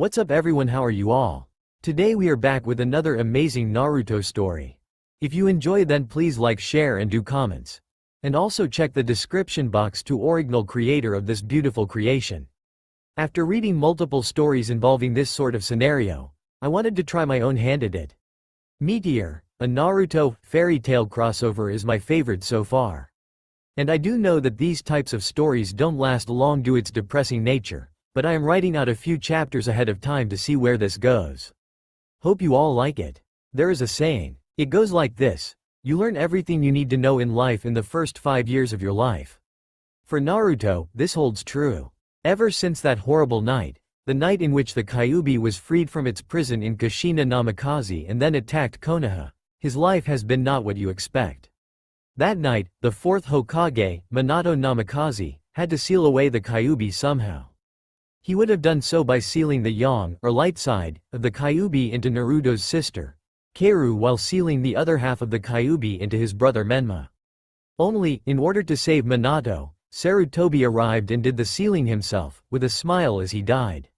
What's up everyone, how are you all? Today we are back with another amazing Naruto story. If you enjoy then please like, share and do comments. And also check the description box to original creator of this beautiful creation. After reading multiple stories involving this sort of scenario, I wanted to try my own hand at it. Meteor, a Naruto fairy tale crossover, is my favorite so far. And I do know that these types of stories don't last long due to its depressing nature. But I am writing out a few chapters ahead of time to see where this goes. Hope you all like it. There is a saying. It goes like this: you learn everything you need to know in life in the first 5 years of your life. For Naruto, this holds true. Ever since that horrible night, the night in which the Kyuubi was freed from its prison in Kushina Namikaze and then attacked Konoha, his life has been not what you expect. That night, the fourth Hokage, Minato Namikaze, had to seal away the Kyuubi somehow. He would have done so by sealing the yang, or light side, of the Kyuubi into Naruto's sister, Kaoru, while sealing the other half of the Kyuubi into his brother Menma. Only, in order to save Minato, Sarutobi arrived and did the sealing himself, with a smile as he died.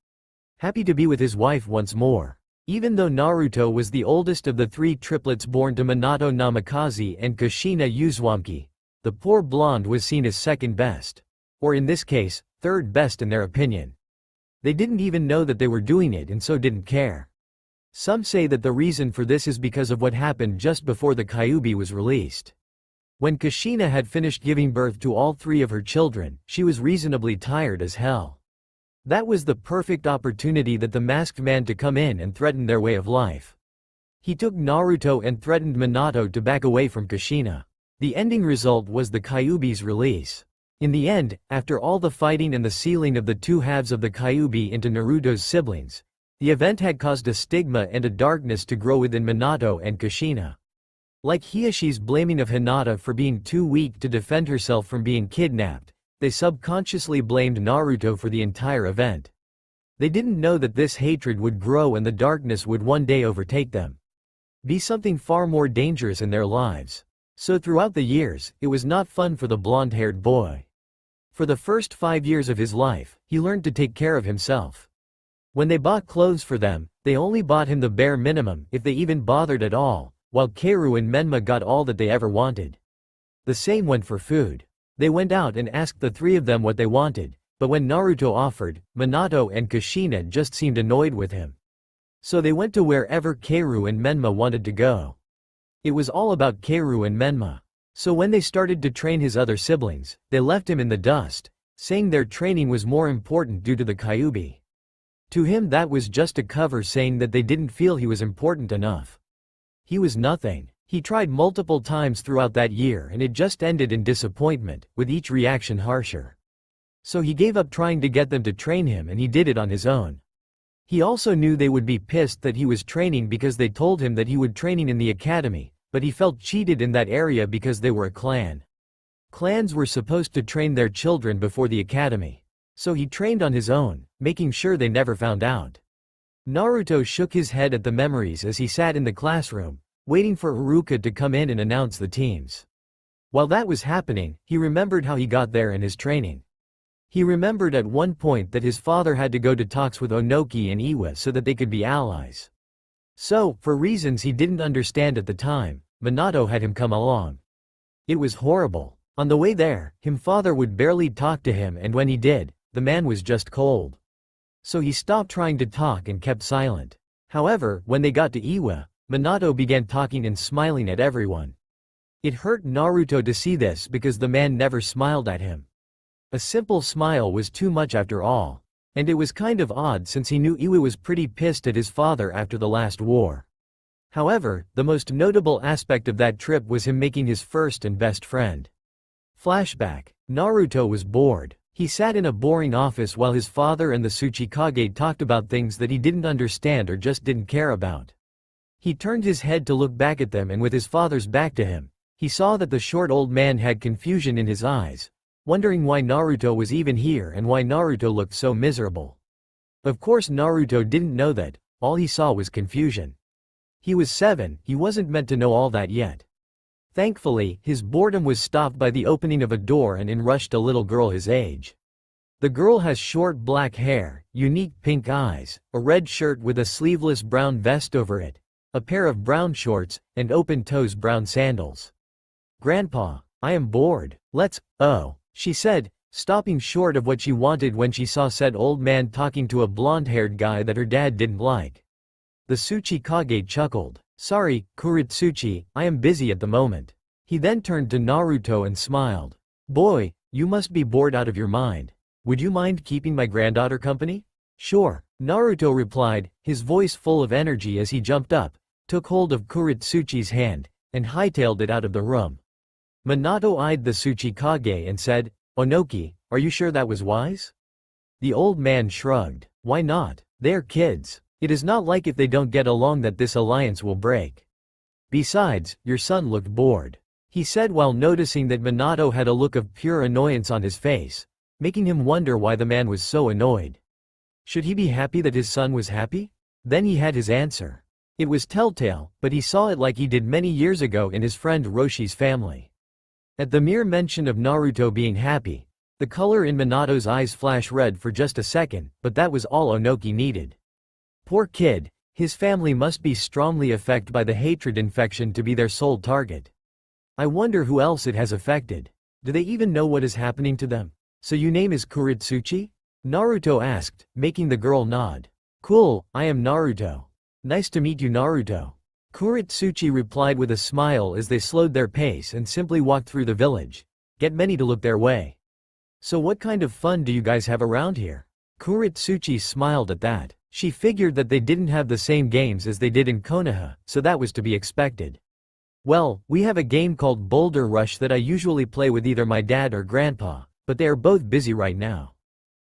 Happy to be with his wife once more. Even though Naruto was the oldest of the 3 triplets born to Minato Namikaze and Kushina Uzumaki, the poor blonde was seen as second best. Or in this case, third best in their opinion. They didn't even know that they were doing it and so didn't care. Some say that the reason for this is because of what happened just before the Kyuubi was released. When Kushina had finished giving birth to all 3 of her children, she was reasonably tired as hell. That was the perfect opportunity that the masked man to come in and threaten their way of life. He took Naruto and threatened Minato to back away from Kushina. The ending result was the Kyuubi's release. In the end, after all the fighting and the sealing of the 2 halves of the Kyuubi into Naruto's siblings, the event had caused a stigma and a darkness to grow within Minato and Kushina. Like Hiyoshi's blaming of Hinata for being too weak to defend herself from being kidnapped, they subconsciously blamed Naruto for the entire event. They didn't know that this hatred would grow and the darkness would one day overtake them. Be something far more dangerous in their lives. So throughout the years, it was not fun for the blonde-haired boy. For the first 5 years of his life, he learned to take care of himself. When they bought clothes for them, they only bought him the bare minimum, if they even bothered at all, while Kaoru and Menma got all that they ever wanted. The same went for food. They went out and asked the 3 of them what they wanted, but when Naruto offered, Minato and Kushina just seemed annoyed with him. So they went to wherever Kaoru and Menma wanted to go. It was all about Kaoru and Menma. So when they started to train his other siblings, they left him in the dust, saying their training was more important due to the Kyuubi. To him that was just a cover saying that they didn't feel he was important enough. He was nothing. He tried multiple times throughout that year and it just ended in disappointment, with each reaction harsher. So he gave up trying to get them to train him and he did it on his own. He also knew they would be pissed that he was training because they told him that he would training in the academy. But he felt cheated in that area because they were a clan. Clans were supposed to train their children before the academy. So he trained on his own, making sure they never found out. Naruto shook his head at the memories as he sat in the classroom, waiting for Iruka to come in and announce the teams. While that was happening, he remembered how he got there and his training. He remembered at one point that his father had to go to talks with Onoki and Iwa so that they could be allies. So, for reasons he didn't understand at the time, Minato had him come along. It was horrible. On the way there, his father would barely talk to him and when he did, the man was just cold. So he stopped trying to talk and kept silent. However, when they got to Iwa, Minato began talking and smiling at everyone. It hurt Naruto to see this because the man never smiled at him. A simple smile was too much after all. And it was kind of odd since he knew Iwa was pretty pissed at his father after the last war. However, the most notable aspect of that trip was him making his first and best friend. Flashback. Naruto was bored. He sat in a boring office while his father and the Tsuchikage talked about things that he didn't understand or just didn't care about. He turned his head to look back at them and with his father's back to him, he saw that the short old man had confusion in his eyes, wondering why Naruto was even here and why Naruto looked so miserable. Of course Naruto didn't know that, all he saw was confusion. He was 7, he wasn't meant to know all that yet. Thankfully, his boredom was stopped by the opening of a door and in rushed a little girl his age. The girl has short black hair, unique pink eyes, a red shirt with a sleeveless brown vest over it, a pair of brown shorts, and open-toes brown sandals. Grandpa, I am bored. Oh, she said, stopping short of what she wanted when she saw said old man talking to a blonde-haired guy that her dad didn't like. The Tsuchikage chuckled. Sorry, Kuritsuchi, I am busy at the moment. He then turned to Naruto and smiled. Boy, you must be bored out of your mind. Would you mind keeping my granddaughter company? Sure, Naruto replied, his voice full of energy as he jumped up, took hold of Kuritsuchi's hand, and hightailed it out of the room. Minato eyed the Tsuchikage and said, Onoki, are you sure that was wise? The old man shrugged. Why not? They're kids. It is not like if they don't get along that this alliance will break. Besides, your son looked bored, he said while noticing that Minato had a look of pure annoyance on his face, making him wonder why the man was so annoyed. Should he be happy that his son was happy? Then he had his answer. It was telltale, but he saw it like he did many years ago in his friend Roshi's family. At the mere mention of Naruto being happy, the color in Minato's eyes flashed red for just a second, but that was all Onoki needed. Poor kid, his family must be strongly affected by the hatred infection to be their sole target. I wonder who else it has affected. Do they even know what is happening to them? So your name is Kuritsuchi? Naruto asked, making the girl nod. Cool, I am Naruto. Nice to meet you, Naruto. Kuritsuchi replied with a smile as they slowed their pace and simply walked through the village. Get many to look their way. So what kind of fun do you guys have around here? Kuritsuchi smiled at that. She figured that they didn't have the same games as they did in Konoha, so that was to be expected. Well, we have a game called Boulder Rush that I usually play with either my dad or grandpa, but they are both busy right now.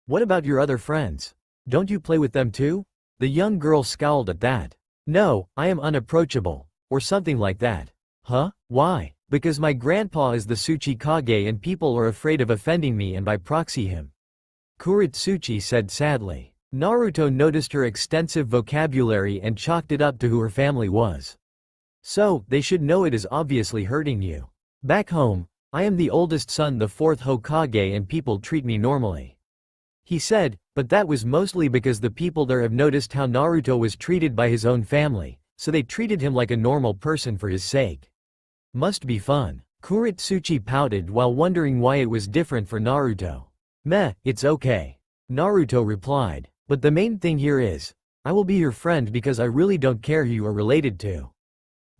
What about your other friends? Don't you play with them too? The young girl scowled at that. No, I am unapproachable, or something like that. Huh? Why? Because my grandpa is the Tsuchikage and people are afraid of offending me and by proxy him. Kuritsuchi said sadly. Naruto noticed her extensive vocabulary and chalked it up to who her family was. So, they should know it is obviously hurting you. Back home, I am the oldest son, the fourth Hokage, and people treat me normally. He said, but that was mostly because the people there have noticed how Naruto was treated by his own family, so they treated him like a normal person for his sake. Must be fun. Kuritsuchi pouted while wondering why it was different for Naruto. Meh, it's okay. Naruto replied. But the main thing here is, I will be your friend because I really don't care who you are related to.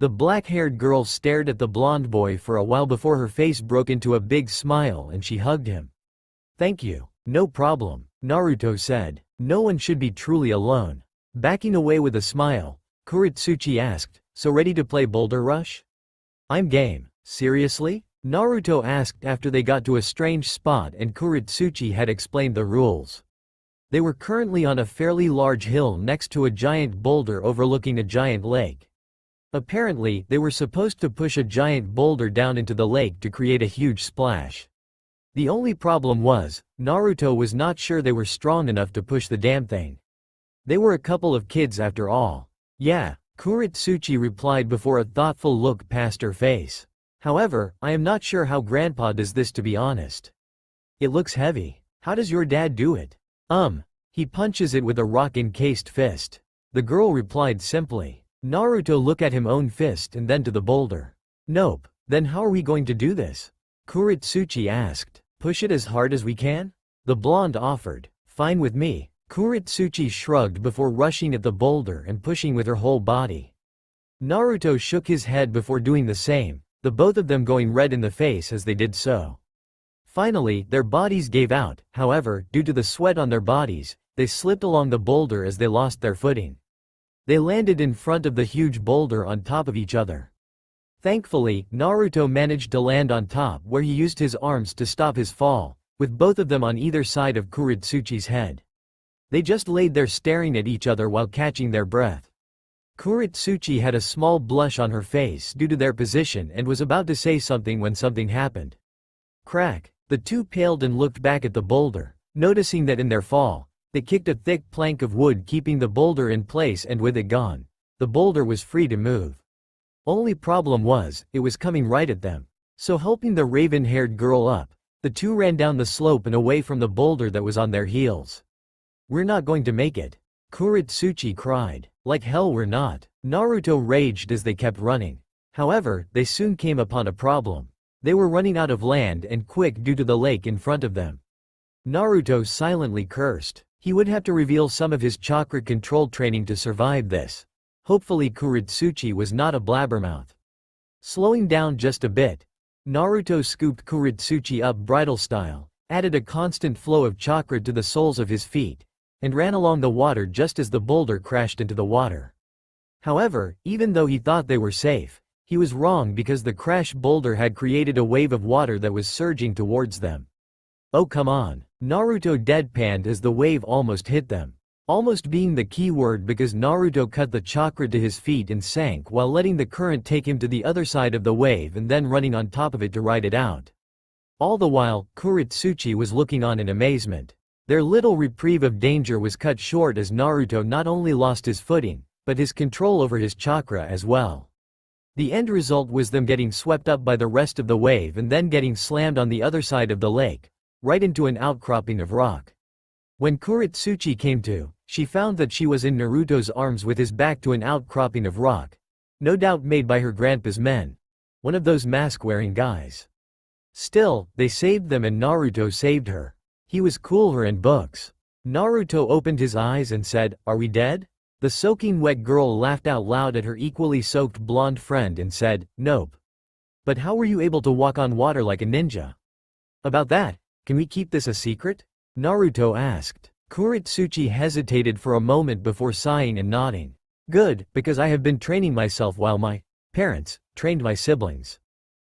The black-haired girl stared at the blonde boy for a while before her face broke into a big smile and she hugged him. Thank you. No problem, Naruto said. No one should be truly alone. Backing away with a smile, Kuritsuchi asked, so ready to play Boulder Rush? I'm game. Seriously? Naruto asked after they got to a strange spot and Kuritsuchi had explained the rules. They were currently on a fairly large hill next to a giant boulder overlooking a giant lake. Apparently, they were supposed to push a giant boulder down into the lake to create a huge splash. The only problem was, Naruto was not sure they were strong enough to push the damn thing. They were a couple of kids after all. Yeah, Kuritsuchi replied before a thoughtful look passed her face. However, I am not sure how Grandpa does this, to be honest. It looks heavy. How does your dad do it? He punches it with a rock-encased fist. The girl replied simply. Naruto looked at his own fist and then to the boulder. Nope. Then how are we going to do this? Kuritsuchi asked. Push it as hard as we can? The blonde offered. Fine with me. Kuritsuchi shrugged before rushing at the boulder and pushing with her whole body. Naruto shook his head before doing the same, the both of them going red in the face as they did so. Finally, their bodies gave out, however, due to the sweat on their bodies, they slipped along the boulder as they lost their footing. They landed in front of the huge boulder on top of each other. Thankfully, Naruto managed to land on top where he used his arms to stop his fall, with both of them on either side of Kuritsuchi's head. They just laid there staring at each other while catching their breath. Kuritsuchi had a small blush on her face due to their position and was about to say something when something happened. Crack! The two paled and looked back at the boulder, noticing that in their fall, they kicked a thick plank of wood keeping the boulder in place, and with it gone, the boulder was free to move. Only problem was, it was coming right at them. So helping the raven-haired girl up, The two ran down the slope and away from the boulder that was on their heels. "We're not going to make it," Kuretsuchi cried. "Like hell we're not." Naruto raged as they kept running. However, they soon came upon a problem. They were running out of land and quick due to the lake in front of them. Naruto silently cursed. He would have to reveal some of his chakra control training to survive this. Hopefully Kuretsuchi was not a blabbermouth. Slowing down just a bit, Naruto scooped Kuretsuchi up bridle style, added a constant flow of chakra to the soles of his feet, and ran along the water just as the boulder crashed into the water. However, even though he thought they were safe, he was wrong because the crash boulder had created a wave of water that was surging towards them. "Oh come on," Naruto deadpanned as the wave almost hit them. Almost being the key word because Naruto cut the chakra to his feet and sank while letting the current take him to the other side of the wave and then running on top of it to ride it out. All the while, Kuretsuchi was looking on in amazement. Their little reprieve of danger was cut short as Naruto not only lost his footing, but his control over his chakra as well. The end result was them getting swept up by the rest of the wave and then getting slammed on the other side of the lake, right into an outcropping of rock. When Kuretsuchi came to, she found that she was in Naruto's arms with his back to an outcropping of rock, no doubt made by her grandpa's men. One of those mask-wearing guys. Still, they saved them and Naruto saved her. He was cooler in books. Naruto opened his eyes and said, "Are we dead?" The soaking wet girl laughed out loud at her equally soaked blonde friend and said, "Nope." "But how were you able to walk on water like a ninja?" "About that, can we keep this a secret?" Naruto asked. Kuretsuchi hesitated for a moment before sighing and nodding. "Good, because I have been training myself while my parents trained my siblings.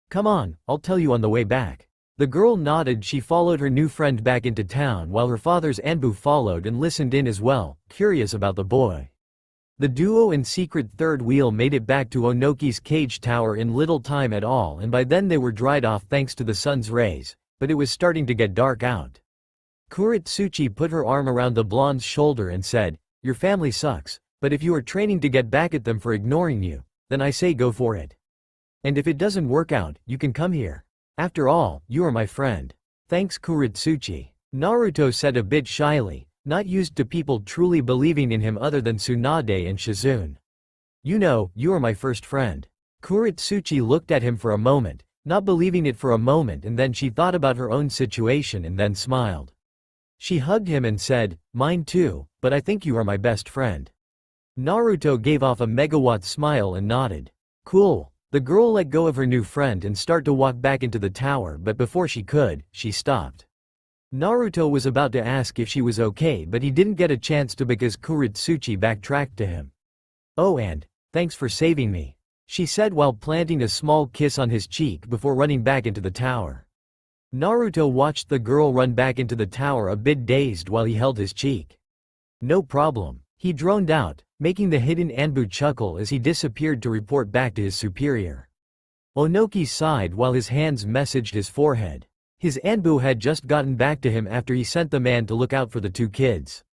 Come on, I'll tell you on the way back." The girl nodded. She followed her new friend back into town while her father's Anbu followed and listened in as well, curious about the boy. The duo and secret third wheel made it back to Onoki's cage tower in little time at all, and by then they were dried off thanks to the sun's rays, but it was starting to get dark out. Kuretsuchi put her arm around the blonde's shoulder and said, "Your family sucks, but if you are training to get back at them for ignoring you, then I say go for it. And if it doesn't work out, you can come here. After all, you are my friend." "Thanks Kuretsuchi," Naruto said a bit shyly, not used to people truly believing in him other than Tsunade and Shizune. "You know, you are my first friend." Kuretsuchi looked at him for a moment, not believing it for a moment, and then she thought about her own situation and then smiled. She hugged him and said, "Mine too, but I think you are my best friend." Naruto gave off a megawatt smile and nodded. "Cool." The girl let go of her new friend and started to walk back into the tower, but before she could, she stopped. Naruto was about to ask if she was okay, but he didn't get a chance to because Kuretsuchi backtracked to him. "Oh, and thanks for saving me," she said while planting a small kiss on his cheek before running back into the tower. Naruto watched the girl run back into the tower a bit dazed while he held his cheek. "No problem," he droned out, making the hidden Anbu chuckle as he disappeared to report back to his superior. Onoki sighed while his hands messaged his forehead. His Anbu had just gotten back to him after he sent the man to look out for the two kids.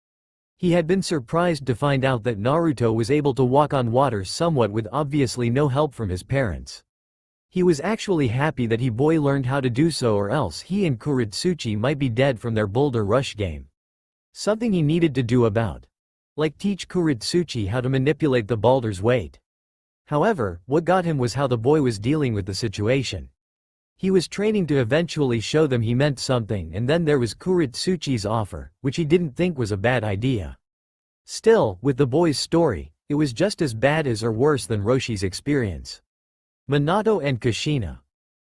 He had been surprised to find out that Naruto was able to walk on water somewhat with obviously no help from his parents. He was actually happy that he boy learned how to do so, or else he and Kuretsuchi might be dead from their boulder rush game. Something he needed to do about. Like teach Kuretsuchi how to manipulate the boulder's weight. However, what got him was how the boy was dealing with the situation. He was training to eventually show them he meant something, and then there was Kuretsuchi's offer, which he didn't think was a bad idea. Still, with the boy's story, it was just as bad as or worse than Roshi's experience. Minato and Kushina,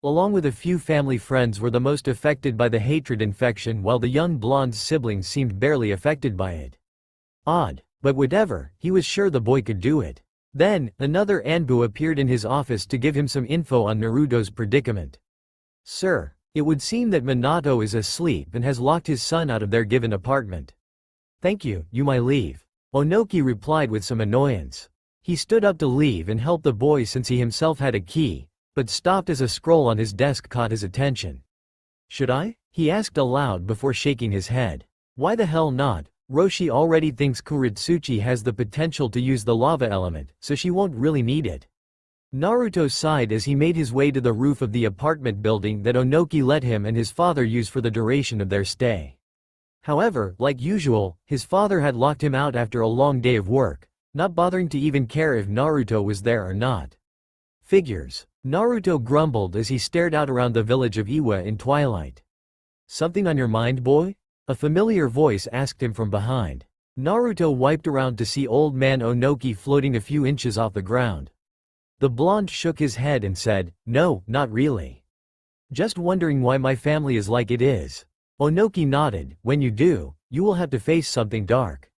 along with a few family friends, were the most affected by the hatred infection, while the young blonde's siblings seemed barely affected by it. Odd, but whatever, he was sure the boy could do it. Then, another Anbu appeared in his office to give him some info on Naruto's predicament. "Sir, it would seem that Minato is asleep and has locked his son out of their given apartment." "Thank you, you may leave," Onoki replied with some annoyance. He stood up to leave and help the boy since he himself had a key, but stopped as a scroll on his desk caught his attention. "Should I?" he asked aloud before shaking his head. "Why the hell not? Roshi already thinks Kuretsuchi has the potential to use the lava element, so she won't really need it." Naruto sighed as he made his way to the roof of the apartment building that Onoki let him and his father use for the duration of their stay. However, like usual, his father had locked him out after a long day of work, not bothering to even care if Naruto was there or not. Figures. Naruto grumbled as he stared out around the village of Iwa in twilight. Something on your mind, boy? A familiar voice asked him from behind. Naruto wiped around to see old man Onoki floating a few inches off the ground. The blonde shook his head and said, "No, not really. Just wondering why my family is like it is." Onoki nodded. "When you do, you will have to face something dark.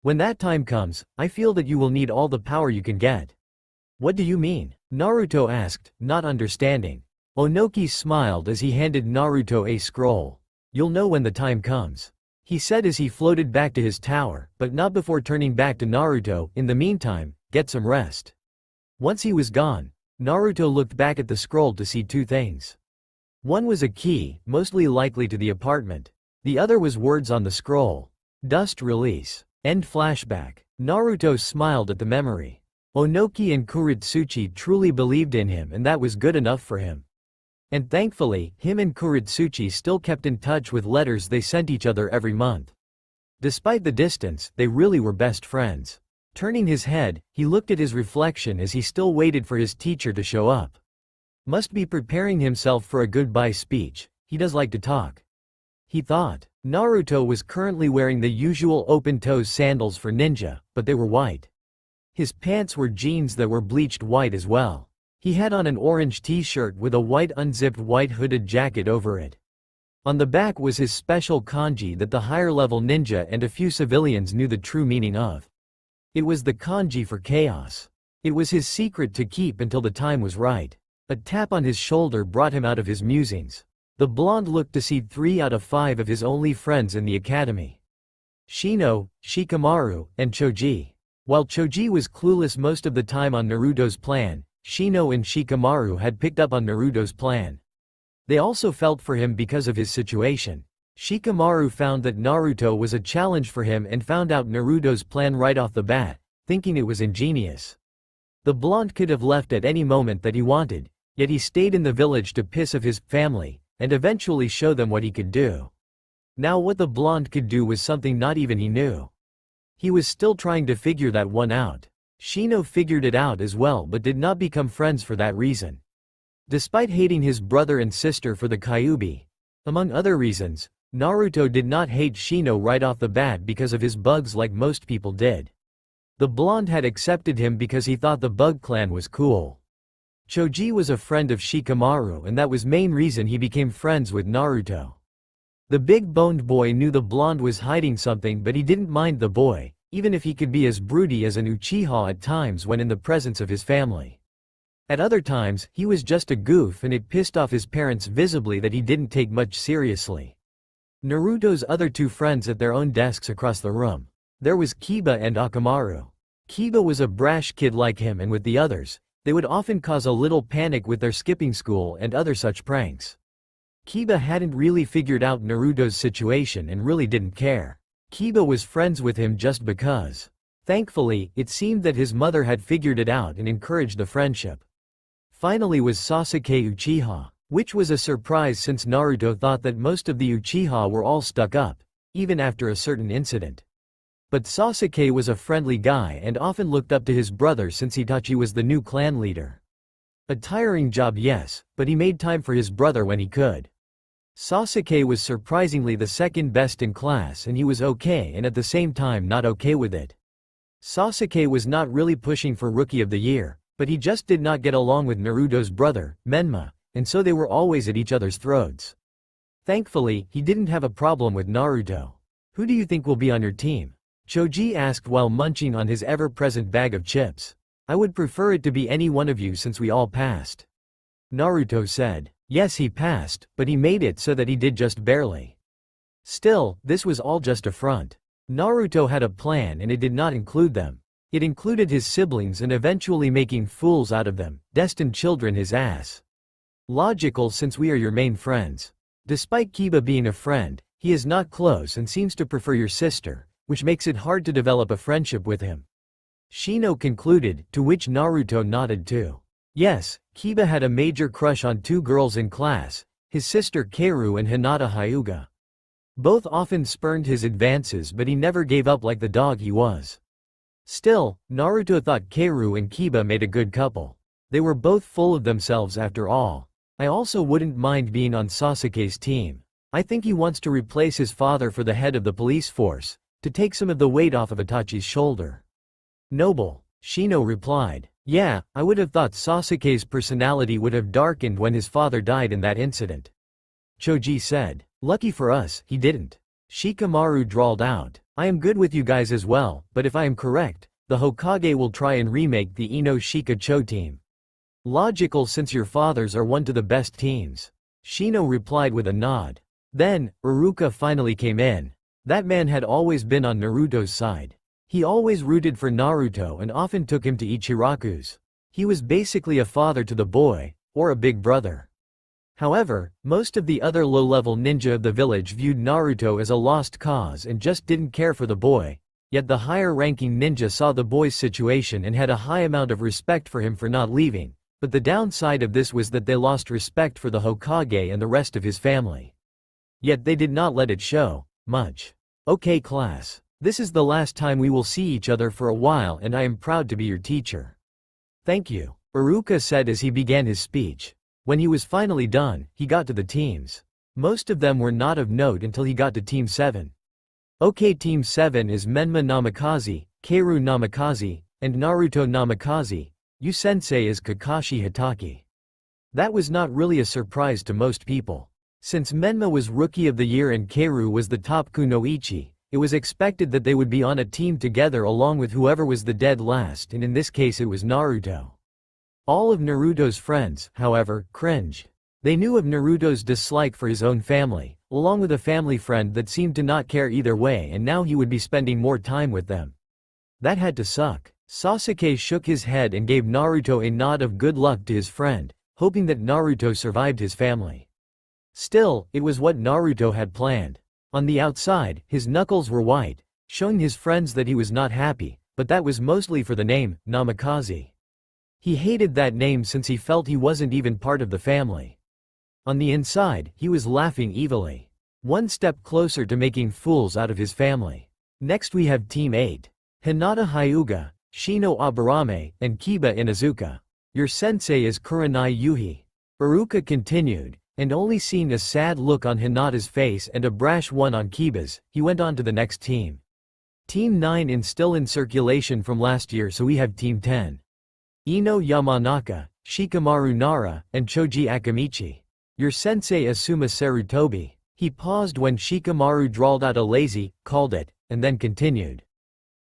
When that time comes, I feel that you will need all the power you can get." "What do you mean?" Naruto asked, not understanding. Onoki smiled as he handed Naruto a scroll. "You'll know when the time comes," he said as he floated back to his tower, but not before turning back to Naruto. "In the meantime, get some rest." Once he was gone, Naruto looked back at the scroll to see two things. One was a key, mostly likely to the apartment. The other was words on the scroll. Dust release. End flashback. Naruto smiled at the memory. Onoki and Kuritsuchi truly believed in him, and that was good enough for him. And thankfully, him and Kuritsuchi still kept in touch with letters they sent each other every month. Despite the distance, they really were best friends. Turning his head, he looked at his reflection as he still waited for his teacher to show up. Must be preparing himself for a goodbye speech. He does like to talk, he thought. Naruto was currently wearing the usual open-toe sandals for ninja, but they were white. His pants were jeans that were bleached white as well. He had on an orange t-shirt with a white unzipped white hooded jacket over it. On the back was his special kanji that the higher-level ninja and a few civilians knew the true meaning of. It was the kanji for chaos. It was his secret to keep until the time was right. A tap on his shoulder brought him out of his musings. The blonde looked to see 3 out of 5 of his only friends in the academy. Shino, Shikamaru, and Choji. While Choji was clueless most of the time on Naruto's plan, Shino and Shikamaru had picked up on Naruto's plan. They also felt for him because of his situation. Shikamaru found that Naruto was a challenge for him and found out Naruto's plan right off the bat, thinking it was ingenious. The blonde could have left at any moment that he wanted, yet he stayed in the village to piss off his family, and eventually show them what he could do. Now what the blonde could do was something not even he knew. He was still trying to figure that one out. Shino figured it out as well but did not become friends for that reason. Despite hating his brother and sister for the Kyuubi, among other reasons, Naruto did not hate Shino right off the bat because of his bugs like most people did. The blonde had accepted him because he thought the Bug Clan was cool. Choji was a friend of Shikamaru and that was main reason he became friends with Naruto. The big-boned boy knew the blonde was hiding something but he didn't mind the boy, even if he could be as broody as an Uchiha at times when in the presence of his family. At other times, he was just a goof and it pissed off his parents visibly that he didn't take much seriously. Naruto's other 2 friends at their own desks across the room. There was Kiba and Akamaru. Kiba was a brash kid like him and with the others, they would often cause a little panic with their skipping school and other such pranks. Kiba hadn't really figured out Naruto's situation and really didn't care. Kiba was friends with him just because. Thankfully, it seemed that his mother had figured it out and encouraged the friendship. Finally was Sasuke Uchiha, which was a surprise since Naruto thought that most of the Uchiha were all stuck up, even after a certain incident. But Sasuke was a friendly guy and often looked up to his brother since Itachi was the new clan leader. A tiring job, yes, but he made time for his brother when he could. Sasuke was surprisingly the second best in class and he was okay and at the same time not okay with it. Sasuke was not really pushing for Rookie of the Year, but he just did not get along with Naruto's brother, Menma, and so they were always at each other's throats. Thankfully, he didn't have a problem with Naruto. "Who do you think will be on your team?" Choji asked while munching on his ever-present bag of chips. "I would prefer it to be any one of you since we all passed." Naruto said. Yes, he passed, but he made it so that he did just barely. Still, this was all just a front. Naruto had a plan and it did not include them. It included his siblings and eventually making fools out of them, destined children his ass. Logical since we are your main friends. Despite Kiba being a friend, he is not close and seems to prefer your sister, which makes it hard to develop a friendship with him. Shino concluded, to which Naruto nodded too. Yes, Kiba had a major crush on two girls in class, his sister Kaoru and Hinata Hyuga. Both often spurned his advances, but he never gave up like the dog he was. Still, Naruto thought Kaoru and Kiba made a good couple. They were both full of themselves after all. I also wouldn't mind being on Sasuke's team. I think he wants to replace his father for the head of the police force, to take some of the weight off of Itachi's shoulder. Noble, Shino replied. Yeah, I would have thought Sasuke's personality would have darkened when his father died in that incident. Choji said. Lucky for us, he didn't. Shikamaru drawled out. I am good with you guys as well, but if I am correct, the Hokage will try and remake the Ino Shika Cho team. Logical, since your fathers are one to the best teams. Shino replied with a nod. Then, Iruka finally came in. That man had always been on Naruto's side. He always rooted for Naruto and often took him to Ichiraku's. He was basically a father to the boy, or a big brother. However, most of the other low-level ninja of the village viewed Naruto as a lost cause and just didn't care for the boy, yet the higher-ranking ninja saw the boy's situation and had a high amount of respect for him for not leaving, but the downside of this was that they lost respect for the Hokage and the rest of his family. Yet they did not let it show much. Okay class. This is the last time we will see each other for a while, and I am proud to be your teacher. Thank you, Iruka said as he began his speech. When he was finally done, he got to the teams. Most of them were not of note until he got to Team 7. Okay, Team 7 is Menma Namikaze, Kaoru Namikaze, and Naruto Namikaze. You sensei is Kakashi Hatake. That was not really a surprise to most people. Since Menma was Rookie of the Year and Kaoru was the top kunoichi, it was expected that they would be on a team together along with whoever was the dead last, and in this case it was Naruto. All of Naruto's friends, however, cringed. They knew of Naruto's dislike for his own family, along with a family friend that seemed to not care either way, and now he would be spending more time with them. That had to suck. Sasuke shook his head and gave Naruto a nod of good luck to his friend, hoping that Naruto survived his family. Still, it was what Naruto had planned. On the outside, his knuckles were white, showing his friends that he was not happy, but that was mostly for the name, Namikaze. He hated that name since he felt he wasn't even part of the family. On the inside, he was laughing evilly. One step closer to making fools out of his family. Next we have Team 8. Hinata Hyuga, Shino Aburame, and Kiba Inuzuka. Your sensei is Kurenai Yuhi. Iruka continued, and only seeing a sad look on Hinata's face and a brash one on Kiba's, he went on to the next team. Team 9 is still in circulation from last year, so we have Team 10. Ino Yamanaka, Shikamaru Nara, and Choji Akamichi. Your sensei is Suma Sarutobi. He paused when Shikamaru drawled out a lazy, called it, and then continued.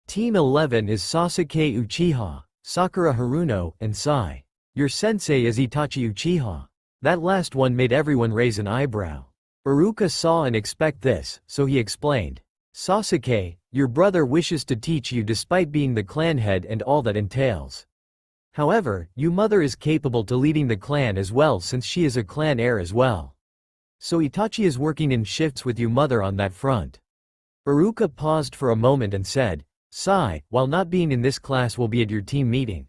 Team 11 is Sasuke Uchiha, Sakura Haruno, and Sai. Your sensei is Itachi Uchiha. That last one made everyone raise an eyebrow. Iruka saw and expect this, so he explained. Sasuke, your brother wishes to teach you despite being the clan head and all that entails. However, your mother is capable to leading the clan as well since she is a clan heir as well. So Itachi is working in shifts with your mother on that front. Iruka paused for a moment and said, Sai, while not being in this class, will be at your team meeting.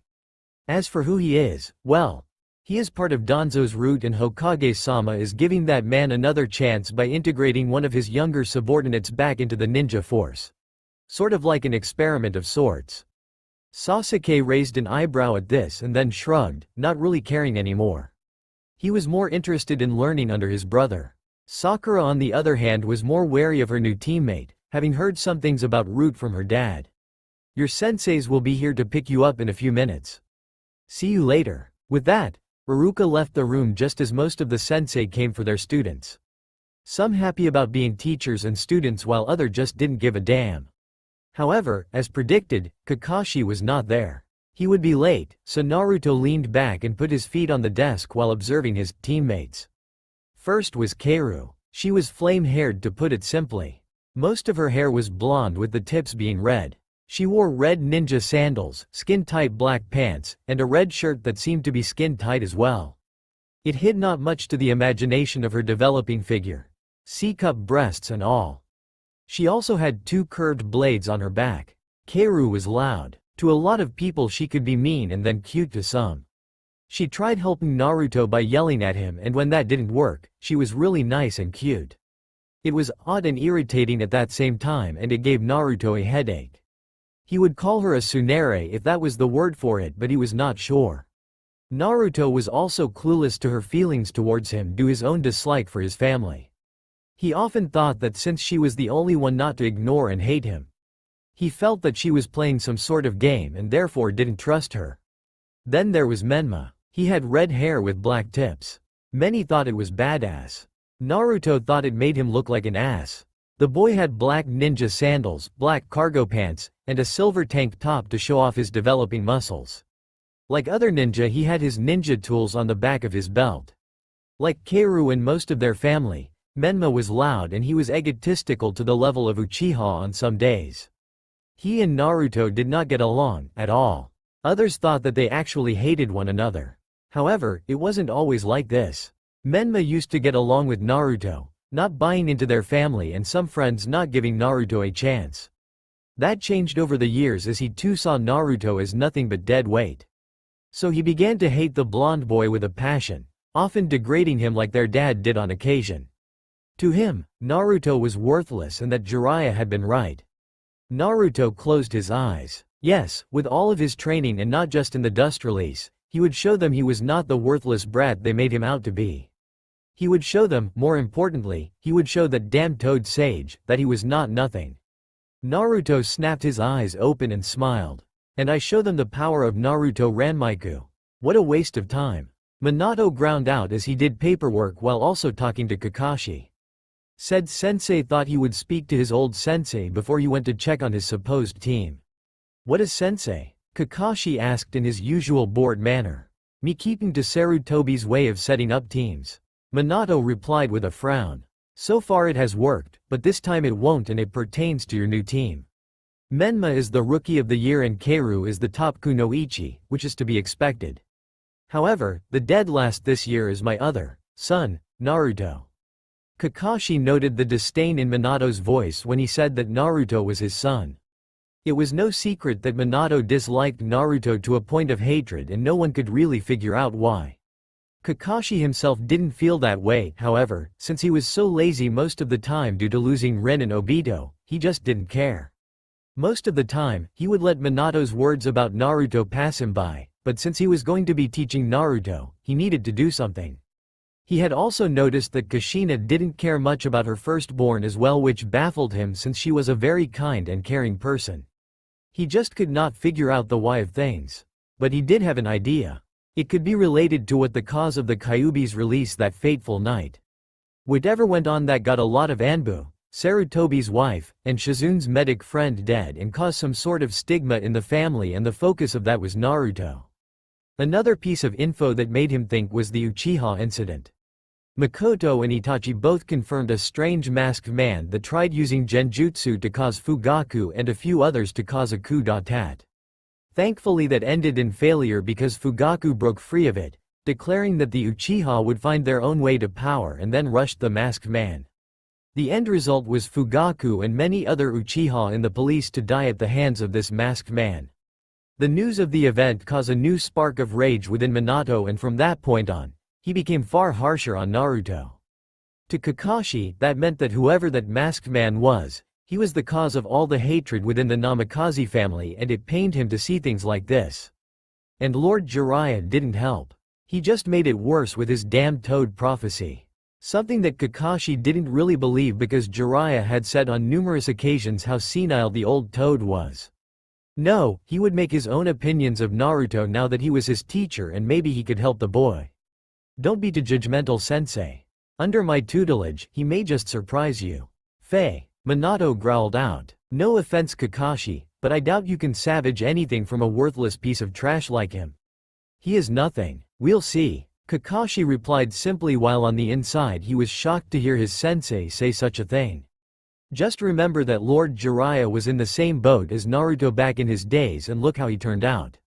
As for who he is, well, he is part of Danzo's route, and Hokage-sama is giving that man another chance by integrating one of his younger subordinates back into the ninja force. Sort of like an experiment of sorts. Sasuke raised an eyebrow at this and then shrugged, not really caring anymore. He was more interested in learning under his brother. Sakura on the other hand was more wary of her new teammate, having heard some things about root from her dad. Your senseis will be here to pick you up in a few minutes. See you later. With that, Iruka left the room just as most of the sensei came for their students. Some happy about being teachers and students while others just didn't give a damn. However, as predicted, Kakashi was not there. He would be late, so Naruto leaned back and put his feet on the desk while observing his teammates. First was Kaoru. She was flame-haired, to put it simply. Most of her hair was blonde with the tips being red. She wore red ninja sandals, skin-tight black pants, and a red shirt that seemed to be skin-tight as well. It hid not much to the imagination of her developing figure. C-cup breasts and all. She also had 2 curved blades on her back. Kaoru was loud. To a lot of people she could be mean and then cute to some. She tried helping Naruto by yelling at him, and when that didn't work, she was really nice and cute. It was odd and irritating at that same time, and it gave Naruto a headache. He would call her a tsundere if that was the word for it, but he was not sure. Naruto was also clueless to her feelings towards him due to his own dislike for his family. He often thought that since she was the only one not to ignore and hate him, he felt that she was playing some sort of game and therefore didn't trust her. Then there was Menma. He had red hair with black tips. Many thought it was badass. Naruto thought it made him look like an ass. The boy had black ninja sandals, black cargo pants, and a silver tank top to show off his developing muscles. Like other ninja, he had his ninja tools on the back of his belt. Like Keiru and most of their family, Menma was loud and he was egotistical to the level of Uchiha on some days. He and Naruto did not get along at all. Others thought that they actually hated one another. However, it wasn't always like this. Menma used to get along with Naruto, not buying into their family and some friends not giving Naruto a chance. That changed over the years as he too saw Naruto as nothing but dead weight. So he began to hate the blonde boy with a passion, often degrading him like their dad did on occasion. To him, Naruto was worthless and that Jiraiya had been right. Naruto closed his eyes. Yes, with all of his training and not just in the dust release, he would show them he was not the worthless brat they made him out to be. He would show them, more importantly, he would show that damned Toad Sage, that he was not nothing. Naruto snapped his eyes open and smiled. And I show them the power of Naruto Ranmaiku. What a waste of time. Minato ground out as he did paperwork while also talking to Kakashi. Said sensei thought he would speak to his old sensei before he went to check on his supposed team. What is sensei? Kakashi asked in his usual bored manner. Me keeping to Sarutobi's way of setting up teams. Minato replied with a frown. So far it has worked, but this time it won't, and it pertains to your new team. Menma is the Rookie of the Year and Keiru is the top kunoichi, which is to be expected. However, the dead last this year is my other son, Naruto. Kakashi noted the disdain in Minato's voice when he said that Naruto was his son. It was no secret that Minato disliked Naruto to a point of hatred, and no one could really figure out why. Kakashi himself didn't feel that way, however, since he was so lazy most of the time due to losing Ren and Obito, he just didn't care. Most of the time, he would let Minato's words about Naruto pass him by, but since he was going to be teaching Naruto, he needed to do something. He had also noticed that Kushina didn't care much about her firstborn as well, which baffled him since she was a very kind and caring person. He just could not figure out the why of things. But he did have an idea. It could be related to what the cause of the Kyuubi's release that fateful night. Whatever went on that got a lot of Anbu, Sarutobi's wife, and Shizun's medic friend dead and caused some sort of stigma in the family, and the focus of that was Naruto. Another piece of info that made him think was the Uchiha incident. Makoto and Itachi both confirmed a strange masked man that tried using genjutsu to cause Fugaku and a few others to cause a coup d'etat. Thankfully that ended in failure because Fugaku broke free of it, declaring that the Uchiha would find their own way to power and then rushed the masked man. The end result was Fugaku and many other Uchiha in the police to die at the hands of this masked man. The news of the event caused a new spark of rage within Minato, and from that point on, he became far harsher on Naruto. To Kakashi, that meant that whoever that masked man was, he was the cause of all the hatred within the Namikaze family, and it pained him to see things like this. And Lord Jiraiya didn't help. He just made it worse with his damned toad prophecy. Something that Kakashi didn't really believe because Jiraiya had said on numerous occasions how senile the old toad was. No, he would make his own opinions of Naruto now that he was his teacher, and maybe he could help the boy. Don't be too judgmental, sensei. Under my tutelage, he may just surprise you. Fei. Minato growled out. No offense Kakashi, but I doubt you can salvage anything from a worthless piece of trash like him. He is nothing. We'll see. Kakashi replied simply, while on the inside he was shocked to hear his sensei say such a thing. Just remember that Lord Jiraiya was in the same boat as Naruto back in his days, and look how he turned out.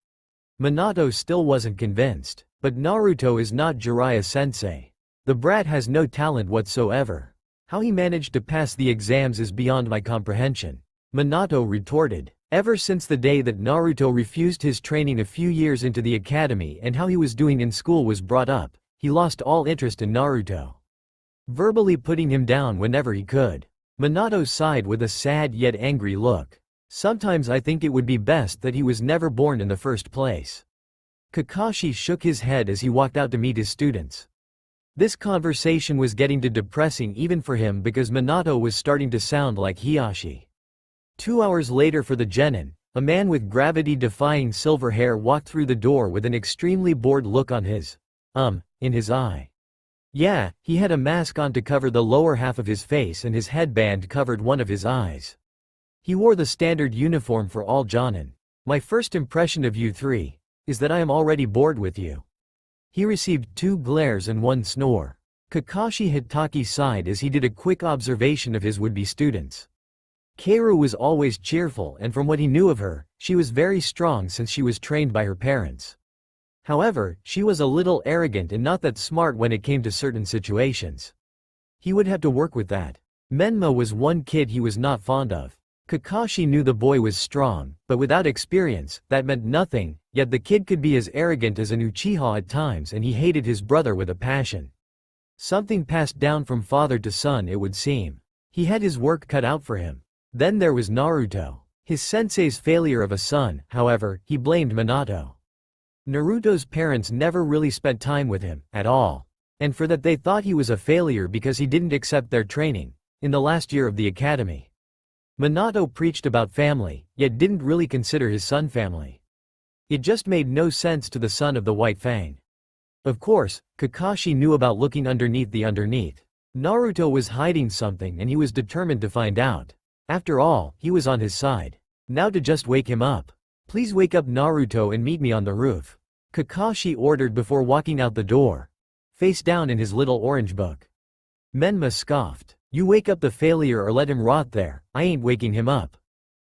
Minato still wasn't convinced. But Naruto is not Jiraiya sensei. The brat has no talent whatsoever. How he managed to pass the exams is beyond my comprehension. Minato retorted. Ever since the day that Naruto refused his training a few years into the academy and how he was doing in school was brought up, he lost all interest in Naruto, verbally putting him down whenever he could. Minato sighed with a sad yet angry look. Sometimes I think it would be best that he was never born in the first place. Kakashi shook his head as he walked out to meet his students. This conversation was getting too depressing even for him because Minato was starting to sound like Hiyashi. 2 hours later for the Genin, a man with gravity-defying silver hair walked through the door with an extremely bored look on his in his eye. Yeah, he had a mask on to cover the lower half of his face and his headband covered one of his eyes. He wore the standard uniform for all Jonin. My first impression of you three is that I am already bored with you. He received 2 glares and 1 snore. Kakashi Hitaki sighed as he did a quick observation of his would-be students. Keiru was always cheerful and from what he knew of her, she was very strong since she was trained by her parents. However, she was a little arrogant and not that smart when it came to certain situations. He would have to work with that. Menma was one kid he was not fond of. Kakashi knew the boy was strong, but without experience, that meant nothing, yet the kid could be as arrogant as an Uchiha at times and he hated his brother with a passion. Something passed down from father to son it would seem. He had his work cut out for him. Then there was Naruto. His sensei's failure of a son, however, he blamed Minato. Naruto's parents never really spent time with him, at all. And for that they thought he was a failure because he didn't accept their training, in the last year of the academy. Minato preached about family, yet didn't really consider his son family. It just made no sense to the son of the White Fang. Of course, Kakashi knew about looking underneath the underneath. Naruto was hiding something and he was determined to find out. After all, he was on his side. Now to just wake him up. Please wake up Naruto and meet me on the roof. Kakashi ordered before walking out the door. Face down in his little orange book. Menma scoffed. You wake up the failure or let him rot there, I ain't waking him up.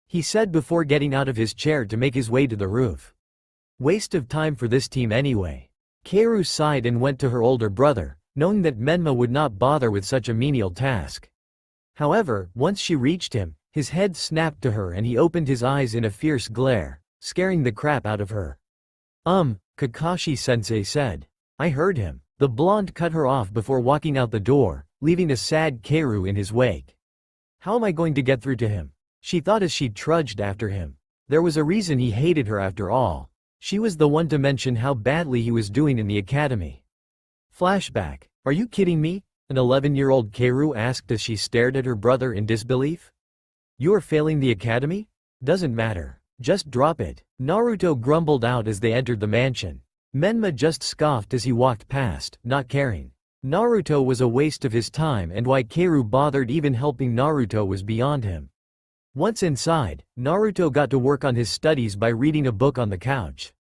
He said before getting out of his chair to make his way to the roof. Waste of time for this team anyway. Keiru sighed and went to her older brother, knowing that Menma would not bother with such a menial task. However, once she reached him, his head snapped to her and he opened his eyes in a fierce glare, scaring the crap out of her. Kakashi-sensei said. I heard him. The blonde cut her off before walking out the door, leaving a sad Keiru in his wake. How am I going to get through to him? She thought as she trudged after him. There was a reason he hated her after all. She was the one to mention how badly he was doing in the academy. Flashback. Are you kidding me? An 11-year-old Keiru asked as she stared at her brother in disbelief. You are failing the academy? Doesn't matter. Just drop it. Naruto grumbled out as they entered the mansion. Menma just scoffed as he walked past, not caring. Naruto was a waste of his time and why Keiru bothered even helping Naruto was beyond him. Once inside, Naruto got to work on his studies by reading a book on the couch.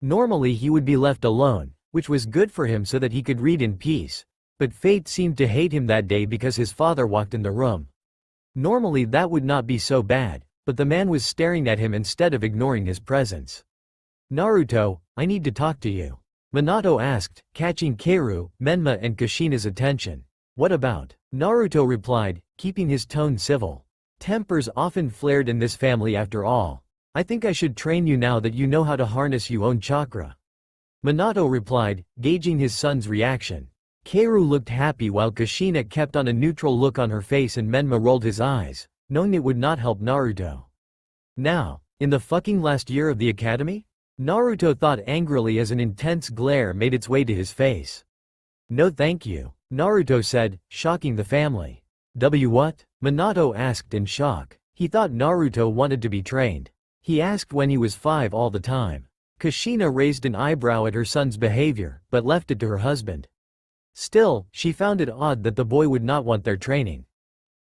Normally he would be left alone, which was good for him so that he could read in peace. But fate seemed to hate him that day because his father walked in the room. Normally that would not be so bad, but the man was staring at him instead of ignoring his presence. Naruto, I need to talk to you. Minato asked, catching Keiru, Menma and Kushina's attention. What about? Naruto replied, keeping his tone civil. Tempers often flared in this family after all. I think I should train you now that you know how to harness your own chakra. Minato replied, gauging his son's reaction. Keiru looked happy while Kushina kept on a neutral look on her face and Menma rolled his eyes, knowing it would not help Naruto. Now, in the fucking last year of the academy? Naruto thought angrily as an intense glare made its way to his face. No thank you, Naruto said, shocking the family. What? Minato asked in shock. He thought Naruto wanted to be trained. He asked when he was 5 all the time. Kushina raised an eyebrow at her son's behavior, but left it to her husband. Still, she found it odd that the boy would not want their training.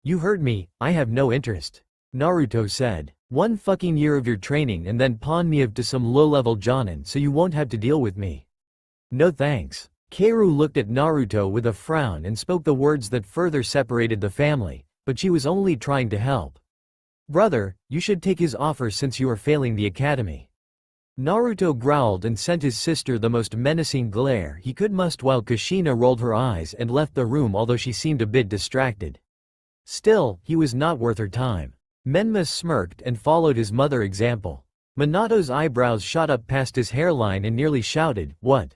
You heard me, I have no interest. Naruto said. 1 fucking year of your training and then pawn me off to some low-level jonin so you won't have to deal with me. No thanks. Keiru looked at Naruto with a frown and spoke the words that further separated the family, but she was only trying to help. Brother, you should take his offer since you are failing the academy. Naruto growled and sent his sister the most menacing glare he could muster while Kushina rolled her eyes and left the room although she seemed a bit distracted. Still, he was not worth her time. Menma smirked and followed his mother's example. Minato's eyebrows shot up past his hairline and nearly shouted, "What?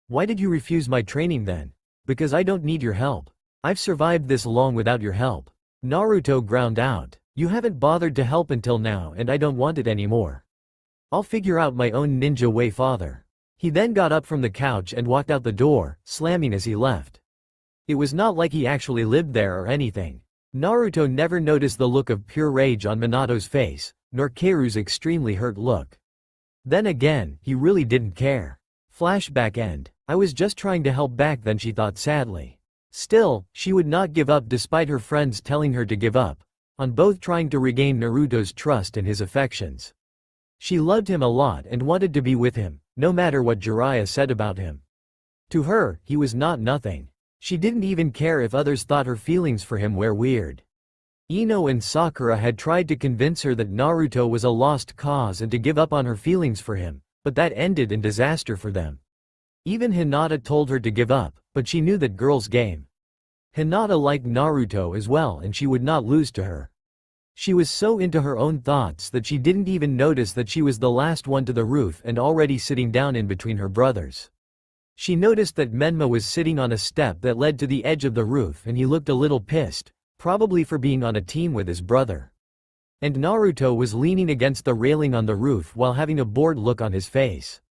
Why did you refuse my training then?" "Because I don't need your help. I've survived this long without your help." Naruto ground out. "You haven't bothered to help until now and I don't want it anymore. I'll figure out my own ninja way, father." He then got up from the couch and walked out the door, slamming as he left. It was not like he actually lived there or anything. Naruto never noticed the look of pure rage on Minato's face, nor Keiru's extremely hurt look. Then again, he really didn't care. Flashback end. "I was just trying to help back then," she thought sadly. Still, she would not give up despite her friends telling her to give up, on both trying to regain Naruto's trust and his affections. She loved him a lot and wanted to be with him, no matter what Jiraiya said about him. To her, he was not nothing. She didn't even care if others thought her feelings for him were weird. Ino and Sakura had tried to convince her that Naruto was a lost cause and to give up on her feelings for him, but that ended in disaster for them. Even Hinata told her to give up, but she knew that girl's game. Hinata liked Naruto as well and she would not lose to her. She was so into her own thoughts that she didn't even notice that she was the last one to the roof and already sitting down in between her brothers. She noticed that Menma was sitting on a step that led to the edge of the roof and he looked a little pissed, probably for being on a team with his brother. And Naruto was leaning against the railing on the roof while having a bored look on his face.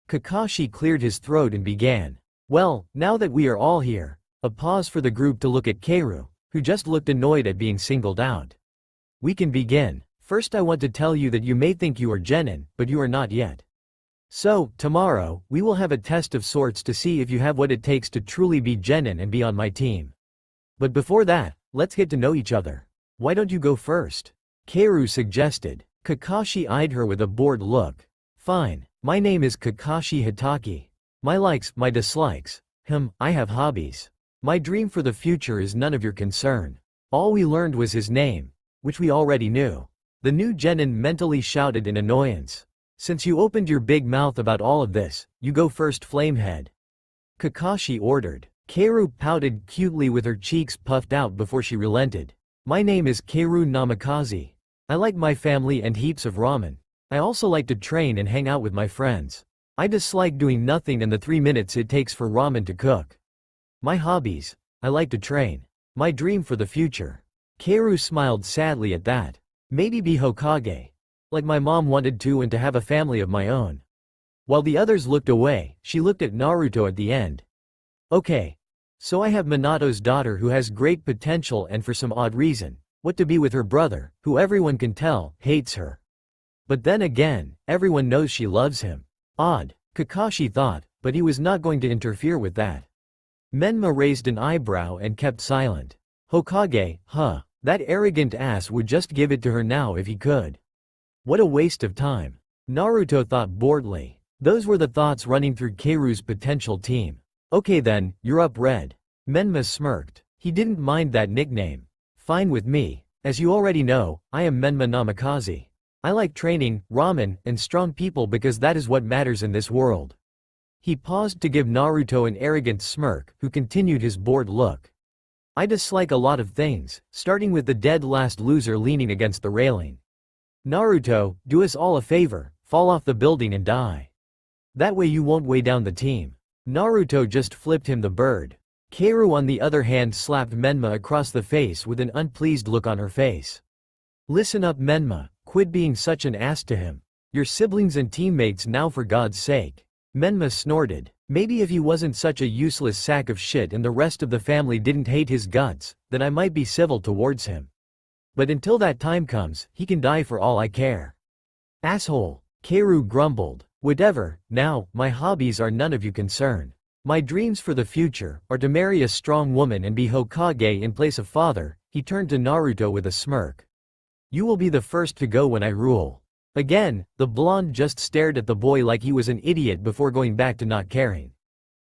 Kakashi cleared his throat and began. "Well, now that we are all here," a pause for the group to look at Keiru, who just looked annoyed at being singled out. "We can begin. First I want to tell you that you may think you are genin, but you are not yet. So, tomorrow, we will have a test of sorts to see if you have what it takes to truly be genin and be on my team. But before that, let's get to know each other. Why don't you go first?" Keiru suggested. Kakashi eyed her with a bored look. "Fine, my name is Kakashi Hitaki. My likes, my dislikes. I have hobbies. My dream for the future is none of your concern." All we learned was his name, which we already knew. The new genin mentally shouted in annoyance. "Since you opened your big mouth about all of this, you go first, Flamehead," Kakashi ordered. Keiru pouted cutely with her cheeks puffed out before she relented. "My name is Keiru Namikaze. I like my family and heaps of ramen. I also like to train and hang out with my friends. I dislike doing nothing and the 3 minutes it takes for ramen to cook. My hobbies, I like to train. My dream for the future." Keiru smiled sadly at that. "Maybe be Hokage. Like my mom wanted to and to have a family of my own." While the others looked away, she looked at Naruto at the end. "Okay. So I have Minato's daughter who has great potential and for some odd reason, what to be with her brother, who everyone can tell, hates her. But then again, everyone knows she loves him. Odd, Kakashi thought, but he was not going to interfere with that." Menma raised an eyebrow and kept silent. "Hokage, huh? That arrogant ass would just give it to her now if he could. What a waste of time," Naruto thought boredly. Those were the thoughts running through Keiru's potential team. "Okay then, you're up, Red." Menma smirked. He didn't mind that nickname. "Fine with me. As you already know, I am Menma Namikaze. I like training, ramen, and strong people because that is what matters in this world." He paused to give Naruto an arrogant smirk, who continued his bored look. "I dislike a lot of things, starting with the dead last loser leaning against the railing. Naruto, do us all a favor, fall off the building and die. That way you won't weigh down the team." Naruto just flipped him the bird. Keiru on the other hand slapped Menma across the face with an unpleased look on her face. "Listen up, Menma, quit being such an ass to him. Your siblings and teammates now, for God's sake." Menma snorted. "Maybe if he wasn't such a useless sack of shit and the rest of the family didn't hate his guts, then I might be civil towards him. But until that time comes, he can die for all I care." "Asshole," Keiru grumbled. "Whatever, now, my hobbies are none of your concern. My dreams for the future are to marry a strong woman and be Hokage in place of father." He turned to Naruto with a smirk. "You will be the first to go when I rule." Again, the blonde just stared at the boy like he was an idiot before going back to not caring.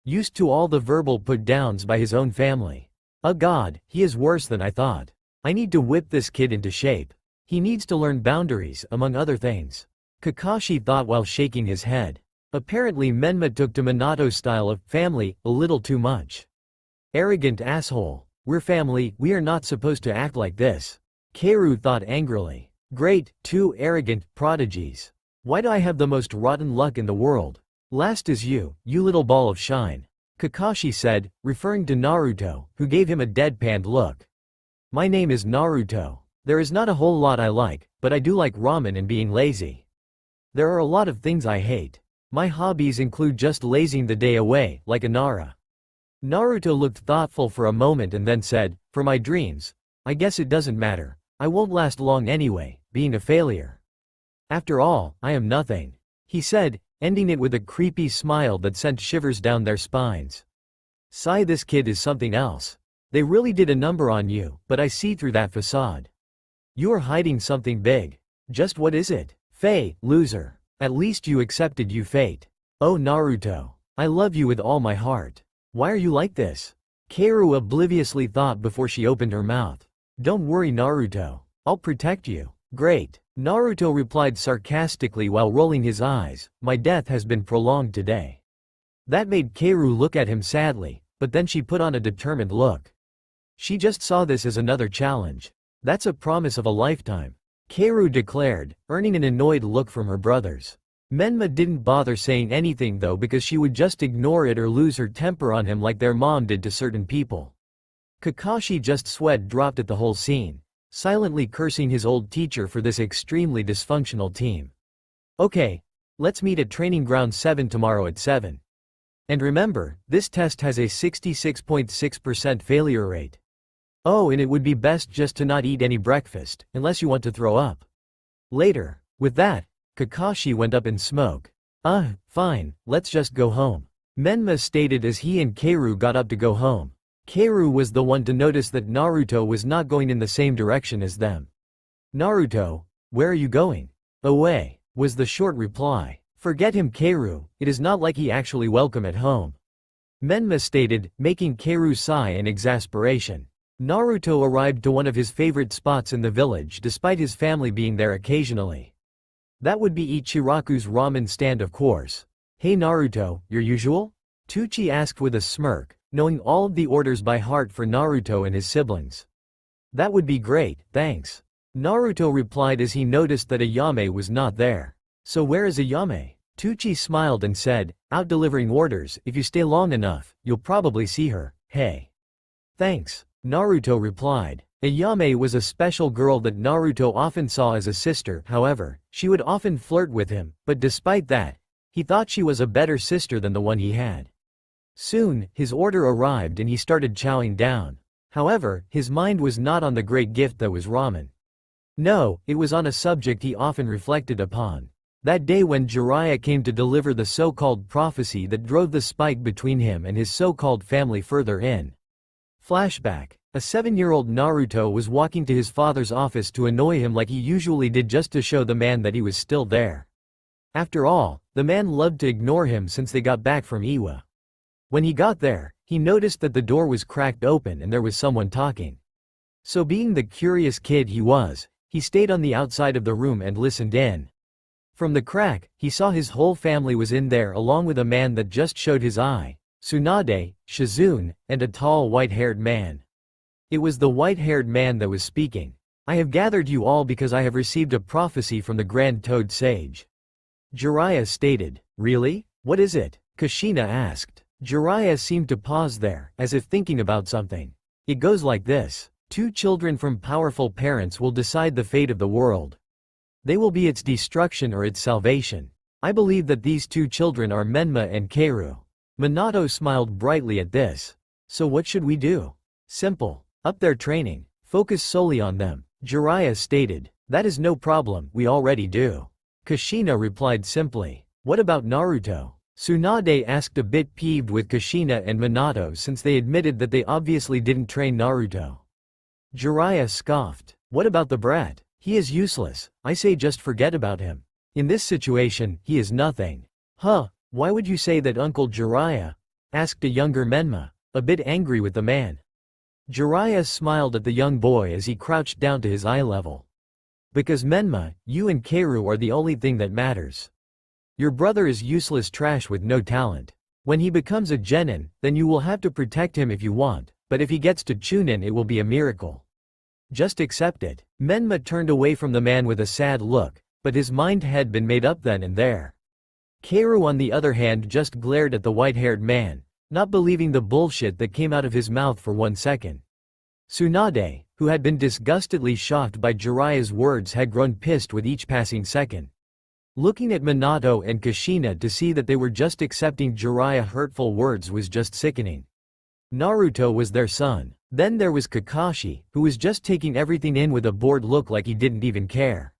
Used to all the verbal put-downs by his own family. Oh god, he is worse than I thought. I need to whip this kid into shape. He needs to learn boundaries, among other things. Kakashi thought while shaking his head. Apparently Menma took to Minato's style of family a little too much. "Arrogant asshole. We're family, we are not supposed to act like this." Keiru thought angrily. Great, two arrogant prodigies. Why do I have the most rotten luck in the world? Last is you little ball of shine. Kakashi said, referring to Naruto, who gave him a deadpanned look. My name is Naruto. There is not a whole lot I like, but I do like ramen and being lazy. There are a lot of things I hate. My hobbies include just lazing the day away, like Inara. Naruto looked thoughtful for a moment and then said, for my dreams, I guess it doesn't matter. I won't last long anyway, being a failure. After all, I am nothing. He said, ending it with a creepy smile that sent shivers down their spines. Sigh, this kid is something else. They really did a number on you, but I see through that facade. You are hiding something big. Just what is it? Fei, loser. At least you accepted you fate. Oh Naruto. I love you with all my heart. Why are you like this? Keiru obliviously thought before she opened her mouth. Don't worry Naruto. I'll protect you. Great. Naruto replied sarcastically while rolling his eyes, my death has been prolonged today. That made Keiru look at him sadly, but then she put on a determined look. She just saw this as another challenge. That's a promise of a lifetime. Keiru declared, earning an annoyed look from her brothers. Menma didn't bother saying anything though because she would just ignore it or lose her temper on him like their mom did to certain people. Kakashi just sweat dropped at the whole scene, silently cursing his old teacher for this extremely dysfunctional team. Okay, let's meet at Training Ground 7 tomorrow at 7. And remember, this test has a 66.6% failure rate. Oh, and it would be best just to not eat any breakfast, unless you want to throw up. Later. With that, Kakashi went up in smoke. Fine, let's just go home. Menma stated as he and Keiru got up to go home. Keiru was the one to notice that Naruto was not going in the same direction as them. Naruto, where are you going? Away, was the short reply. Forget him Keiru, it is not like he actually welcome at home. Menma stated, making Keiru sigh in exasperation. Naruto arrived to one of his favorite spots in the village despite his family being there occasionally. That would be Ichiraku's ramen stand of course. Hey Naruto, your usual? Tucci asked with a smirk, knowing all of the orders by heart for Naruto and his siblings. That would be great, thanks. Naruto replied as he noticed that Ayame was not there. So where is Ayame? Tucci smiled and said, out delivering orders, if you stay long enough, you'll probably see her, hey. Thanks. Naruto replied. Ayame was a special girl that Naruto often saw as a sister, however, she would often flirt with him, but despite that, he thought she was a better sister than the one he had. Soon, his order arrived and he started chowing down. However, his mind was not on the great gift that was ramen. No, it was on a subject he often reflected upon. That day when Jiraiya came to deliver the so-called prophecy that drove the spike between him and his so-called family further in. Flashback. A 7-year-old Naruto was walking to his father's office to annoy him like he usually did just to show the man that he was still there. After all, the man loved to ignore him since they got back from Iwa. When he got there, he noticed that the door was cracked open and there was someone talking. So being the curious kid he was, he stayed on the outside of the room and listened in. From the crack, he saw his whole family was in there along with a man that just showed his eye, Tsunade, Shizune, and a tall white-haired man. It was the white-haired man that was speaking. I have gathered you all because I have received a prophecy from the Grand Toad Sage. Jiraiya stated. Really? What is it? Kushina asked. Jiraiya seemed to pause there, as if thinking about something. It goes like this. 2 children from powerful parents will decide the fate of the world. They will be its destruction or its salvation. I believe that these 2 children are Menma and Keiru. Minato smiled brightly at this. So what should we do? Simple. Up their training. Focus solely on them. Jiraiya stated. That is no problem, we already do. Kushina replied simply. What about Naruto? Tsunade asked a bit peeved with Kushina and Minato since they admitted that they obviously didn't train Naruto. Jiraiya scoffed. What about the brat? He is useless, I say just forget about him. In this situation, he is nothing. Huh, why would you say that Uncle Jiraiya? Asked a younger Menma, a bit angry with the man. Jiraiya smiled at the young boy as he crouched down to his eye level. Because Menma, you and Keiru are the only thing that matters. Your brother is useless trash with no talent. When he becomes a genin, then you will have to protect him if you want, but if he gets to Chunin it will be a miracle. Just accept it. Menma turned away from the man with a sad look, but his mind had been made up then and there. Kaoru on the other hand just glared at the white-haired man, not believing the bullshit that came out of his mouth for 1 second. Tsunade, who had been disgustedly shocked by Jiraiya's words, had grown pissed with each passing second. Looking at Minato and Kushina to see that they were just accepting Jiraiya's hurtful words was just sickening. Naruto was their son. Then there was Kakashi, who was just taking everything in with a bored look like he didn't even care.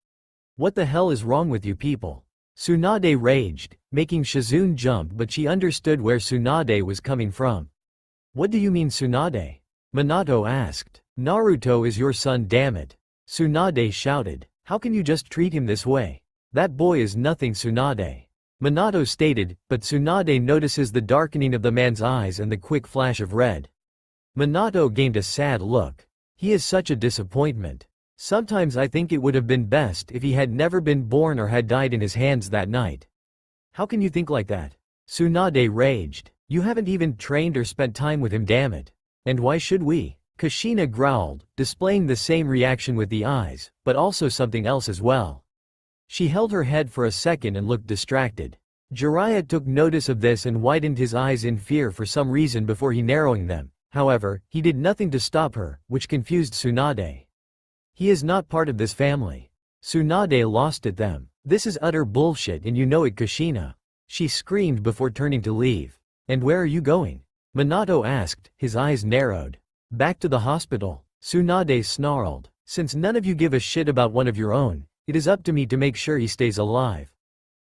What the hell is wrong with you people? Tsunade raged, making Shizune jump, but she understood where Tsunade was coming from. What do you mean, Tsunade? Minato asked. Naruto is your son, damn it. Tsunade shouted. How can you just treat him this way? That boy is nothing, Tsunade. Minato stated, but Tsunade notices the darkening of the man's eyes and the quick flash of red. Minato gained a sad look. He is such a disappointment. Sometimes I think it would have been best if he had never been born or had died in his hands that night. How can you think like that? Tsunade raged. You haven't even trained or spent time with him, damn it. And why should we? Kushina growled, displaying the same reaction with the eyes, but also something else as well. She held her head for a second and looked distracted. Jiraiya took notice of this and widened his eyes in fear for some reason before he narrowing them. However, he did nothing to stop her, which confused Tsunade. He is not part of this family. Tsunade lost at them. This is utter bullshit and you know it, Kushina. She screamed before turning to leave. And where are you going? Minato asked, his eyes narrowed. Back to the hospital. Tsunade snarled. Since none of you give a shit about one of your own, it is up to me to make sure he stays alive.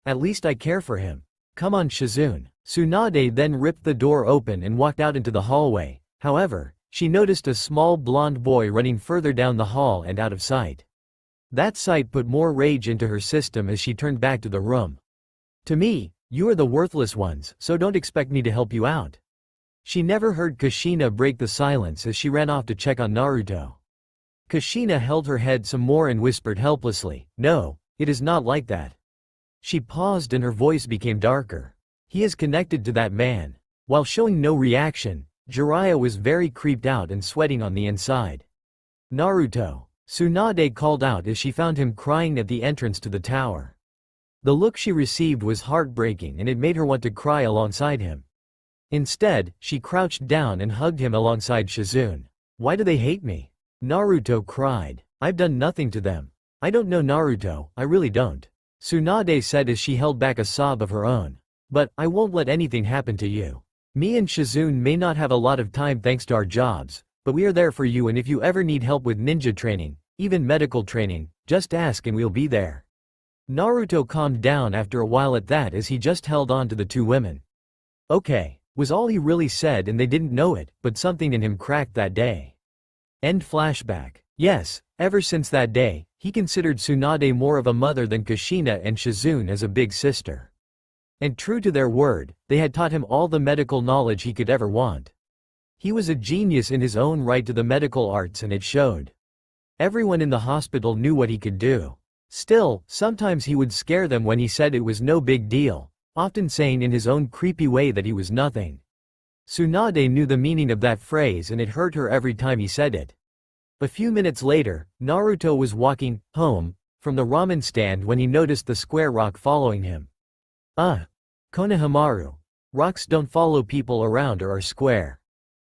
At least I care for him. Come on, Shizune. Tsunade then ripped the door open and walked out into the hallway. However, she noticed a small blonde boy running further down the hall and out of sight. That sight put more rage into her system as she turned back to the room. To me, you are the worthless ones, so don't expect me to help you out. She never heard Kushina break the silence as she ran off to check on Naruto. Kushina held her head some more and whispered helplessly, "No, it is not like that." She paused and her voice became darker. He is connected to that man. While showing no reaction, Jiraiya was very creeped out and sweating on the inside. Naruto. Tsunade called out as she found him crying at the entrance to the tower. The look she received was heartbreaking and it made her want to cry alongside him. Instead, she crouched down and hugged him alongside Shizune. Why do they hate me? Naruto cried. I've done nothing to them. I don't know, Naruto, I really don't. Tsunade said as she held back a sob of her own. But, I won't let anything happen to you. Me and Shizune may not have a lot of time thanks to our jobs, but we are there for you, and if you ever need help with ninja training, even medical training, just ask and we'll be there. Naruto calmed down after a while at that as he just held on to the two women. Okay, was all he really said, and they didn't know it, but something in him cracked that day. End flashback. Yes, ever since that day, he considered Tsunade more of a mother than Kushina and Shizune as a big sister. And true to their word, they had taught him all the medical knowledge he could ever want. He was a genius in his own right to the medical arts, and it showed. Everyone in the hospital knew what he could do. Still, sometimes he would scare them when he said it was no big deal, often saying in his own creepy way that he was nothing. Tsunade knew the meaning of that phrase and it hurt her every time he said it. A few minutes later, Naruto was walking home from the ramen stand when he noticed the square rock following him. Konohamaru. Rocks don't follow people around or are square.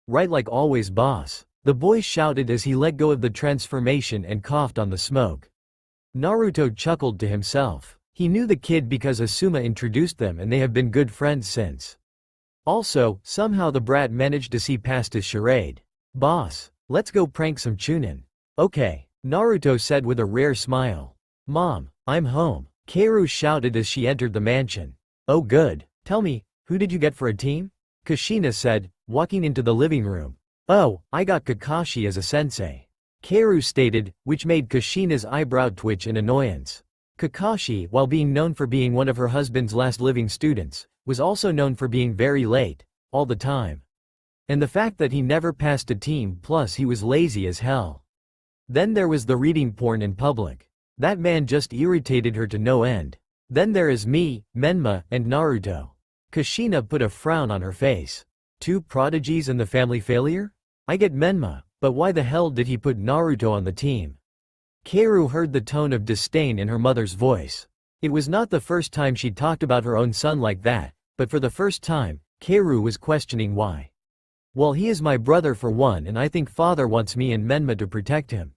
Right, like always, boss. The boy shouted as he let go of the transformation and coughed on the smoke. Naruto chuckled to himself. He knew the kid because Asuma introduced them and they have been good friends since. Also, somehow the brat managed to see past his charade. Boss, let's go prank some Chunin. Okay, Naruto said with a rare smile. Mom, I'm home, Kaoru shouted as she entered the mansion. Oh good, tell me, who did you get for a team? Kushina said, walking into the living room. Oh, I got Kakashi as a sensei. Kaoru stated, which made Kushina's eyebrow twitch in annoyance. Kakashi, while being known for being one of her husband's last living students, was also known for being very late, all the time. And the fact that he never passed a team, plus he was lazy as hell. Then there was the reading porn in public. That man just irritated her to no end. Then there is me, Menma, and Naruto. Kushina put a frown on her face. Two prodigies and the family failure? I get Menma, But why the hell did he put Naruto on the team? Kaoru heard the tone of disdain in her mother's voice. It was not the first time she talked about her own son like that, but for the first time, Kaoru was questioning why. Well, he is my brother for one, and I think father wants me and Menma to protect him.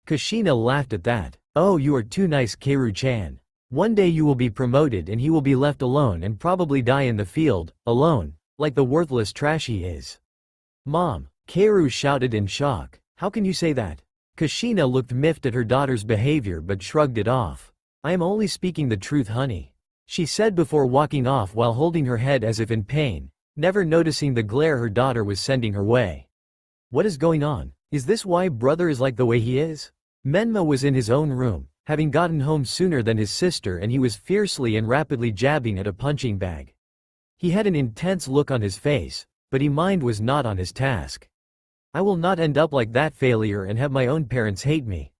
Kushina laughed at that. Oh, you are too nice, Kaoru-chan. One day you will be promoted and he will be left alone and probably die in the field, alone, like the worthless trash he is. Mom, Kaoru shouted in shock. How can you say that? Kushina looked miffed at her daughter's behavior but shrugged it off. I am only speaking the truth, honey, she said before walking off while holding her head as if in pain, never noticing the glare her daughter was sending her way. What is going on? Is this why brother is like the way he is? Menma was in his own room, having gotten home sooner than his sister, and he was fiercely and rapidly jabbing at a punching bag. He had an intense look on his face, but his mind was not on his task. I will not end up like that failure and have my own parents hate me.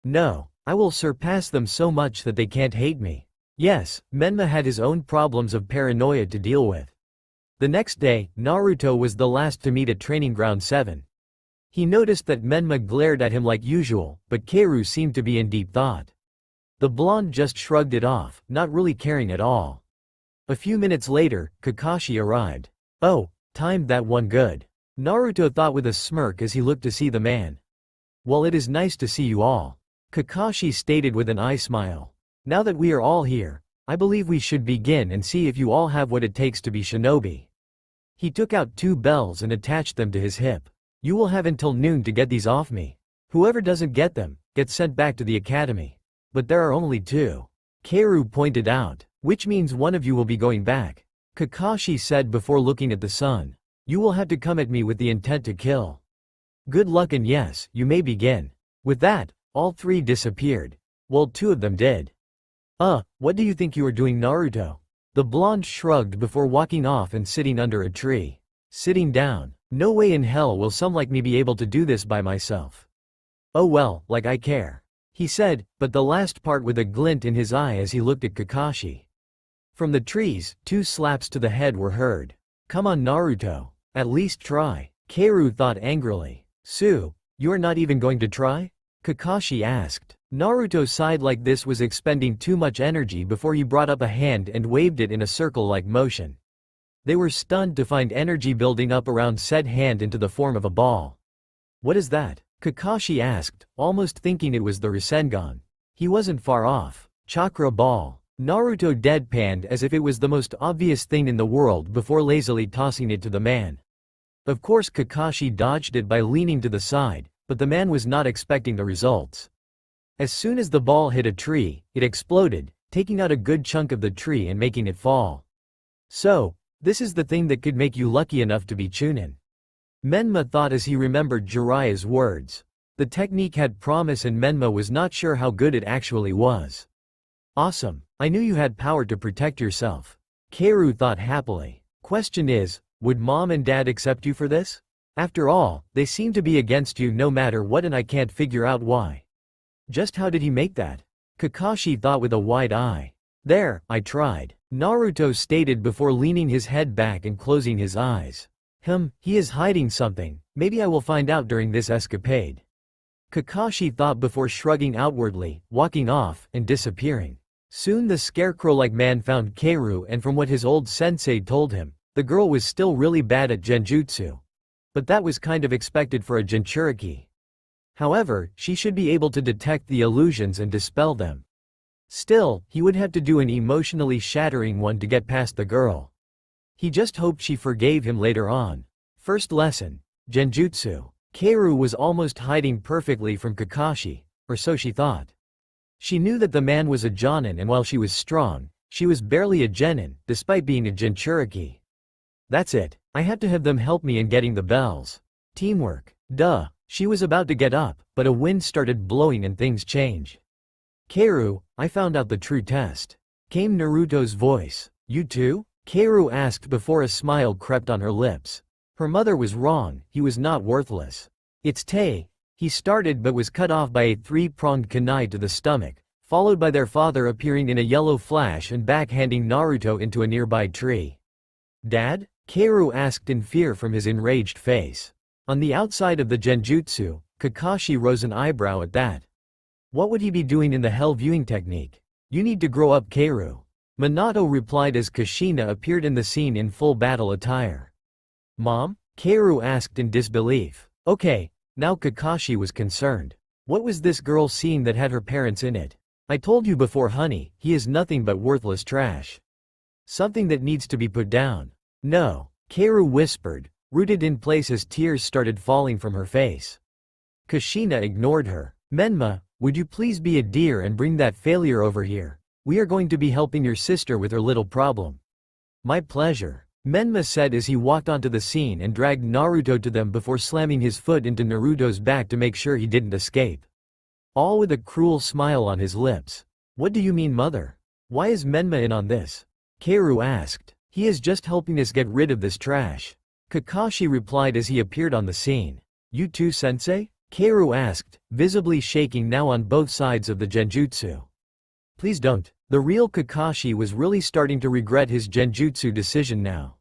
No, I will surpass them so much that they can't hate me. Yes, Menma had his own problems of paranoia to deal with. The next day, Naruto was the last to meet at Training Ground 7. He noticed that Menma glared at him like usual, but Kaoru seemed to be in deep thought. The blonde just shrugged it off, not really caring at all. A few minutes later, Kakashi arrived. Oh, timed that one good, Naruto thought with a smirk as he looked to see the man. Well, it is nice to see you all, Kakashi stated with an eye smile. Now that we are all here, I believe we should begin and see if you all have what it takes to be shinobi. He took out 2 bells and attached them to his hip. You will have until noon to get these off me. Whoever doesn't get them, gets sent back to the academy. But there are only 2. Kaoru pointed out, which means one of you will be going back. Kakashi said before looking at the sun. You will have to come at me with the intent to kill. Good luck, and yes, you may begin. With that, all 3 disappeared. Well, 2 of them did. What do you think you are doing, Naruto? The blonde shrugged before walking off and sitting under a tree. Sitting down. No way in hell will some like me be able to do this by myself. Oh well, like I care, he said, but the last part with a glint in his eye as he looked at Kakashi. From the trees, 2 slaps to the head were heard. Come on, Naruto. At least try, Kaoru thought angrily. Sue, you are not even going to try? Kakashi asked. Naruto sighed like this was expending too much energy before he brought up a hand and waved it in a circle-like motion. They were stunned to find energy building up around said hand into the form of a ball. What is that? Kakashi asked, almost thinking it was the Rasengan. He wasn't far off. Chakra ball. Naruto deadpanned as if it was the most obvious thing in the world before lazily tossing it to the man. Of course Kakashi dodged it by leaning to the side, but the man was not expecting the results. As soon as the ball hit a tree, it exploded, taking out a good chunk of the tree and making it fall. So, this is the thing that could make you lucky enough to be Chunin. Menma thought as he remembered Jiraiya's words. The technique had promise and Menma was not sure how good it actually was. Awesome, I knew you had power to protect yourself, Kaoru thought happily. Question is, would mom and dad accept you for this? After all, they seem to be against you no matter what, and I can't figure out why. Just how did he make that? Kakashi thought with a wide eye. There, I tried, Naruto stated before leaning his head back and closing his eyes. He is hiding something, maybe I will find out during this escapade, Kakashi thought before shrugging outwardly, walking off, and disappearing. Soon the scarecrow-like man found Kaoru, and from what his old sensei told him, the girl was still really bad at genjutsu. But that was kind of expected for a Jinchuriki. However, she should be able to detect the illusions and dispel them. Still, he would have to do an emotionally shattering one to get past the girl. He just hoped she forgave him later on. First lesson, Genjutsu. Kaoru was almost hiding perfectly from Kakashi, or so she thought. She knew that the man was a Jonin, and while she was strong, she was barely a Genin, despite being a Jinchuriki. That's it, I had to have them help me in getting the bells. Teamwork. Duh. She was about to get up, but a wind started blowing and things changed. Kaoru, I found out the true test. Came Naruto's voice. You too? Kaoru asked before a smile crept on her lips. Her mother was wrong, he was not worthless. It's Tay. He started but was cut off by a 3-pronged kunai to the stomach, followed by their father appearing in a yellow flash and backhanding Naruto into a nearby tree. Dad? Kaoru asked in fear from his enraged face. On the outside of the genjutsu, Kakashi rose an eyebrow at that. What would he be doing in the hell viewing technique? You need to grow up, Keiru. Minato replied as Kushina appeared in the scene in full battle attire. Mom? Keiru asked in disbelief. Okay, now Kakashi was concerned. What was this girl seeing that had her parents in it? I told you before, honey, he is nothing but worthless trash. Something that needs to be put down. No, Keiru whispered, rooted in place as tears started falling from her face. Kushina ignored her. Menma, would you please be a dear and bring that failure over here? We are going to be helping your sister with her little problem. My pleasure, Menma said as he walked onto the scene and dragged Naruto to them before slamming his foot into Naruto's back to make sure he didn't escape. All with a cruel smile on his lips. What do you mean, mother? Why is Menma in on this? Keiru asked. He is just helping us get rid of this trash. Kakashi replied as he appeared on the scene. You too, sensei? Keiru asked, visibly shaking now on both sides of the genjutsu. Please don't. The real Kakashi was really starting to regret his genjutsu decision now.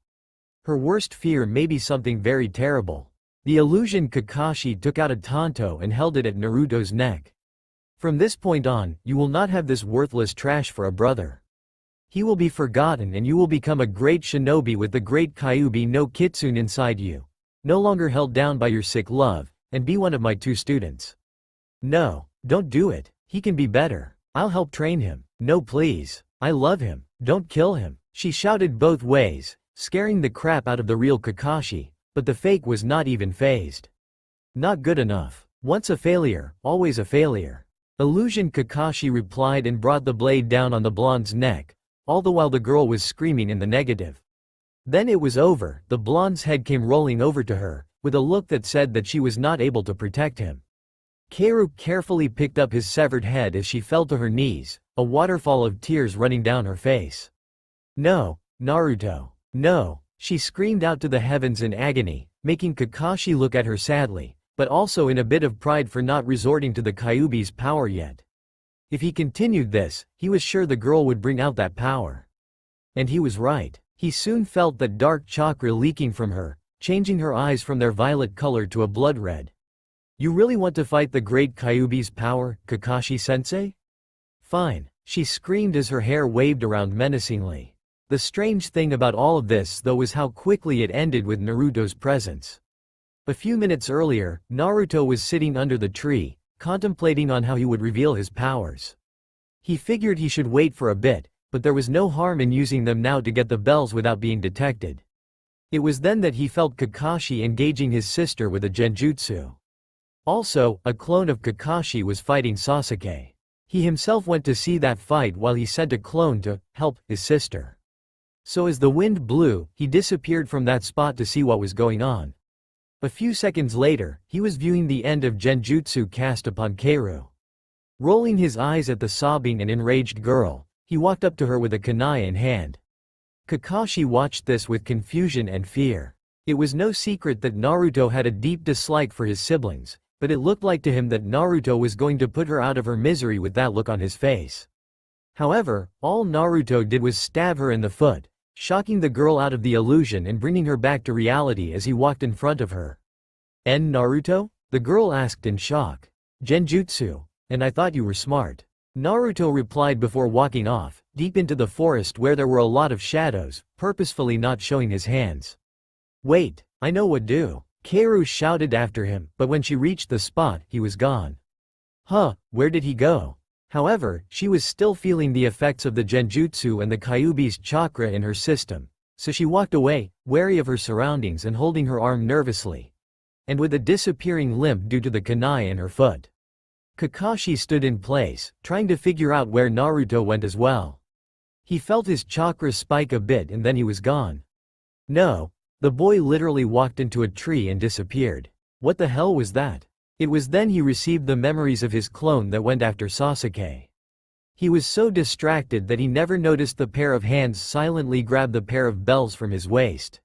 Her worst fear may be something very terrible. The illusion Kakashi took out a tanto and held it at Naruto's neck. From this point on, you will not have this worthless trash for a brother. He will be forgotten and you will become a great shinobi with the great Kyuubi no Kitsune inside you. No longer held down by your sick love, and be one of my 2 students. No, don't do it. He can be better. I'll help train him. No please. I love him. Don't kill him. She shouted both ways, scaring the crap out of the real Kakashi, but the fake was not even fazed. Not good enough. Once a failure, always a failure. Illusion Kakashi replied and brought the blade down on the blonde's neck, all the while the girl was screaming in the negative. Then it was over. The blonde's head came rolling over to her, with a look that said that she was not able to protect him. Keiru carefully picked up his severed head as she fell to her knees, a waterfall of tears running down her face. No, Naruto. No, she screamed out to the heavens in agony, making Kakashi look at her sadly, but also in a bit of pride for not resorting to the Kyuubi's power yet. If he continued this, he was sure the girl would bring out that power. And he was right. He soon felt that dark chakra leaking from her, changing her eyes from their violet color to a blood red. You really want to fight the great Kyuubi's power, Kakashi-sensei? Fine, she screamed as her hair waved around menacingly. The strange thing about all of this though was how quickly it ended with Naruto's presence. A few minutes earlier, Naruto was sitting under the tree, contemplating on how he would reveal his powers. He figured he should wait for a bit, but there was no harm in using them now to get the bells without being detected. It was then that he felt Kakashi engaging his sister with a genjutsu. Also, a clone of Kakashi was fighting Sasuke. He himself went to see that fight while he sent a clone to help his sister. So as the wind blew, he disappeared from that spot to see what was going on. A few seconds later, he was viewing the end of genjutsu cast upon Keiru. Rolling his eyes at the sobbing and enraged girl, he walked up to her with a kunai in hand. Kakashi watched this with confusion and fear. It was no secret that Naruto had a deep dislike for his siblings, but it looked like to him that Naruto was going to put her out of her misery with that look on his face. However, all Naruto did was stab her in the foot, shocking the girl out of the illusion and bringing her back to reality as he walked in front of her. "En Naruto?" the girl asked in shock. "Genjutsu, and I thought you were smart." Naruto replied before walking off, deep into the forest where there were a lot of shadows, purposefully not showing his hands. "Wait, I know what do." Keiru shouted after him, but when she reached the spot, he was gone. Huh, where did he go? However, she was still feeling the effects of the genjutsu and the Kyuubi's chakra in her system, so she walked away, wary of her surroundings and holding her arm nervously, and with a disappearing limp due to the kunai in her foot. Kakashi stood in place, trying to figure out where Naruto went as well. He felt his chakra spike a bit and then he was gone. No, the boy literally walked into a tree and disappeared. What the hell was that? It was then he received the memories of his clone that went after Sasuke. He was so distracted that he never noticed the pair of hands silently grab the pair of bells from his waist.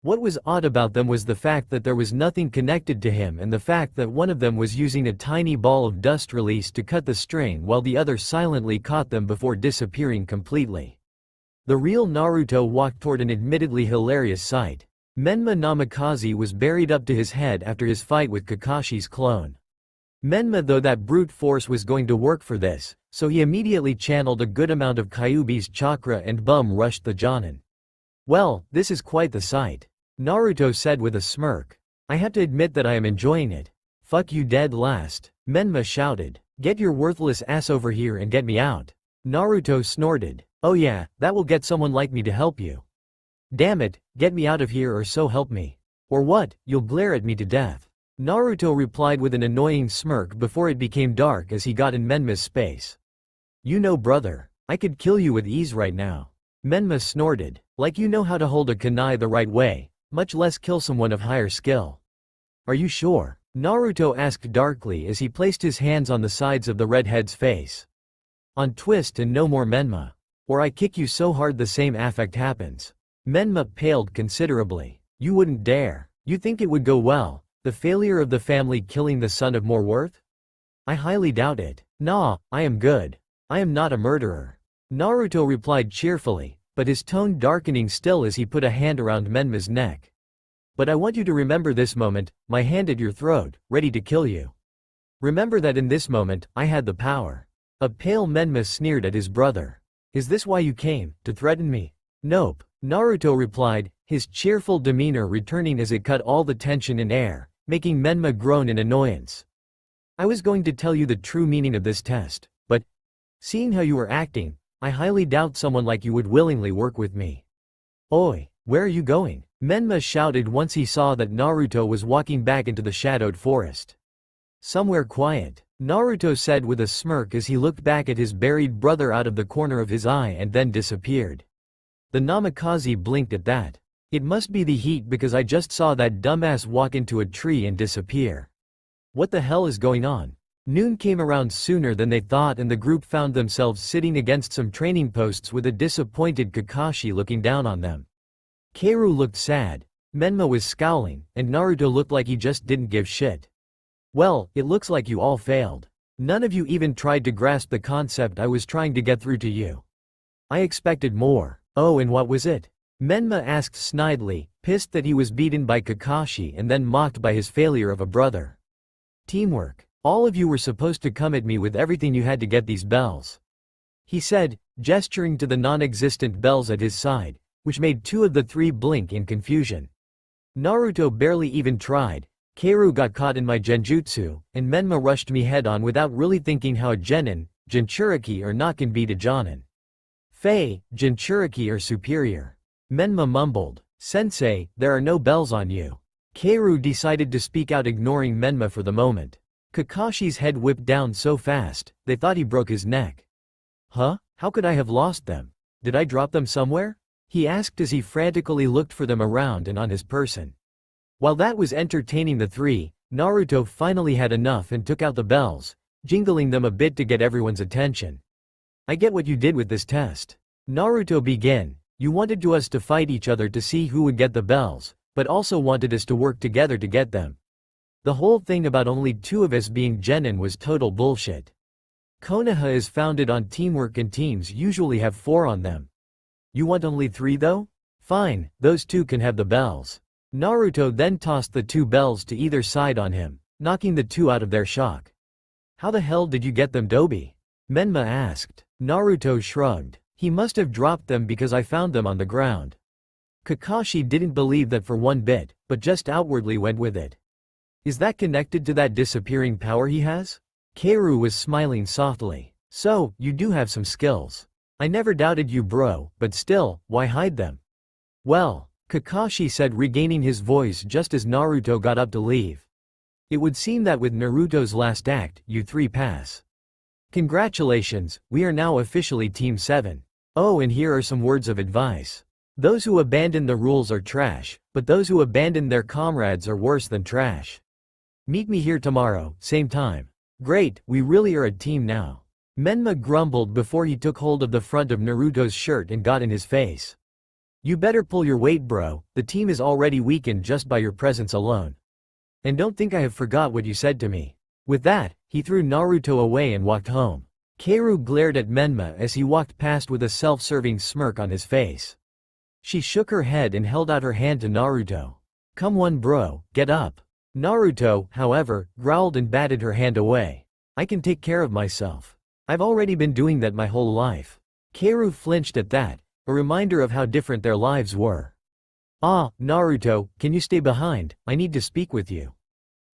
What was odd about them was the fact that there was nothing connected to him and the fact that one of them was using a tiny ball of dust release to cut the string while the other silently caught them before disappearing completely. The real Naruto walked toward an admittedly hilarious sight. Menma Namikaze was buried up to his head after his fight with Kakashi's clone. Menma though that brute force was going to work for this, so he immediately channeled a good amount of Kyuubi's chakra and bum rushed the Jonin. Well, this is quite the sight. Naruto said with a smirk. I have to admit that I am enjoying it. Fuck you dead last. Menma shouted. Get your worthless ass over here and get me out. Naruto snorted. Oh yeah, that will get someone like me to help you. Damn it, get me out of here or so help me. Or what, you'll glare at me to death. Naruto replied with an annoying smirk before it became dark as he got in Menma's space. You know brother, I could kill you with ease right now. Menma snorted. Like you know how to hold a kunai the right way, much less kill someone of higher skill. Are you sure? Naruto asked darkly as he placed his hands on the sides of the redhead's face. On twist and no more Menma. Or I kick you so hard the same affect happens. Menma paled considerably. You wouldn't dare. You think it would go well, the failure of the family killing the son of more worth? I highly doubt it. Nah, I am good. I am not a murderer. Naruto replied cheerfully, but his tone darkening still as he put a hand around Menma's neck. But I want you to remember this moment, my hand at your throat, ready to kill you. Remember that in this moment, I had the power. A pale Menma sneered at his brother. Is this why you came, to threaten me? Nope, Naruto replied, his cheerful demeanor returning as it cut all the tension in air, making Menma groan in annoyance. I was going to tell you the true meaning of this test, but seeing how you were acting, I highly doubt someone like you would willingly work with me. Oi, where are you going? Menma shouted once he saw that Naruto was walking back into the shadowed forest. Somewhere quiet, Naruto said with a smirk as he looked back at his buried brother out of the corner of his eye and then disappeared. The Namikaze blinked at that. It must be the heat because I just saw that dumbass walk into a tree and disappear. What the hell is going on? Noon came around sooner than they thought and the group found themselves sitting against some training posts with a disappointed Kakashi looking down on them. Keiru looked sad, Menma was scowling, and Naruto looked like he just didn't give shit. Well, it looks like you all failed. None of you even tried to grasp the concept I was trying to get through to you. I expected more. Oh, and what was it? Menma asked snidely, pissed that he was beaten by Kakashi and then mocked by his failure of a brother. Teamwork. All of you were supposed to come at me with everything you had to get these bells. He said, gesturing to the non-existent bells at his side, which made two of the three blink in confusion. Naruto barely even tried. Keiru got caught in my genjutsu, and Menma rushed me head-on without really thinking how a genin, Jinchuriki or not can beat a jonin. Fei, Jinchuriki are superior. Menma mumbled, Sensei, there are no bells on you. Keiru decided to speak out ignoring Menma for the moment. Kakashi's head whipped down so fast, they thought he broke his neck. Huh? How could I have lost them? Did I drop them somewhere? He asked as he frantically looked for them around and on his person. While that was entertaining the three, Naruto finally had enough and took out the bells, jingling them a bit to get everyone's attention. I get what you did with this test. Naruto began. You wanted us to fight each other to see who would get the bells, but also wanted us to work together to get them. The whole thing about only two of us being genin was total bullshit. Konoha is founded on teamwork and teams usually have 4 on them. You want only 3 though? Fine, those 2 can have the bells. Naruto then tossed the 2 bells to either side on him, knocking the 2 out of their shock. How the hell did you get them, Dobi? Menma asked. Naruto shrugged. He must have dropped them because I found them on the ground. Kakashi didn't believe that for one bit, but just outwardly went with it. Is that connected to that disappearing power he has? Keiru was smiling softly. So, you do have some skills. I never doubted you bro, but still, why hide them? Well, Kakashi said regaining his voice just as Naruto got up to leave. It would seem that with Naruto's last act, you 3 pass. Congratulations, we are now officially Team 7. Oh, and here are some words of advice. Those who abandon the rules are trash, but those who abandon their comrades are worse than trash. Meet me here tomorrow, same time. Great, we really are a team now. Menma grumbled before he took hold of the front of Naruto's shirt and got in his face. You better pull your weight bro, the team is already weakened just by your presence alone. And don't think I have forgot what you said to me. With that, he threw Naruto away and walked home. Keiru glared at Menma as he walked past with a self-serving smirk on his face. She shook her head and held out her hand to Naruto. Come on bro, get up. Naruto, however, growled and batted her hand away. I can take care of myself. I've already been doing that my whole life. Kaoru flinched at that, a reminder of how different their lives were. Ah, Naruto, can you stay behind? I need to speak with you.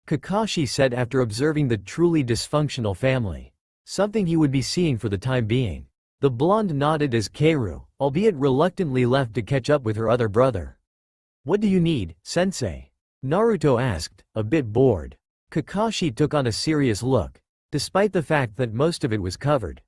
Kakashi said after observing the truly dysfunctional family. Something he would be seeing for the time being. The blonde nodded as Kaoru, albeit reluctantly, left to catch up with her other brother. What do you need, sensei? Naruto asked, a bit bored. Kakashi took on a serious look, despite the fact that most of it was covered.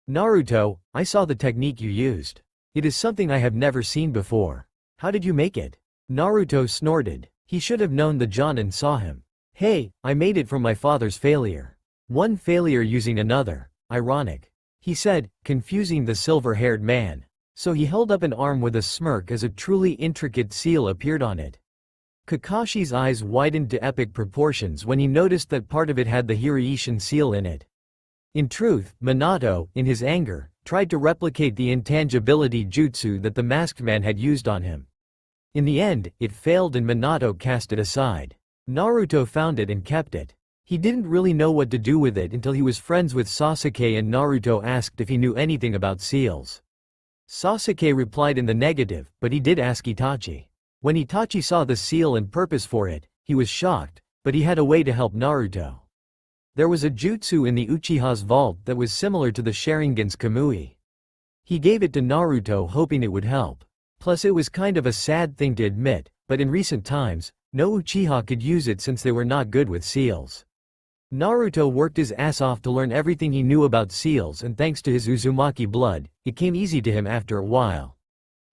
Naruto, I saw the technique you used. It is something I have never seen before. How did you make it? Naruto snorted. He should have known the Jonin saw him. Hey, I made it from my father's failure. One failure using another. Ironic. He said, confusing the silver-haired man. So he held up an arm with a smirk as a truly intricate seal appeared on it. Kakashi's eyes widened to epic proportions when he noticed that part of it had the Hiraishin seal in it. In truth, Minato, in his anger, tried to replicate the intangibility jutsu that the masked man had used on him. In the end, it failed and Minato cast it aside. Naruto found it and kept it. He didn't really know what to do with it until he was friends with Sasuke and Naruto asked if he knew anything about seals. Sasuke replied in the negative, but he did ask Itachi. When Itachi saw the seal and purpose for it, he was shocked, but he had a way to help Naruto. There was a jutsu in the Uchiha's vault that was similar to the Sharingan's Kamui. He gave it to Naruto hoping it would help. Plus it was kind of a sad thing to admit, but in recent times, no Uchiha could use it since they were not good with seals. Naruto worked his ass off to learn everything he knew about seals and thanks to his Uzumaki blood, it came easy to him after a while.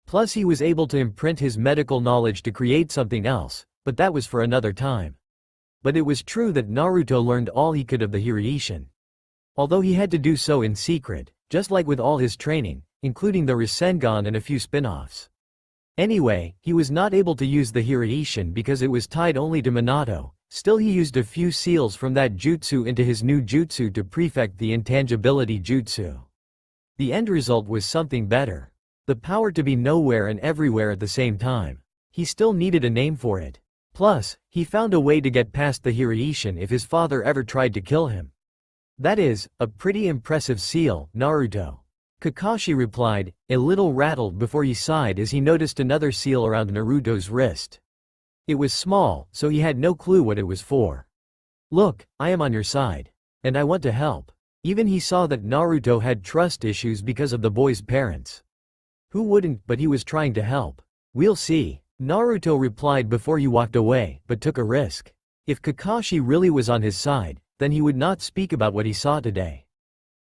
Plus he was able to imprint his medical knowledge to create something else, but that was for another time. But it was true that Naruto learned all he could of the Hiraishin. Although he had to do so in secret, just like with all his training, including the Rasengan and a few spin-offs. Anyway, he was not able to use the Hiraishin because it was tied only to Minato. Still he used a few seals from that jutsu into his new jutsu to prefect the intangibility jutsu. The end result was something better. The power to be nowhere and everywhere at the same time. He still needed a name for it. Plus, he found a way to get past the Hiraishin if his father ever tried to kill him. That is, a pretty impressive seal, Naruto. Kakashi replied, a little rattled before he sighed as he noticed another seal around Naruto's wrist. It was small, so he had no clue what it was for. Look, I am on your side. And I want to help. Even he saw that Naruto had trust issues because of the boy's parents. Who wouldn't, but he was trying to help. We'll see. Naruto replied before he walked away, but took a risk. If Kakashi really was on his side, then he would not speak about what he saw today.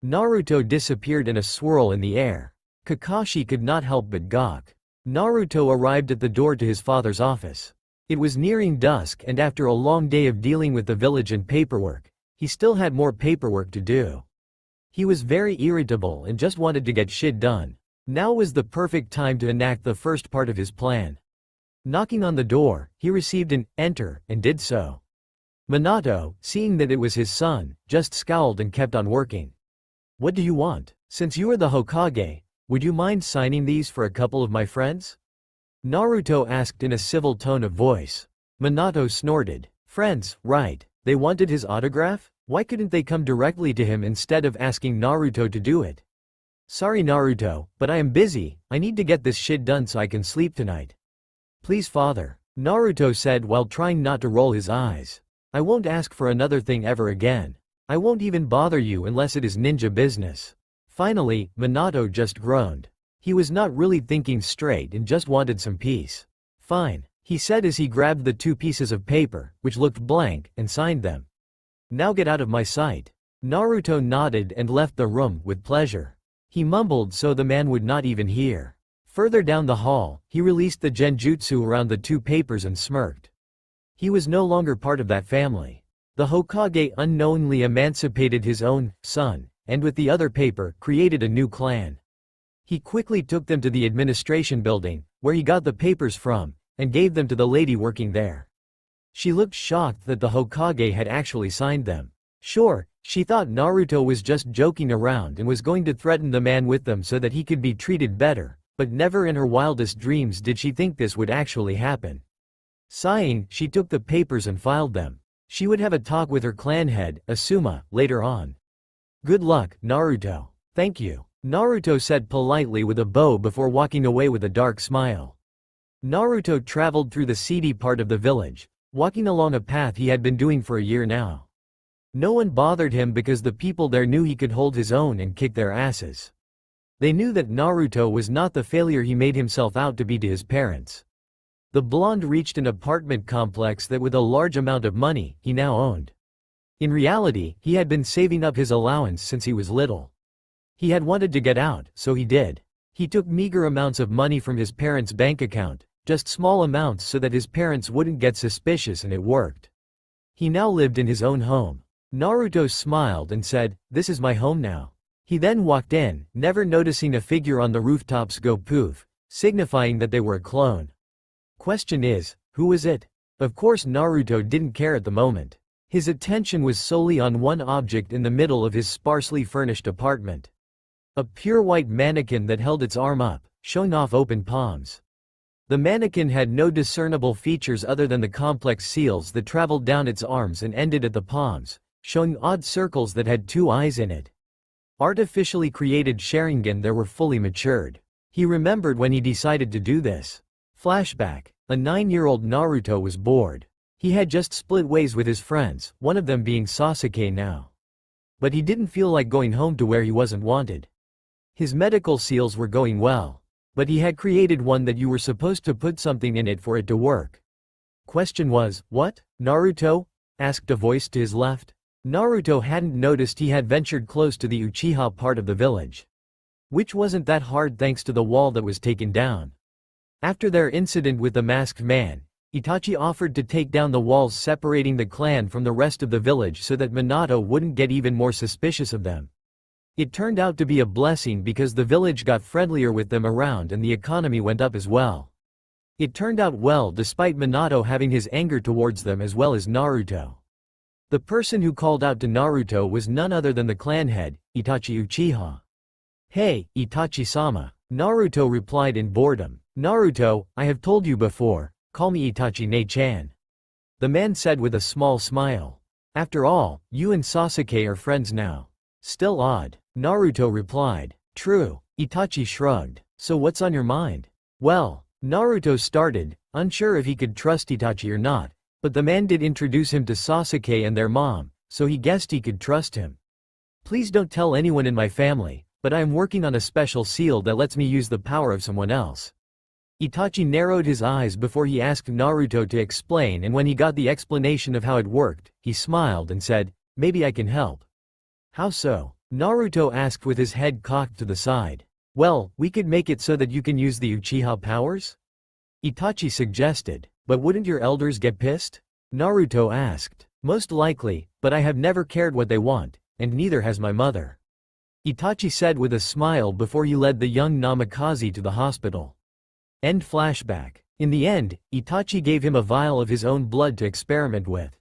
Naruto disappeared in a swirl in the air. Kakashi could not help but gawk. Naruto arrived at the door to his father's office. It was nearing dusk and after a long day of dealing with the village and paperwork, he still had more paperwork to do. He was very irritable and just wanted to get shit done. Now was the perfect time to enact the first part of his plan. Knocking on the door, he received an "enter" and did so. Minato, seeing that it was his son, just scowled and kept on working. What do you want? Since you are the Hokage, would you mind signing these for a couple of my friends? Naruto asked in a civil tone of voice. Minato snorted. Friends, right. They wanted his autograph? Why couldn't they come directly to him instead of asking Naruto to do it? Sorry Naruto, but I am busy, I need to get this shit done so I can sleep tonight. Please father, Naruto said while trying not to roll his eyes. I won't ask for another thing ever again. I won't even bother you unless it is ninja business. Finally, Minato just groaned. He was not really thinking straight and just wanted some peace. Fine, he said as he grabbed the two pieces of paper, which looked blank, and signed them. Now get out of my sight. Naruto nodded and left the room with pleasure. He mumbled so the man would not even hear. Further down the hall, he released the genjutsu around the two papers and smirked. He was no longer part of that family. The Hokage unknowingly emancipated his own son, and with the other paper, created a new clan. He quickly took them to the administration building, where he got the papers from, and gave them to the lady working there. She looked shocked that the Hokage had actually signed them. Sure, she thought Naruto was just joking around and was going to threaten the man with them so that he could be treated better, but never in her wildest dreams did she think this would actually happen. Sighing, she took the papers and filed them. She would have a talk with her clan head, Asuma, later on. Good luck, Naruto. Thank you, Naruto said politely with a bow before walking away with a dark smile. Naruto traveled through the seedy part of the village, walking along a path he had been doing for a year now. No one bothered him because the people there knew he could hold his own and kick their asses. They knew that Naruto was not the failure he made himself out to be to his parents. The blonde reached an apartment complex that with a large amount of money, he now owned. In reality, he had been saving up his allowance since he was little. He had wanted to get out, so he did. He took meager amounts of money from his parents' bank account, just small amounts so that his parents wouldn't get suspicious, and it worked. He now lived in his own home. Naruto smiled and said, "This is my home now." He then walked in, never noticing a figure on the rooftops go poof, signifying that they were a clone. Question is, who was it? Of course Naruto didn't care at the moment. His attention was solely on one object in the middle of his sparsely furnished apartment. A pure white mannequin that held its arm up, showing off open palms. The mannequin had no discernible features other than the complex seals that traveled down its arms and ended at the palms, showing odd circles that had two eyes in it. Artificially created Sharingan there were fully matured. He remembered when he decided to do this. Flashback. A 9-year-old Naruto was bored. He had just split ways with his friends, one of them being Sasuke now. But he didn't feel like going home to where he wasn't wanted. His medical seals were going well. But he had created one that you were supposed to put something in it for it to work. Question was, what, Naruto? Asked a voice to his left. Naruto hadn't noticed he had ventured close to the Uchiha part of the village. Which wasn't that hard thanks to the wall that was taken down. After their incident with the masked man, Itachi offered to take down the walls separating the clan from the rest of the village so that Minato wouldn't get even more suspicious of them. It turned out to be a blessing because the village got friendlier with them around and the economy went up as well. It turned out well despite Minato having his anger towards them as well as Naruto. The person who called out to Naruto was none other than the clan head, Itachi Uchiha. "Hey, Itachi-sama," Naruto replied in boredom. "Naruto, I have told you before, call me Itachi-ne-chan," the man said with a small smile. "After all, you and Sasuke are friends now." "Still odd," Naruto replied. "True," Itachi shrugged. "So what's on your mind?" "Well," Naruto started, unsure if he could trust Itachi or not, but the man did introduce him to Sasuke and their mom, so he guessed he could trust him. "Please don't tell anyone in my family, but I am working on a special seal that lets me use the power of someone else." Itachi narrowed his eyes before he asked Naruto to explain, and when he got the explanation of how it worked, he smiled and said, "Maybe I can help." "How so?" Naruto asked with his head cocked to the side. "Well, we could make it so that you can use the Uchiha powers?" Itachi suggested. "But wouldn't your elders get pissed?" Naruto asked. "Most likely, but I have never cared what they want, and neither has my mother," Itachi said with a smile before he led the young Namikaze to the hospital. End flashback. In the end, Itachi gave him a vial of his own blood to experiment with.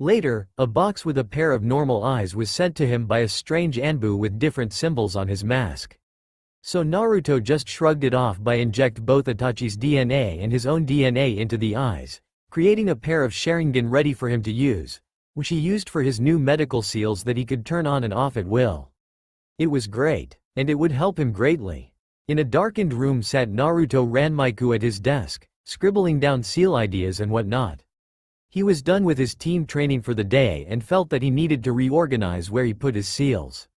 Later, a box with a pair of normal eyes was sent to him by a strange Anbu with different symbols on his mask. So Naruto just shrugged it off by inject both Itachi's DNA and his own DNA into the eyes, creating a pair of Sharingan ready for him to use, which he used for his new medical seals that he could turn on and off at will. It was great, and it would help him greatly. In a darkened room sat Naruto Ranmaiku at his desk, scribbling down seal ideas and whatnot. He was done with his team training for the day and felt that he needed to reorganize where he put his seals.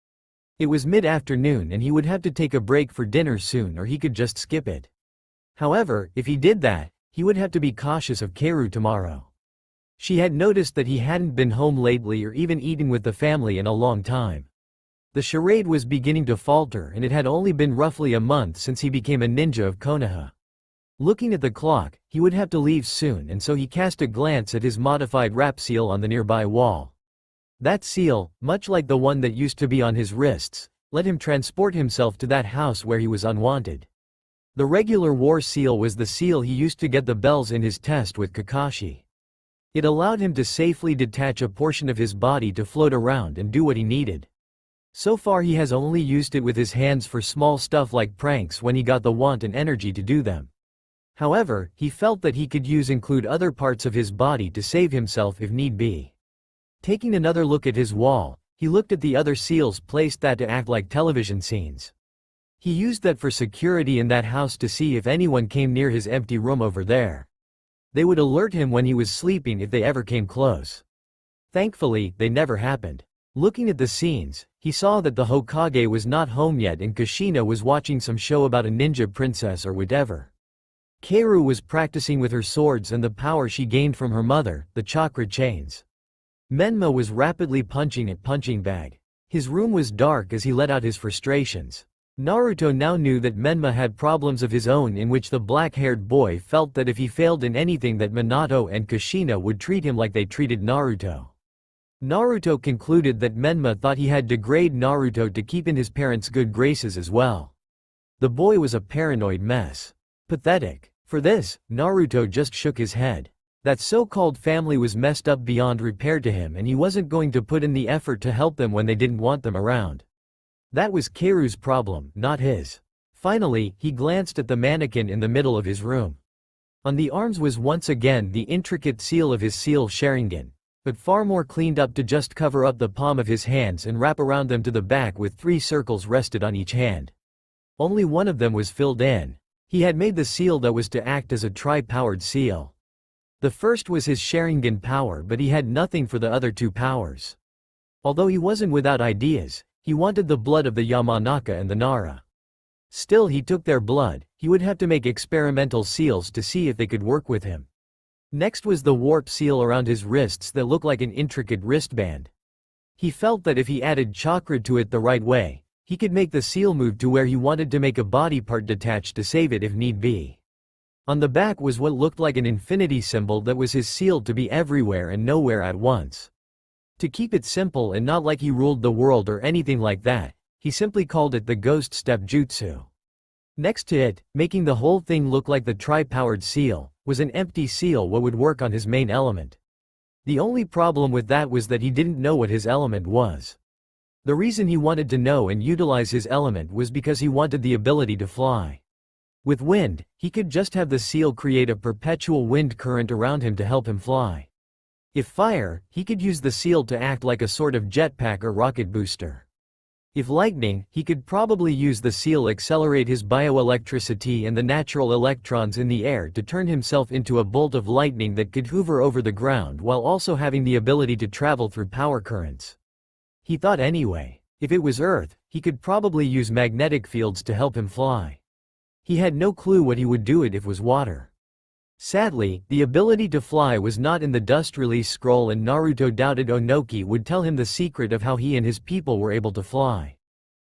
It was mid-afternoon and he would have to take a break for dinner soon or he could just skip it. However, if he did that, he would have to be cautious of Kaoru tomorrow. She had noticed that he hadn't been home lately or even eaten with the family in a long time. The charade was beginning to falter and it had only been roughly a month since he became a ninja of Konoha. Looking at the clock, he would have to leave soon and so he cast a glance at his modified rap seal on the nearby wall. That seal, much like the one that used to be on his wrists, let him transport himself to that house where he was unwanted. The regular war seal was the seal he used to get the bells in his test with Kakashi. It allowed him to safely detach a portion of his body to float around and do what he needed. So far he has only used it with his hands for small stuff like pranks when he got the want and energy to do them. However, he felt that he could include other parts of his body to save himself if need be. Taking another look at his wall, he looked at the other seals placed that to act like television scenes. He used that for security in that house to see if anyone came near his empty room over there. They would alert him when he was sleeping if they ever came close. Thankfully, they never happened. Looking at the scenes, he saw that the Hokage was not home yet and Kushina was watching some show about a ninja princess or whatever. Kaoru was practicing with her swords and the power she gained from her mother, the chakra chains. Menma was rapidly punching at punching bag. His room was dark as he let out his frustrations. Naruto now knew that Menma had problems of his own in which the black-haired boy felt that if he failed in anything that Minato and Kushina would treat him like they treated Naruto. Naruto concluded that Menma thought he had to degrade Naruto to keep in his parents' good graces as well. The boy was a paranoid mess. Pathetic. For this, Naruto just shook his head. That so-called family was messed up beyond repair to him and he wasn't going to put in the effort to help them when they didn't want them around. That was Kaoru's problem, not his. Finally, he glanced at the mannequin in the middle of his room. On the arms was once again the intricate seal of his seal Sharingan, but far more cleaned up to just cover up the palm of his hands and wrap around them to the back with 3 circles rested on each hand. Only one of them was filled in. He had made the seal that was to act as a tri-powered seal. The first was his Sharingan power but he had nothing for the other 2 powers. Although he wasn't without ideas, he wanted the blood of the Yamanaka and the Nara. Still he took their blood, he would have to make experimental seals to see if they could work with him. Next was the warp seal around his wrists that looked like an intricate wristband. He felt that if he added chakra to it the right way, he could make the seal move to where he wanted to make a body part detach to save it if need be. On the back was what looked like an infinity symbol that was his seal to be everywhere and nowhere at once. To keep it simple and not like he ruled the world or anything like that, he simply called it the Ghost Step Jutsu. Next to it, making the whole thing look like the tri-powered seal, was an empty seal what would work on his main element. The only problem with that was that he didn't know what his element was. The reason he wanted to know and utilize his element was because he wanted the ability to fly. With wind, he could just have the seal create a perpetual wind current around him to help him fly. If fire, he could use the seal to act like a sort of jetpack or rocket booster. If lightning, he could probably use the seal accelerate his bioelectricity and the natural electrons in the air to turn himself into a bolt of lightning that could hover over the ground while also having the ability to travel through power currents. He thought anyway, if it was Earth, he could probably use magnetic fields to help him fly. He had no clue what he would do if it was water. Sadly, the ability to fly was not in the dust release scroll and Naruto doubted Onoki would tell him the secret of how he and his people were able to fly.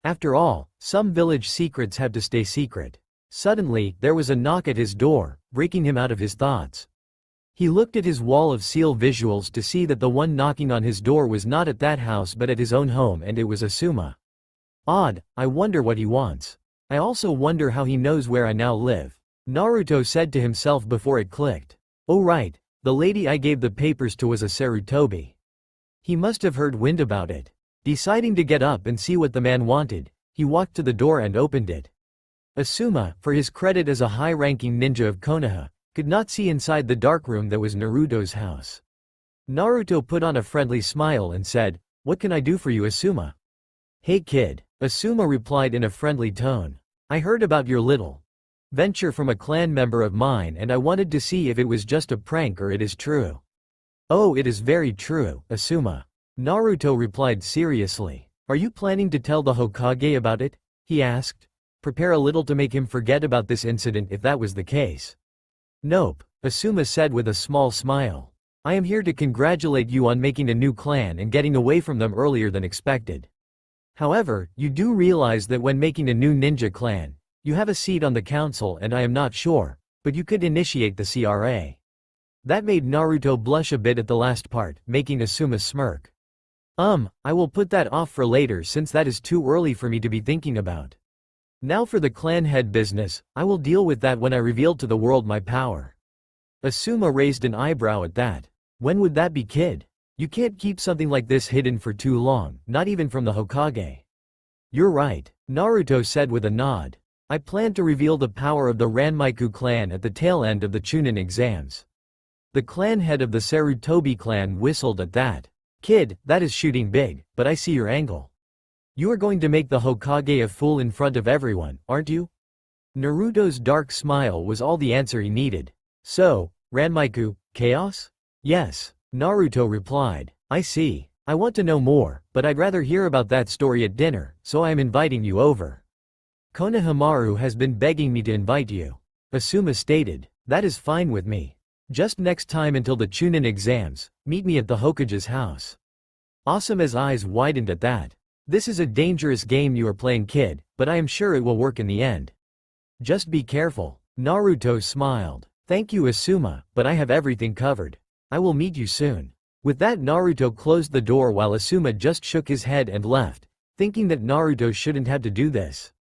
After all, some village secrets have to stay secret. Suddenly, there was a knock at his door, breaking him out of his thoughts. He looked at his wall of seal visuals to see that the one knocking on his door was not at that house but at his own home and it was Asuma. Odd, I wonder what he wants. I also wonder how he knows where I now live. Naruto said to himself before it clicked. Oh right, the lady I gave the papers to was a Sarutobi. He must have heard wind about it. Deciding to get up and see what the man wanted, he walked to the door and opened it. Asuma, for his credit as a high-ranking ninja of Konoha, could not see inside the dark room that was Naruto's house. Naruto put on a friendly smile and said, "What can I do for you, Asuma?" "Hey kid," Asuma replied in a friendly tone. "I heard about your little venture from a clan member of mine and I wanted to see if it was just a prank or it is true." "Oh, it is very true, Asuma," Naruto replied seriously. "Are you planning to tell the Hokage about it?" he asked. Prepare a little to make him forget about this incident if that was the case. "Nope," Asuma said with a small smile. "I am here to congratulate you on making a new clan and getting away from them earlier than expected. However, you do realize that when making a new ninja clan, you have a seat on the council and I am not sure, but you could initiate the CRA." That made Naruto blush a bit at the last part, making Asuma smirk. I will put that off for later since that is too early for me to be thinking about. Now for the clan head business, I will deal with that when I reveal to the world my power." Asuma raised an eyebrow at that. "When would that be, kid? You can't keep something like this hidden for too long, not even from the Hokage." You're right, Naruto said with a nod. I plan to reveal the power of the Ranmaiku clan at the tail end of the Chunin exams. The clan head of the Sarutobi clan whistled at that. Kid, that is shooting big, but I see your angle. You are going to make the Hokage a fool in front of everyone, aren't you? Naruto's dark smile was all the answer he needed. So, Ranmaiku, chaos? Yes, Naruto replied. I see. I want to know more, but I'd rather hear about that story at dinner, so I am inviting you over. Konohamaru has been begging me to invite you. Asuma stated. That is fine with me. Just next time until the Chunin exams, meet me at the Hokage's house. Asuma's eyes widened at that. This is a dangerous game you are playing, kid, but I am sure it will work in the end. Just be careful. Naruto smiled. Thank you, Asuma, but I have everything covered. I will meet you soon. With that, Naruto closed the door while Asuma just shook his head and left, thinking that Naruto shouldn't have to do this.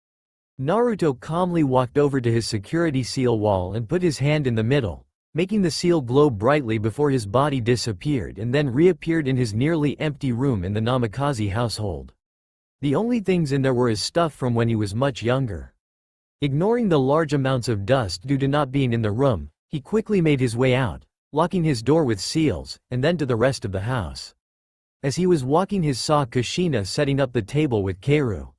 Naruto calmly walked over to his security seal wall and put his hand in the middle, making the seal glow brightly before his body disappeared and then reappeared in his nearly empty room in the Namikaze household. The only things in there were his stuff from when he was much younger. Ignoring the large amounts of dust due to not being in the room, he quickly made his way out, locking his door with seals, and then to the rest of the house. As he was walking, he saw Kushina setting up the table with Keiru.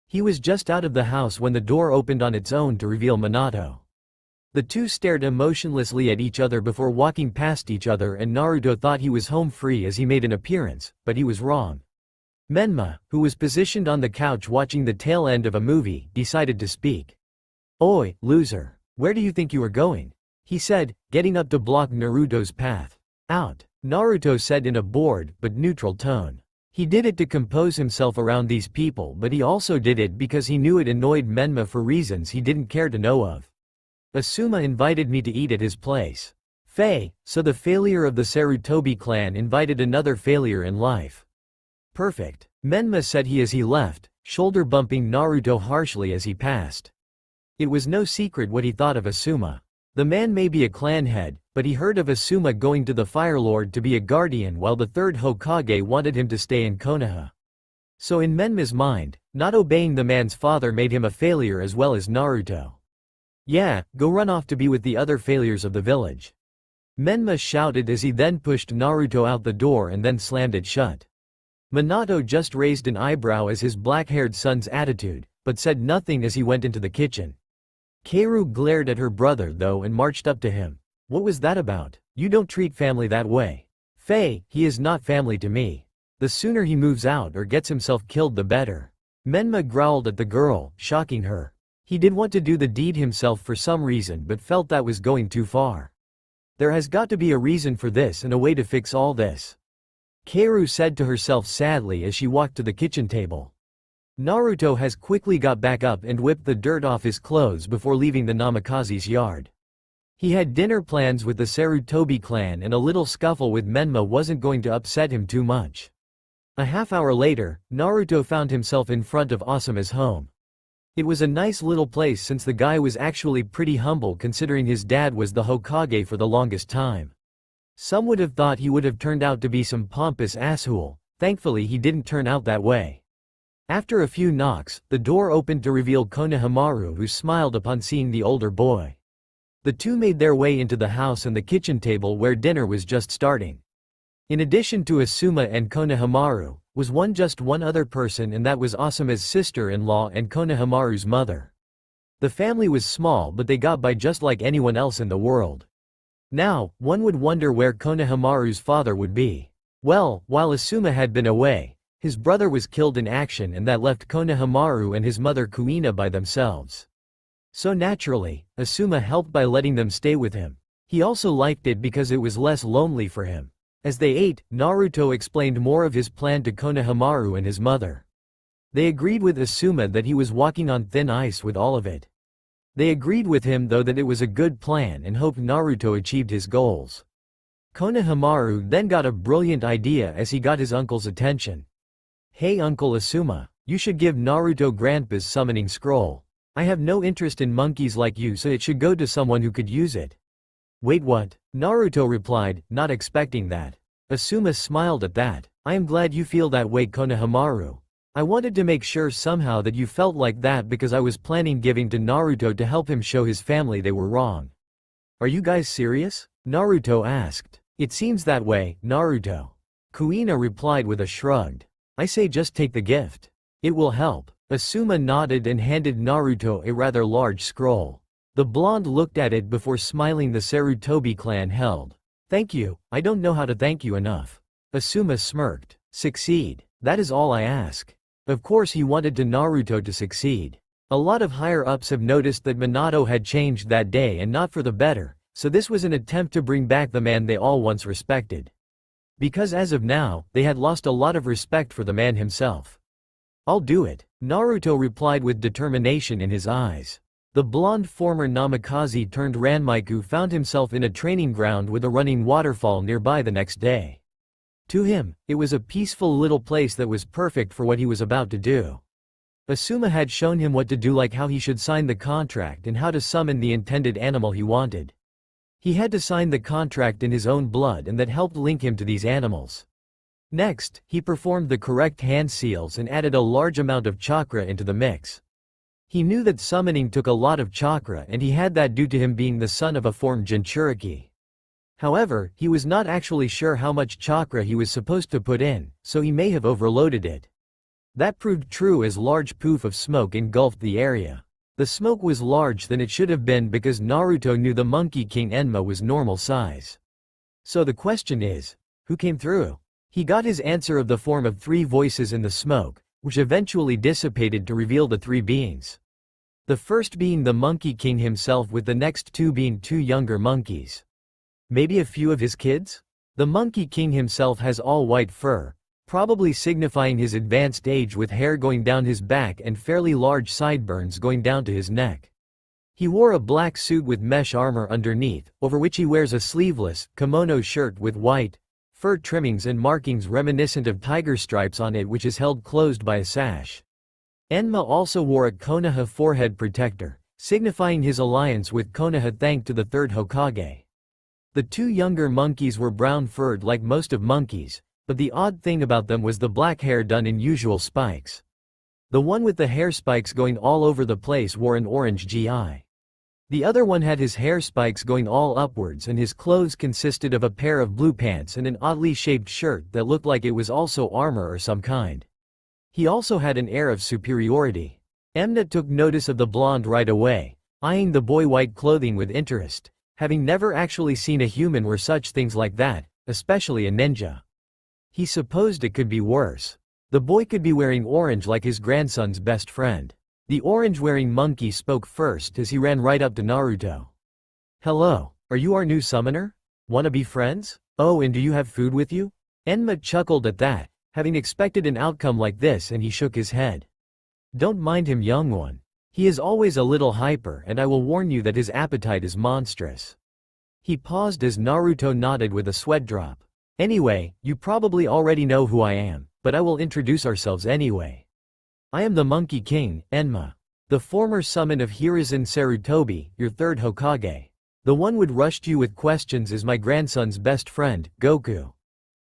He was just out of the house when the door opened on its own to reveal Minato. The two stared emotionlessly at each other before walking past each other, and Naruto thought he was home free as he made an appearance, but he was wrong. Menma, who was positioned on the couch watching the tail end of a movie, decided to speak. Oi, loser. Where do you think you are going? He said, getting up to block Naruto's path. Out, Naruto said in a bored but neutral tone. He did it to compose himself around these people, but he also did it because he knew it annoyed Menma for reasons he didn't care to know of. Asuma invited me to eat at his place. So the failure of the Sarutobi clan invited another failure in life. Perfect, Menma said as he left, shoulder bumping Naruto harshly as he passed. It was no secret what he thought of Asuma. The man may be a clan head, but he heard of Asuma going to the Fire Lord to be a guardian while the third Hokage wanted him to stay in Konoha. So in Menma's mind, not obeying the man's father made him a failure as well as Naruto. Yeah, go run off to be with the other failures of the village. Menma shouted as he then pushed Naruto out the door and then slammed it shut. Minato just raised an eyebrow as his black-haired son's attitude, but said nothing as he went into the kitchen. Keiru glared at her brother though and marched up to him. What was that about? You don't treat family that way. He is not family to me. The sooner he moves out or gets himself killed the better. Menma growled at the girl, shocking her. He did want to do the deed himself for some reason but felt that was going too far. There has got to be a reason for this and a way to fix all this. Keiru said to herself sadly as she walked to the kitchen table. Naruto has quickly got back up and whipped the dirt off his clothes before leaving the Namikaze's yard. He had dinner plans with the Sarutobi clan and a little scuffle with Menma wasn't going to upset him too much. A half hour later, Naruto found himself in front of Asuma's home. It was a nice little place since the guy was actually pretty humble considering his dad was the Hokage for the longest time. Some would have thought he would have turned out to be some pompous asshole. Thankfully he didn't turn out that way. After a few knocks, the door opened to reveal Konohamaru, who smiled upon seeing the older boy. The two made their way into the house and the kitchen table where dinner was just starting. In addition to Asuma and Konohamaru, was just one other person, and that was Asuma's sister-in-law and Konohamaru's mother. The family was small but they got by just like anyone else in the world. Now, one would wonder where Konohamaru's father would be. Well, while Asuma had been away, his brother was killed in action and that left Konohamaru and his mother Kuina by themselves. So naturally, Asuma helped by letting them stay with him. He also liked it because it was less lonely for him. As they ate, Naruto explained more of his plan to Konohamaru and his mother. They agreed with Asuma that he was walking on thin ice with all of it. They agreed with him though that it was a good plan and hoped Naruto achieved his goals. Konohamaru then got a brilliant idea as he got his uncle's attention. Hey Uncle Asuma, you should give Naruto Grandpa's summoning scroll. I have no interest in monkeys like you, so it should go to someone who could use it. Wait, what? Naruto replied, not expecting that. Asuma smiled at that. I am glad you feel that way, Konohamaru. I wanted to make sure somehow that you felt like that because I was planning giving to Naruto to help him show his family they were wrong. Are you guys serious? Naruto asked. It seems that way, Naruto. Kuina replied with a shrug. I say just take the gift. It will help. Asuma nodded and handed Naruto a rather large scroll. The blonde looked at it before smiling. The Sarutobi clan held. Thank you, I don't know how to thank you enough. Asuma smirked. Succeed. That is all I ask. Of course he wanted Naruto to succeed. A lot of higher-ups have noticed that Minato had changed that day and not for the better, so this was an attempt to bring back the man they all once respected. Because as of now, they had lost a lot of respect for the man himself. I'll do it, Naruto replied with determination in his eyes. The blonde former Namikaze turned Ranmaiku found himself in a training ground with a running waterfall nearby the next day. To him, it was a peaceful little place that was perfect for what he was about to do. Asuma had shown him what to do, like how he should sign the contract and how to summon the intended animal he wanted. He had to sign the contract in his own blood, and that helped link him to these animals. Next, he performed the correct hand seals and added a large amount of chakra into the mix. He knew that summoning took a lot of chakra, and he had that due to him being the son of a formed Jinchuriki. However, he was not actually sure how much chakra he was supposed to put in, so he may have overloaded it. That proved true as large poof of smoke engulfed the area. The smoke was larger than it should have been because Naruto knew the Monkey King Enma was normal size. So the question is, who came through? He got his answer of the form of 3 voices in the smoke, which eventually dissipated to reveal the 3 beings. The first being the Monkey King himself, with the next 2 being 2 younger monkeys. Maybe a few of his kids? The Monkey King himself has all white fur, probably signifying his advanced age, with hair going down his back and fairly large sideburns going down to his neck. He wore a black suit with mesh armor underneath, over which he wears a sleeveless, kimono shirt with white fur trimmings and markings reminiscent of tiger stripes on it, which is held closed by a sash. Enma also wore a Konoha forehead protector, signifying his alliance with Konoha thanks to the 3rd Hokage. The 2 younger monkeys were brown-furred like most of monkeys, but the odd thing about them was the black hair done in usual spikes. The one with the hair spikes going all over the place wore an orange gi. The other one had his hair spikes going all upwards, and his clothes consisted of a pair of blue pants and an oddly shaped shirt that looked like it was also armor or some kind. He also had an air of superiority. Mnet took notice of the blonde right away, eyeing the boy white clothing with interest, having never actually seen a human wear such things like that, especially a ninja. He supposed it could be worse. The boy could be wearing orange like his grandson's best friend. The orange-wearing monkey spoke first as he ran right up to Naruto. Hello, are you our new summoner? Wanna be friends? Oh, and do you have food with you? Enma chuckled at that, having expected an outcome like this, and he shook his head. Don't mind him, young one. He is always a little hyper, and I will warn you that his appetite is monstrous. He paused as Naruto nodded with a sweat drop. Anyway, you probably already know who I am, but I will introduce ourselves anyway. I am the Monkey King, Enma. The former summon of Hiruzen Sarutobi, your 3rd Hokage. The one would rush to you with questions is my grandson's best friend, Goku.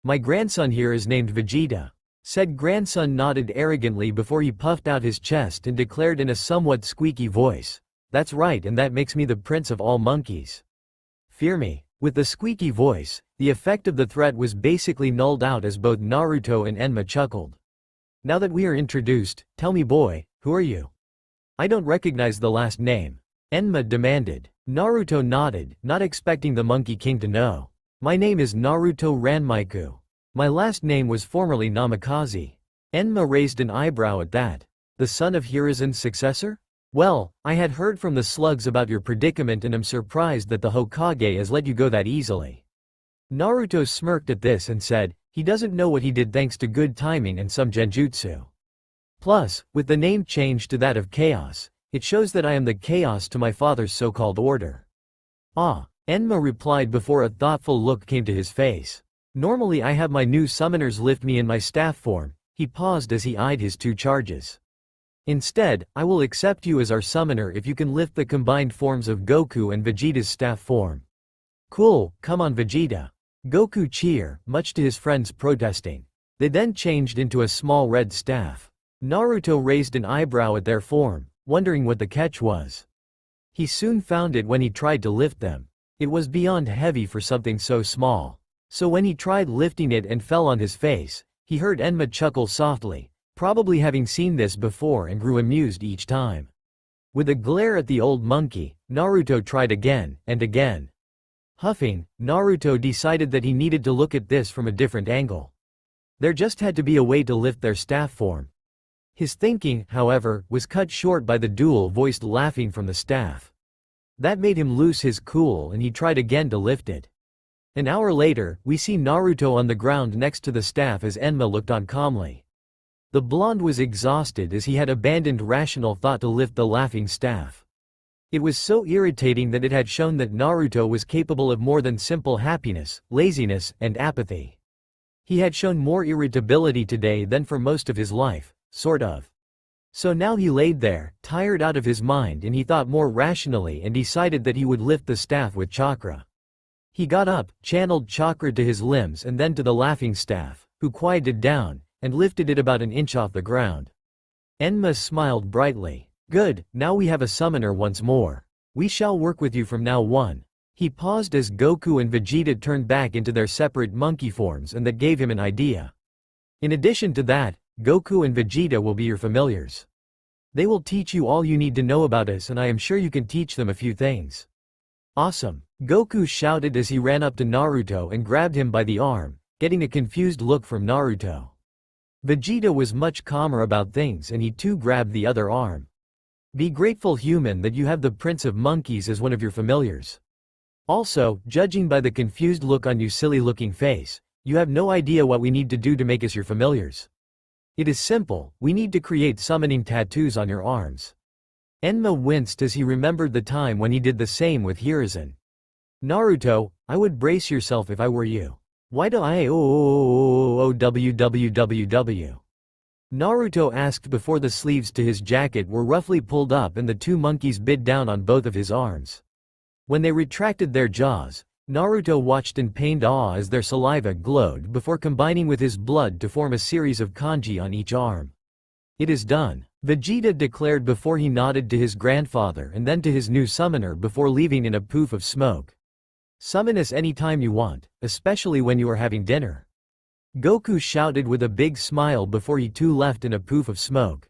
My grandson here is named Vegeta. Said grandson nodded arrogantly before he puffed out his chest and declared in a somewhat squeaky voice. That's right, and that makes me the prince of all monkeys. Fear me. With the squeaky voice, the effect of the threat was basically nulled out as both Naruto and Enma chuckled. Now that we are introduced, tell me boy, who are you? I don't recognize the last name. Enma demanded. Naruto nodded, not expecting the Monkey King to know. My name is Naruto Ranmaiku. My last name was formerly Namikaze. Enma raised an eyebrow at that. The son of Hiruzen's successor? Well, I had heard from the slugs about your predicament and am surprised that the Hokage has let you go that easily. Naruto smirked at this and said, he doesn't know what he did thanks to good timing and some genjutsu. Plus, with the name changed to that of Chaos, it shows that I am the chaos to my father's so-called order. Ah, Enma replied before a thoughtful look came to his face. Normally I have my new summoners lift me in my staff form. He paused as he eyed his 2 charges. Instead, I will accept you as our summoner if you can lift the combined forms of Goku and Vegeta's staff form. Cool, come on Vegeta. Goku cheered, much to his friends protesting. They then changed into a small red staff. Naruto raised an eyebrow at their form, wondering what the catch was. He soon found it when he tried to lift them. It was beyond heavy for something so small. So when he tried lifting it and fell on his face, he heard Enma chuckle softly, probably having seen this before, and grew amused each time. With a glare at the old monkey, Naruto tried again and again. Huffing, Naruto decided that he needed to look at this from a different angle. There just had to be a way to lift their staff form. His thinking, however, was cut short by the dual-voiced laughing from the staff. That made him lose his cool, and he tried again to lift it. An hour later, we see Naruto on the ground next to the staff as Enma looked on calmly. The blonde was exhausted as he had abandoned rational thought to lift the laughing staff. It was so irritating that it had shown that Naruto was capable of more than simple happiness, laziness, and apathy. He had shown more irritability today than for most of his life, sort of. So now he laid there, tired out of his mind, and he thought more rationally and decided that he would lift the staff with chakra. He got up, channeled chakra to his limbs and then to the laughing staff, who quieted down, and lifted it about an inch off the ground. Enma smiled brightly. Good, now we have a summoner once more. We shall work with you from now on. He paused as Goku and Vegeta turned back into their separate monkey forms, and that gave him an idea. In addition to that, Goku and Vegeta will be your familiars. They will teach you all you need to know about us, and I am sure you can teach them a few things. Awesome! Goku shouted as he ran up to Naruto and grabbed him by the arm, getting a confused look from Naruto. Vegeta was much calmer about things, and he too grabbed the other arm. Be grateful, human, that you have the Prince of Monkeys as one of your familiars. Also, judging by the confused look on your silly-looking face, you have no idea what we need to do to make us your familiars. It is simple, we need to create summoning tattoos on your arms. Enma winced as he remembered the time when he did the same with Hiruzen. Naruto, I would brace yourself if I were you. Why do I www? Naruto asked before the sleeves to his jacket were roughly pulled up and the two monkeys bit down on both of his arms. When they retracted their jaws, Naruto watched in pained awe as their saliva glowed before combining with his blood to form a series of kanji on each arm. It is done, Vegeta declared before he nodded to his grandfather and then to his new summoner before leaving in a poof of smoke. Summon us anytime you want, especially when you are having dinner. Goku shouted with a big smile before he too left in a poof of smoke.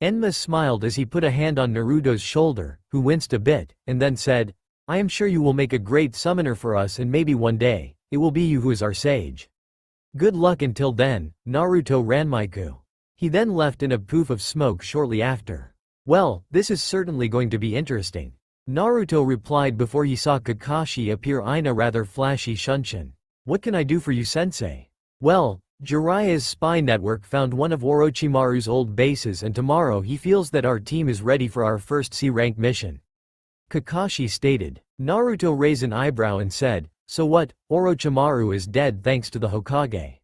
Enma smiled as he put a hand on Naruto's shoulder, who winced a bit, and then said, I am sure you will make a great summoner for us, and maybe one day, it will be you who is our sage. Good luck until then, Naruto Ranmaiku. He then left in a poof of smoke shortly after. Well, this is certainly going to be interesting. Naruto replied before he saw Kakashi appear in a rather flashy Shunshin. What can I do for you, sensei? Well, Jiraiya's spy network found one of Orochimaru's old bases, and tomorrow he feels that our team is ready for our first C-rank mission. Kakashi stated. Naruto raised an eyebrow and said, so what, Orochimaru is dead thanks to the Hokage.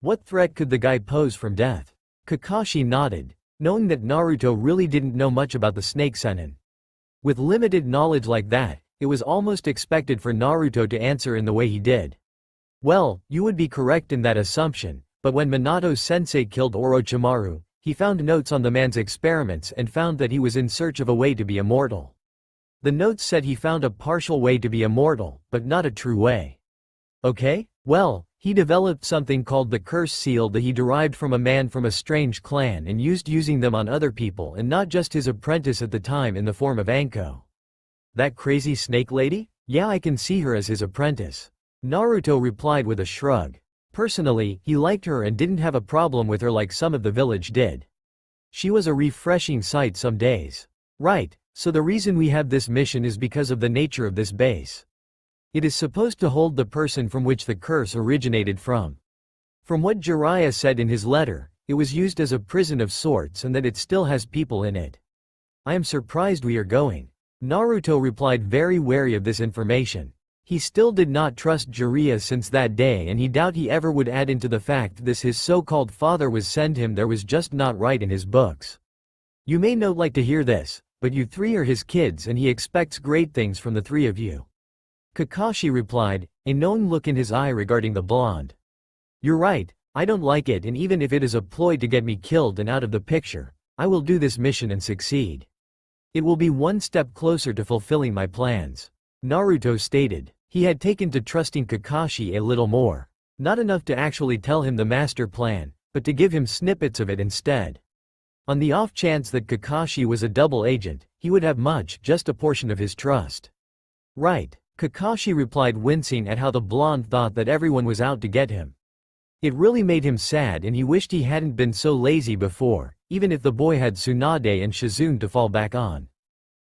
What threat could the guy pose from death? Kakashi nodded, knowing that Naruto really didn't know much about the Snake Sennin. With limited knowledge like that, it was almost expected for Naruto to answer in the way he did. Well, you would be correct in that assumption, but when Minato-sensei killed Orochimaru, he found notes on the man's experiments and found that he was in search of a way to be immortal. The notes said he found a partial way to be immortal, but not a true way. Okay? Well, he developed something called the curse seal that he derived from a man from a strange clan and using them on other people and not just his apprentice at the time in the form of Anko. That crazy snake lady? Yeah, I can see her as his apprentice. Naruto replied with a shrug. Personally, he liked her and didn't have a problem with her like some of the village did. She was a refreshing sight some days. Right, so the reason we have this mission is because of the nature of this base. It is supposed to hold the person from which the curse originated from. From what Jiraiya said in his letter, it was used as a prison of sorts and that it still has people in it. I am surprised we are going. Naruto replied, very wary of this information. He still did not trust Jiraiya since that day, and he doubted he ever would add into the fact this his so-called father was send him there was just not right in his books. You may not like to hear this, but you three are his kids and he expects great things from the three of you. Kakashi replied, a knowing look in his eye regarding the blonde. You're right, I don't like it, and even if it is a ploy to get me killed and out of the picture, I will do this mission and succeed. It will be one step closer to fulfilling my plans. Naruto stated. He had taken to trusting Kakashi a little more. Not enough to actually tell him the master plan, but to give him snippets of it instead. On the off chance that Kakashi was a double agent, he would have just a portion of his trust. Right, Kakashi replied, wincing at how the blonde thought that everyone was out to get him. It really made him sad, and he wished he hadn't been so lazy before, even if the boy had Tsunade and Shizune to fall back on.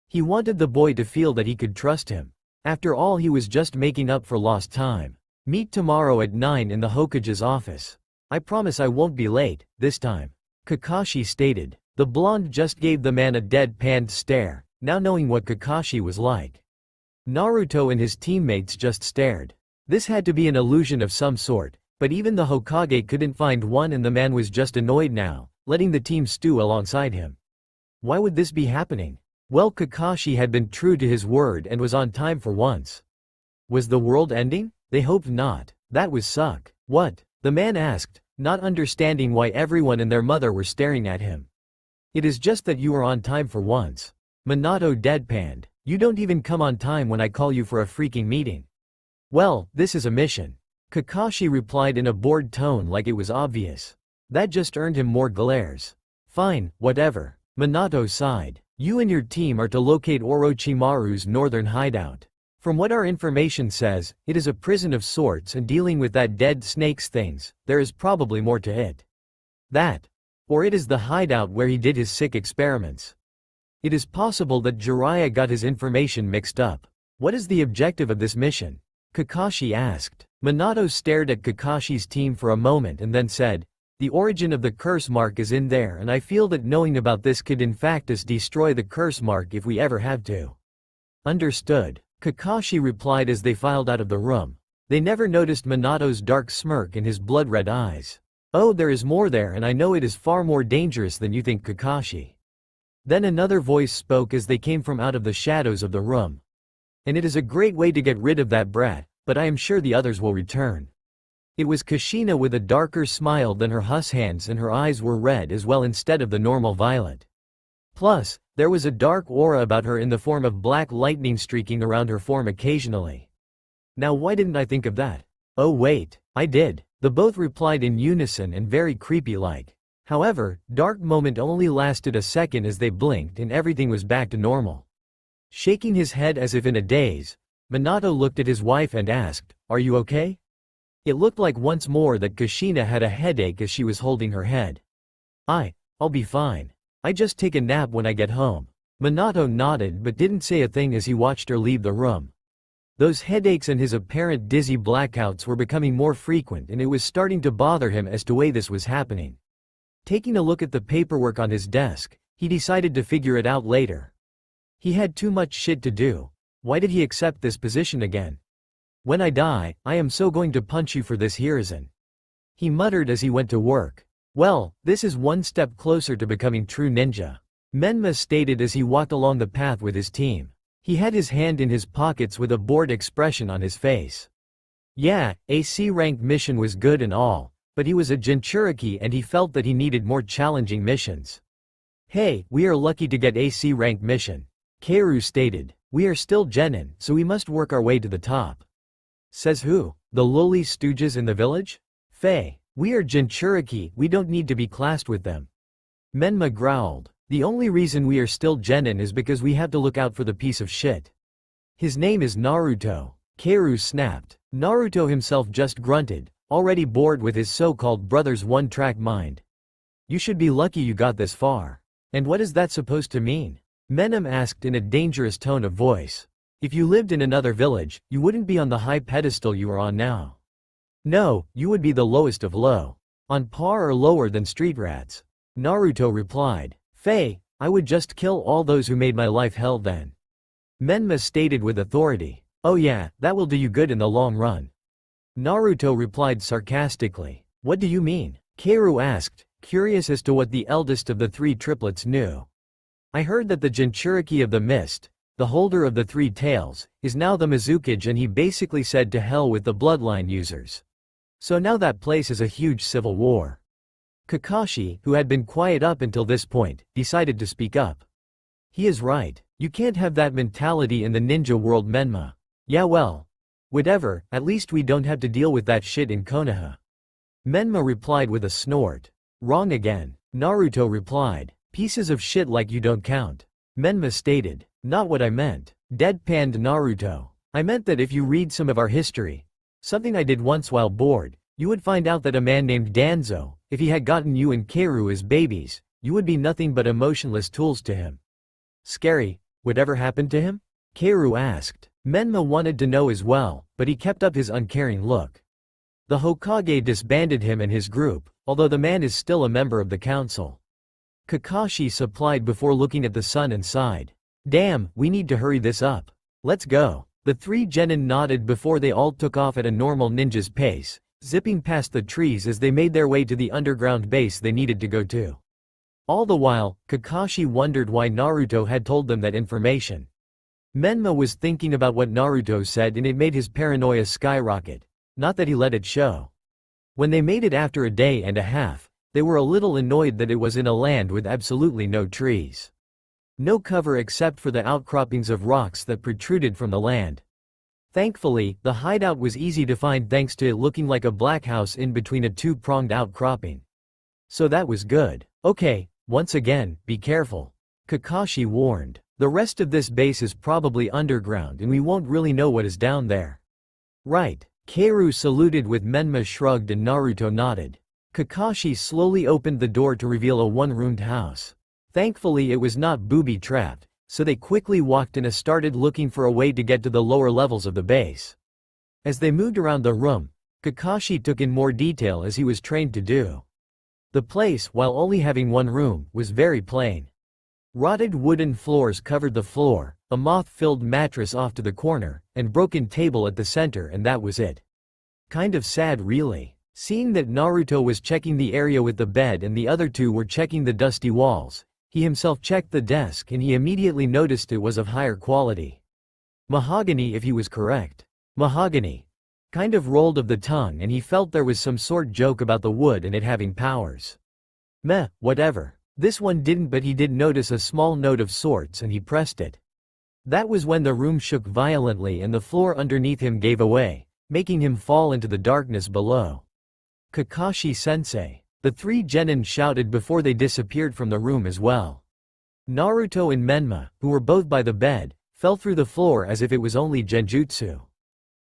He wanted the boy to feel that he could trust him. After all, he was just making up for lost time. Meet tomorrow at 9 in the Hokage's office. I promise I won't be late, this time. Kakashi stated. The blonde just gave the man a deadpan stare, now knowing what Kakashi was like. Naruto and his teammates just stared. This had to be an illusion of some sort, but even the Hokage couldn't find one, and the man was just annoyed now, letting the team stew alongside him. Why would this be happening? Well, Kakashi had been true to his word and was on time for once. Was the world ending? They hoped not. That would suck. What? The man asked, not understanding why everyone and their mother were staring at him. It is just that you are on time for once. Minato deadpanned. You don't even come on time when I call you for a freaking meeting. Well, this is a mission. Kakashi replied in a bored tone, like it was obvious. That just earned him more glares. Fine, whatever. Minato sighed. You and your team are to locate Orochimaru's northern hideout. From what our information says, it is a prison of sorts, and dealing with that dead snake's things, there is probably more to it. That. Or it is the hideout where he did his sick experiments. It is possible that Jiraiya got his information mixed up. What is the objective of this mission? Kakashi asked. Minato stared at Kakashi's team for a moment and then said, the origin of the curse mark is in there, and I feel that knowing about this could in fact destroy the curse mark if we ever have to. Understood. Kakashi replied as they filed out of the room. They never noticed Minato's dark smirk in his blood-red eyes. Oh, there is more there, and I know it is far more dangerous than you think, Kakashi. Then another voice spoke as they came from out of the shadows of the room. And it is a great way to get rid of that brat, but I am sure the others will return. It was Kushina with a darker smile than her husbands, and her eyes were red as well instead of the normal violet. Plus, there was a dark aura about her in the form of black lightning streaking around her form occasionally. Now why didn't I think of that? Oh wait, I did. The both replied in unison and very creepy-like. However, dark moment only lasted a second as they blinked and everything was back to normal. Shaking his head as if in a daze, Minato looked at his wife and asked, "Are you okay?" It looked like once more that Kushina had a headache as she was holding her head. I'll be fine. I just take a nap when I get home. Minato nodded but didn't say a thing as he watched her leave the room. Those headaches and his apparent dizzy blackouts were becoming more frequent, and it was starting to bother him as to why this was happening. Taking a look at the paperwork on his desk, he decided to figure it out later. He had too much shit to do. Why did he accept this position again? When I die, I am so going to punch you for this, Hiruzen. He muttered as he went to work. Well, this is one step closer to becoming true ninja. Menma stated as he walked along the path with his team. He had his hand in his pockets with a bored expression on his face. Yeah, a C-rank mission was good and all, but he was a Jinchuriki and he felt that he needed more challenging missions. Hey, we are lucky to get a C-rank mission. Keiru stated. We are still genin, so we must work our way to the top. Says who? The lowly stooges in the village? Faye. We are Jinchuriki, we don't need to be classed with them. Menma growled. The only reason we are still genin is because we have to look out for the piece of shit. His name is Naruto. Keiru snapped. Naruto himself just grunted, already bored with his so-called brother's one-track mind. You should be lucky you got this far. And what is that supposed to mean? Menem asked in a dangerous tone of voice. If you lived in another village, you wouldn't be on the high pedestal you are on now. No, you would be the lowest of low. On par or lower than street rats. Naruto replied. Faye, I would just kill all those who made my life hell then. Menma stated with authority. Oh yeah, that will do you good in the long run. Naruto replied sarcastically. What do you mean? Keiru asked, curious as to what the eldest of the three triplets knew. I heard that the Jinchuriki of the Mist, the holder of the three tails, is now the Mizukage, and he basically said to hell with the bloodline users. So now that place is a huge civil war. Kakashi, who had been quiet up until this point, decided to speak up. He is right. You can't have that mentality in the ninja world, Menma. Yeah, well. Whatever, at least we don't have to deal with that shit in Konoha. Menma replied with a snort. Wrong again. Naruto replied. Pieces of shit like you don't count. Menma stated. Not what I meant. Deadpanned Naruto. I meant that if you read some of our history, something I did once while bored, you would find out that a man named Danzo, if he had gotten you and Keiru as babies, you would be nothing but emotionless tools to him. Scary. Whatever happened to him? Keiru asked. Menma wanted to know as well, but he kept up his uncaring look. The Hokage disbanded him and his group, although the man is still a member of the council. Kakashi supplied before looking at the sun and sighed. Damn, we need to hurry this up. Let's go. The three genin nodded before they all took off at a normal ninja's pace, zipping past the trees as they made their way to the underground base they needed to go to. All the while, Kakashi wondered why Naruto had told them that information. Menma was thinking about what Naruto said and it made his paranoia skyrocket. Not that he let it show. When they made it after a day and a half, they were a little annoyed that it was in a land with absolutely no trees. No cover except for the outcroppings of rocks that protruded from the land. Thankfully, the hideout was easy to find thanks to it looking like a black house in between a two-pronged outcropping. So that was good. Okay, once again, be careful. Kakashi warned. The rest of this base is probably underground and we won't really know what is down there. Right. Keiru saluted with Menma shrugged and Naruto nodded. Kakashi slowly opened the door to reveal a one-roomed house. Thankfully it was not booby-trapped, so they quickly walked in and started looking for a way to get to the lower levels of the base. As they moved around the room, Kakashi took in more detail as he was trained to do. The place, while only having one room, was very plain. Rotted wooden floors covered the floor, a moth-filled mattress off to the corner, and broken table at the center, and that was it. Kind of sad really. Seeing that Naruto was checking the area with the bed and the other two were checking the dusty walls, he himself checked the desk and he immediately noticed it was of higher quality. Mahogany if he was correct. Mahogany. Kind of rolled of the tongue and he felt there was some sort joke about the wood and it having powers. Meh, whatever. This one didn't, but he did notice a small note of sorts and he pressed it. That was when the room shook violently and the floor underneath him gave away, making him fall into the darkness below. Kakashi-sensei. The three genin shouted before they disappeared from the room as well. Naruto and Menma, who were both by the bed, fell through the floor as if it was only genjutsu.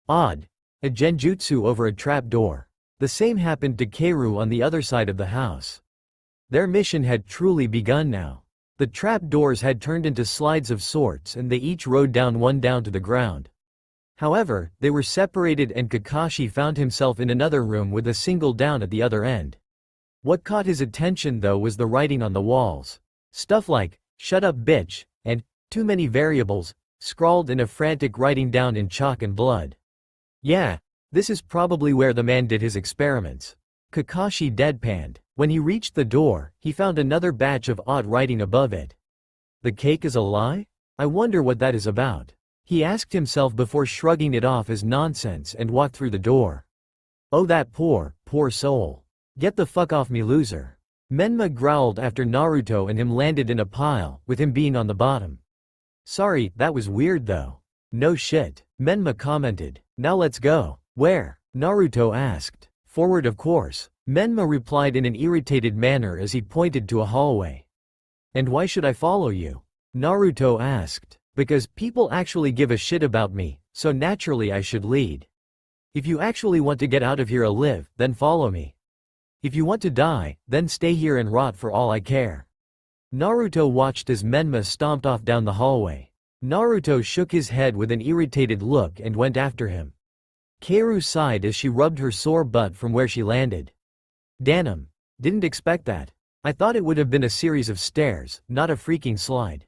Odd. A genjutsu over a trap door. The same happened to Keiru on the other side of the house. Their mission had truly begun now. The trap doors had turned into slides of sorts and they each rode down one down to the ground. However, they were separated and Kakashi found himself in another room with a single down at the other end. What caught his attention though was the writing on the walls. Stuff like, "Shut up bitch," and, "Too many variables," scrawled in a frantic writing down in chalk and blood. Yeah, this is probably where the man did his experiments. Kakashi deadpanned. When he reached the door, he found another batch of odd writing above it. The cake is a lie? I wonder what that is about. He asked himself before shrugging it off as nonsense and walked through the door. Oh that poor soul. Get the fuck off me loser. Menma growled after Naruto and him landed in a pile, with him being on the bottom. Sorry, that was weird though. No shit, Menma commented. Now let's go. Where? Naruto asked. Forward of course. Menma replied in an irritated manner as he pointed to a hallway. And why should I follow you? Naruto asked. Because people actually give a shit about me, so naturally I should lead. If you actually want to get out of here alive, then follow me. If you want to die, then stay here and rot for all I care. Naruto watched as Menma stomped off down the hallway. Naruto shook his head with an irritated look and went after him. Keiru sighed as she rubbed her sore butt from where she landed. Damn, didn't expect that. I thought it would have been a series of stairs, not a freaking slide.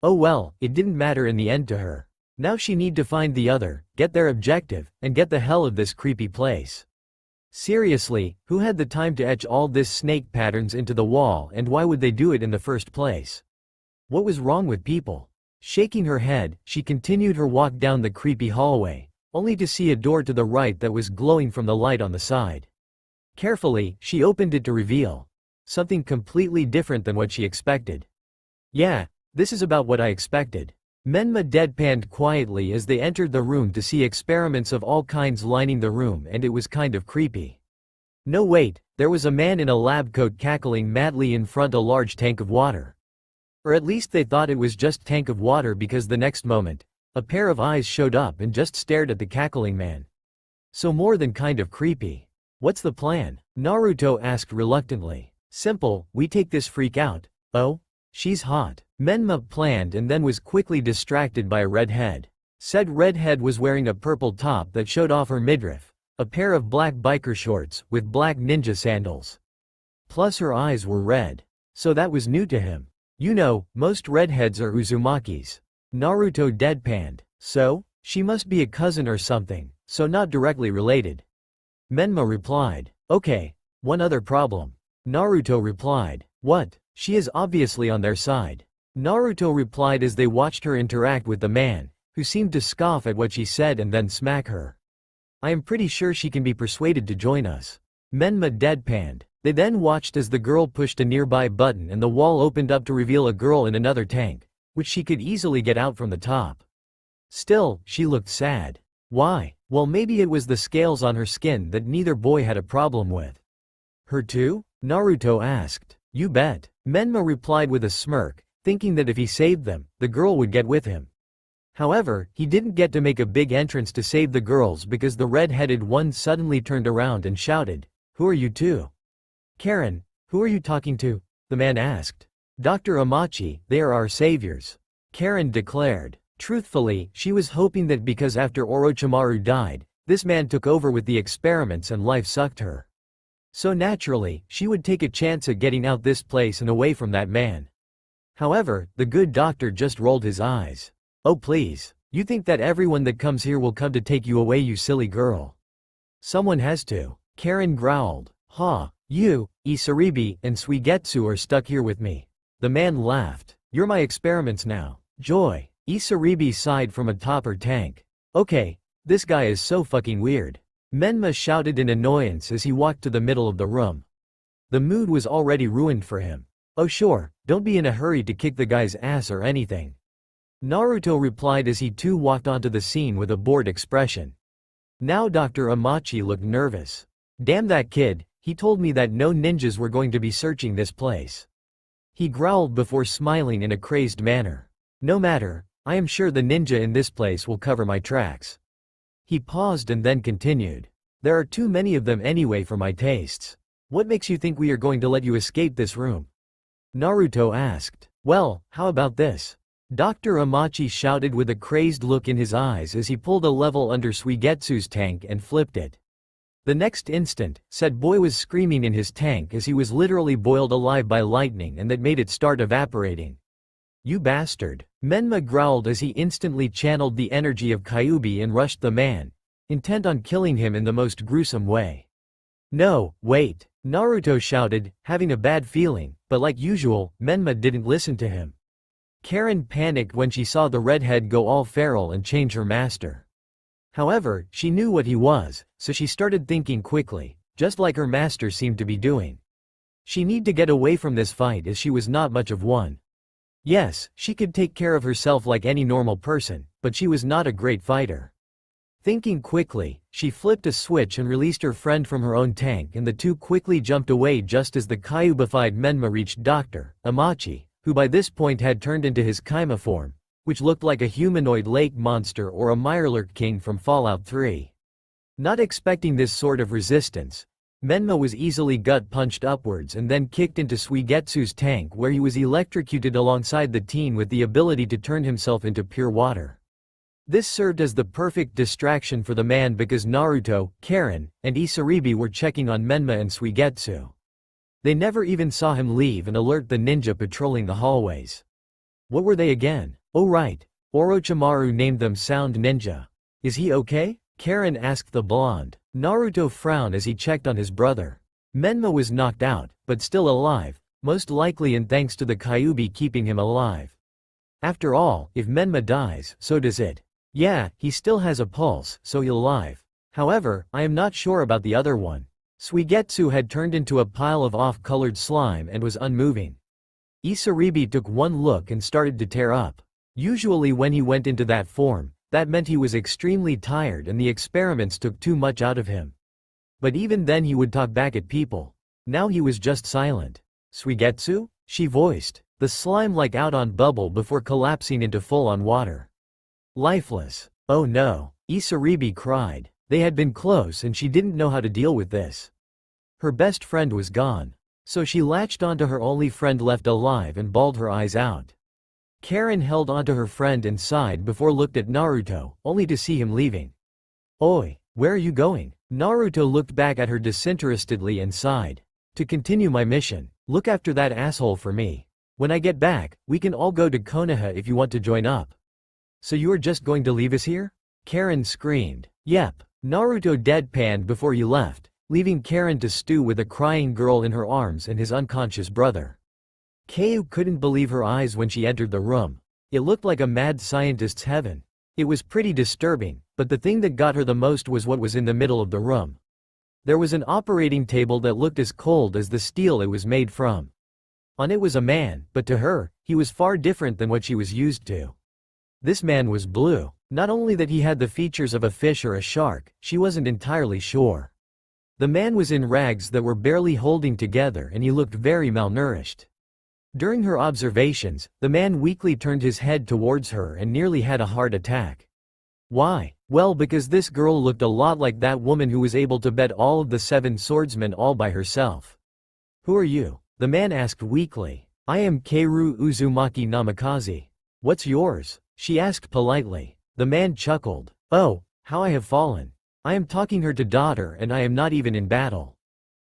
Oh well, it didn't matter in the end to her. Now she need to find the other, get their objective, and get the hell of this creepy place. Seriously, who had the time to etch all this snake patterns into the wall and why would they do it in the first place? What was wrong with people? Shaking her head, she continued her walk down the creepy hallway, only to see a door to the right that was glowing from the light on the side. Carefully, she opened it to reveal something completely different than what she expected. Yeah, this is about what I expected. Menma deadpanned quietly as they entered the room to see experiments of all kinds lining the room, and it was kind of creepy. No wait, there was a man in a lab coat cackling madly in front of a large tank of water. Or at least they thought it was just tank of water, because the next moment, a pair of eyes showed up and just stared at the cackling man. So more than kind of creepy. What's the plan? Naruto asked reluctantly. Simple, we take this freak out. Oh? She's hot. Menma planned and then was quickly distracted by a redhead. Said redhead was wearing a purple top that showed off her midriff, a pair of black biker shorts with black ninja sandals. Plus her eyes were red. So that was new to him. You know, most redheads are Uzumakis. Naruto deadpanned. So? She must be a cousin or something, so not directly related. Menma replied. Okay, one other problem. Naruto replied. What? She is obviously on their side. Naruto replied as they watched her interact with the man, who seemed to scoff at what she said and then smack her. I am pretty sure she can be persuaded to join us. Menma deadpanned. They then watched as the girl pushed a nearby button and the wall opened up to reveal a girl in another tank, which she could easily get out from the top. Still, she looked sad. Why? Well, maybe it was the scales on her skin that neither boy had a problem with. Her too? Naruto asked. You bet. Menma replied with a smirk, thinking that if he saved them, the girl would get with him. However, he didn't get to make a big entrance to save the girls because the red-headed one suddenly turned around and shouted, Who are you two? Karen, who are you talking to? The man asked. Dr. Amachi, they are our saviors. Karen declared. Truthfully, she was hoping that because after Orochimaru died, this man took over with the experiments and life sucked her. So naturally, she would take a chance at getting out this place and away from that man. However, the good doctor just rolled his eyes. Oh please, you think that everyone that comes here will come to take you away, you silly girl? Someone has to. Karen growled. Ha, you, Isaribi, and Suigetsu are stuck here with me. The man laughed. You're my experiments now. Joy. Isaribi sighed from atop her tank. Okay, this guy is so fucking weird. Menma shouted in annoyance as he walked to the middle of the room. The mood was already ruined for him. Oh sure, don't be in a hurry to kick the guy's ass or anything. Naruto replied as he too walked onto the scene with a bored expression. Now Dr. Amachi looked nervous. Damn that kid, he told me that no ninjas were going to be searching this place. He growled before smiling in a crazed manner. No matter, I am sure the ninja in this place will cover my tracks. He paused and then continued. There are too many of them anyway for my tastes. What makes you think we are going to let you escape this room? Naruto asked. Well, how about this? Dr. Amachi shouted with a crazed look in his eyes as he pulled a level under Suigetsu's tank and flipped it. The next instant, said boy was screaming in his tank as he was literally boiled alive by lightning, and that made it start evaporating. You bastard. Menma growled as he instantly channeled the energy of Kyuubi and rushed the man, intent on killing him in the most gruesome way. No, wait, Naruto shouted, having a bad feeling, but like usual, Menma didn't listen to him. Karen panicked when she saw the redhead go all feral and change her master. However, she knew what he was, so she started thinking quickly, just like her master seemed to be doing. She needed to get away from this fight as she was not much of one. Yes, she could take care of herself like any normal person, but she was not a great fighter. Thinking quickly, she flipped a switch and released her friend from her own tank, and the two quickly jumped away just as the Kyuubified Menma reached Dr. Amachi, who by this point had turned into his Kaima form, which looked like a humanoid lake monster or a Mirelurk king from Fallout 3. Not expecting this sort of resistance, Menma was easily gut-punched upwards and then kicked into Suigetsu's tank, where he was electrocuted alongside the teen with the ability to turn himself into pure water. This served as the perfect distraction for the man because Naruto, Karen, and Isaribi were checking on Menma and Suigetsu. They never even saw him leave and alert the ninja patrolling the hallways. What were they again? Oh right, Orochimaru named them Sound Ninja. Is he okay? Karen asked the blonde. Naruto frowned as he checked on his brother. Menma was knocked out, but still alive, most likely and thanks to the Kyuubi keeping him alive. After all, if Menma dies, so does it. Yeah, he still has a pulse, so he's alive. However, I am not sure about the other one. Suigetsu had turned into a pile of off-colored slime and was unmoving. Isaribi took one look and started to tear up. Usually when he went into that form, that meant he was extremely tired and the experiments took too much out of him. But even then he would talk back at people. Now he was just silent. Suigetsu? She voiced. The slime like out on bubble before collapsing into full-on water. Lifeless. Oh no, Isaribi cried. They had been close and she didn't know how to deal with this. Her best friend was gone. So she latched onto her only friend left alive and bawled her eyes out. Karen held onto her friend and sighed before looked at Naruto, only to see him leaving. Oi, where are you going? Naruto looked back at her disinterestedly and sighed. To continue my mission, look after that asshole for me. When I get back, we can all go to Konoha if you want to join up. So you are just going to leave us here? Karen screamed. Yep. Naruto deadpanned before he left, leaving Karen to stew with a crying girl in her arms and his unconscious brother. Keiu couldn't believe her eyes when she entered the room. It looked like a mad scientist's heaven. It was pretty disturbing, but the thing that got her the most was what was in the middle of the room. There was an operating table that looked as cold as the steel it was made from. On it was a man, but to her, he was far different than what she was used to. This man was blue. Not only that he had the features of a fish or a shark, she wasn't entirely sure. The man was in rags that were barely holding together and he looked very malnourished. During her observations, the man weakly turned his head towards her and nearly had a heart attack. Why? Well, because this girl looked a lot like that woman who was able to beat all of the 7 swordsmen all by herself. Who are you? The man asked weakly. I am Keiru Uzumaki Namikaze. What's yours? She asked politely. The man chuckled. Oh, how I have fallen. I am talking her to daughter and I am not even in battle.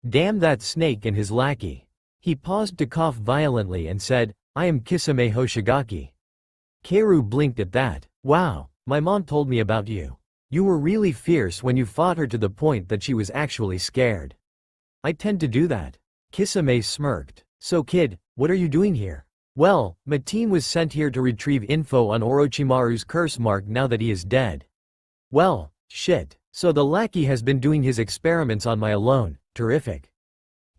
Damn that snake and his lackey. He paused to cough violently and said, I am Kisame Hoshigaki. Keiru blinked at that. Wow, my mom told me about you. You were really fierce when you fought her to the point that she was actually scared. I tend to do that. Kisame smirked. So kid, what are you doing here? Well, my team was sent here to retrieve info on Orochimaru's curse mark now that he is dead. Well, shit. So the lackey has been doing his experiments on my alone. Terrific.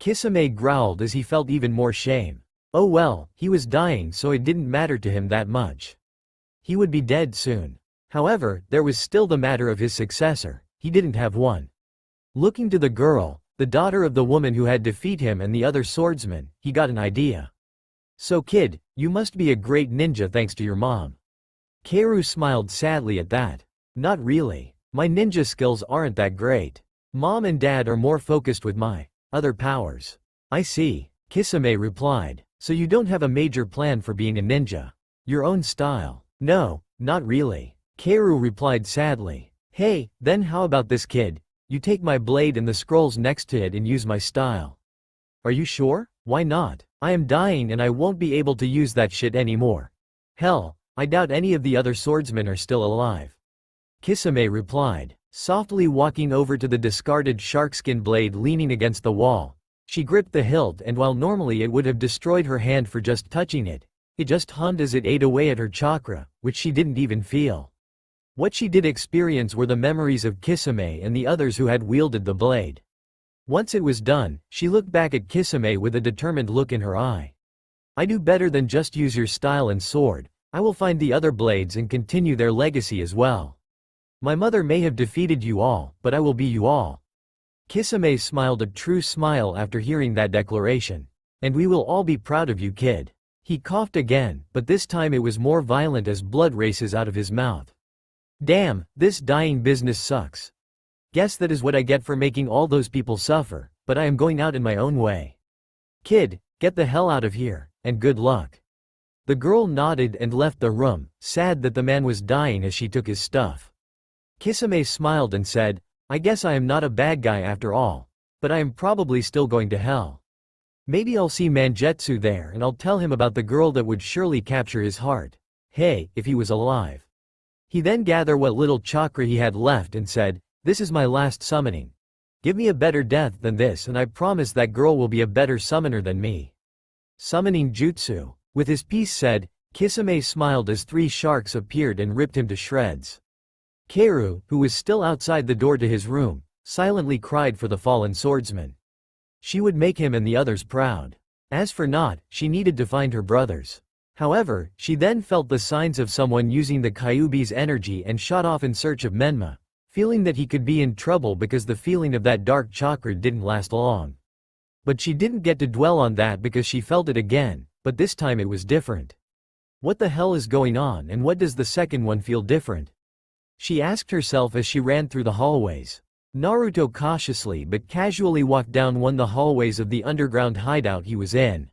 Kisame growled as he felt even more shame. Oh well, he was dying so it didn't matter to him that much. He would be dead soon. However, there was still the matter of his successor. He didn't have one. Looking to the girl, the daughter of the woman who had defeated him and the other swordsman, he got an idea. So kid, you must be a great ninja thanks to your mom. Keiru smiled sadly at that. Not really. My ninja skills aren't that great. Mom and dad are more focused with my other powers. I see. Kisame replied. So you don't have a major plan for being a ninja? Your own style? No, not really. Keiru replied sadly. Hey, then how about this kid? You take my blade and the scrolls next to it and use my style. Are you sure? Why not? I am dying and I won't be able to use that shit anymore. Hell, I doubt any of the other swordsmen are still alive. Kisame replied, softly walking over to the discarded sharkskin blade leaning against the wall. She gripped the hilt and while normally it would have destroyed her hand for just touching it, it just hummed as it ate away at her chakra, which she didn't even feel. What she did experience were the memories of Kisame and the others who had wielded the blade. Once it was done, she looked back at Kisame with a determined look in her eye. I do better than just use your style and sword. I will find the other blades and continue their legacy as well. My mother may have defeated you all, but I will be you all. Kisame smiled a true smile after hearing that declaration. And we will all be proud of you, kid. He coughed again, but this time it was more violent as blood races out of his mouth. Damn, this dying business sucks. Guess that is what I get for making all those people suffer, but I am going out in my own way. Kid, get the hell out of here, and good luck. The girl nodded and left the room, sad that the man was dying as she took his stuff. Kisame smiled and said, I guess I am not a bad guy after all, but I am probably still going to hell. Maybe I'll see Mangetsu there and I'll tell him about the girl that would surely capture his heart. Hey, if he was alive. He then gathered what little chakra he had left and said, this is my last summoning. Give me a better death than this and I promise that girl will be a better summoner than me. Summoning jutsu. With his piece said, Kisame smiled as 3 sharks appeared and ripped him to shreds. Keiru, who was still outside the door to his room, silently cried for the fallen swordsman. She would make him and the others proud. As for Not, she needed to find her brothers. However, she then felt the signs of someone using the Kyuubi's energy and shot off in search of Menma, feeling that he could be in trouble because the feeling of that dark chakra didn't last long. But she didn't get to dwell on that because she felt it again, but this time it was different. What the hell is going on, and what does the second one feel different? She asked herself as she ran through the hallways. Naruto cautiously but casually walked down one of the hallways of the underground hideout he was in.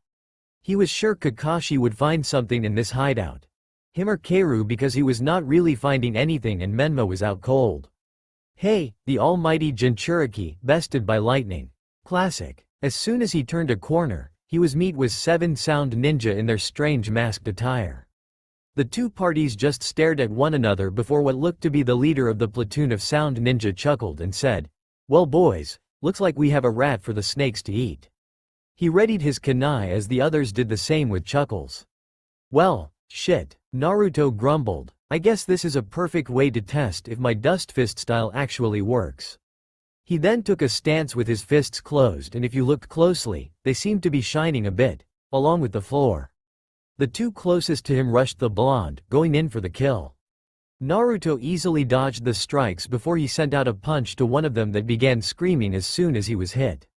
He was sure Kakashi would find something in this hideout. Him or Keiru, because he was not really finding anything and Menma was out cold. Hey, the almighty Jinchuriki, bested by lightning. Classic. As soon as he turned a corner, he was met with 7 sound ninja in their strange masked attire. The two parties just stared at one another before what looked to be the leader of the platoon of sound ninja chuckled and said, "Well boys, looks like we have a rat for the snakes to eat." He readied his kunai as the others did the same with chuckles. Well, shit, Naruto grumbled. I guess this is a perfect way to test if my dust fist style actually works. He then took a stance with his fists closed, and if you looked closely, they seemed to be shining a bit, along with the floor. The two closest to him rushed the blonde, going in for the kill. Naruto easily dodged the strikes before he sent out a punch to one of them that began screaming as soon as he was hit.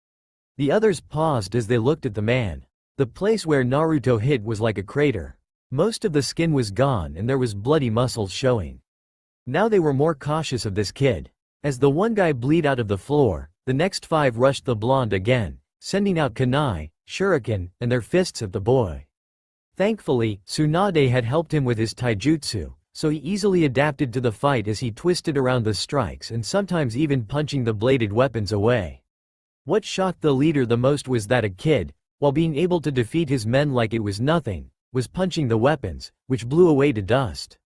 The others paused as they looked at the man. The place where Naruto hit was like a crater. Most of the skin was gone and there was bloody muscles showing. Now they were more cautious of this kid. As the one guy bleed out of the floor, the next 5 rushed the blonde again, sending out kunai, shuriken, and their fists at the boy. Thankfully, Tsunade had helped him with his taijutsu, so he easily adapted to the fight as he twisted around the strikes and sometimes even punching the bladed weapons away. What shocked the leader the most was that a kid, while being able to defeat his men like it was nothing, was punching the weapons, which blew away to dust.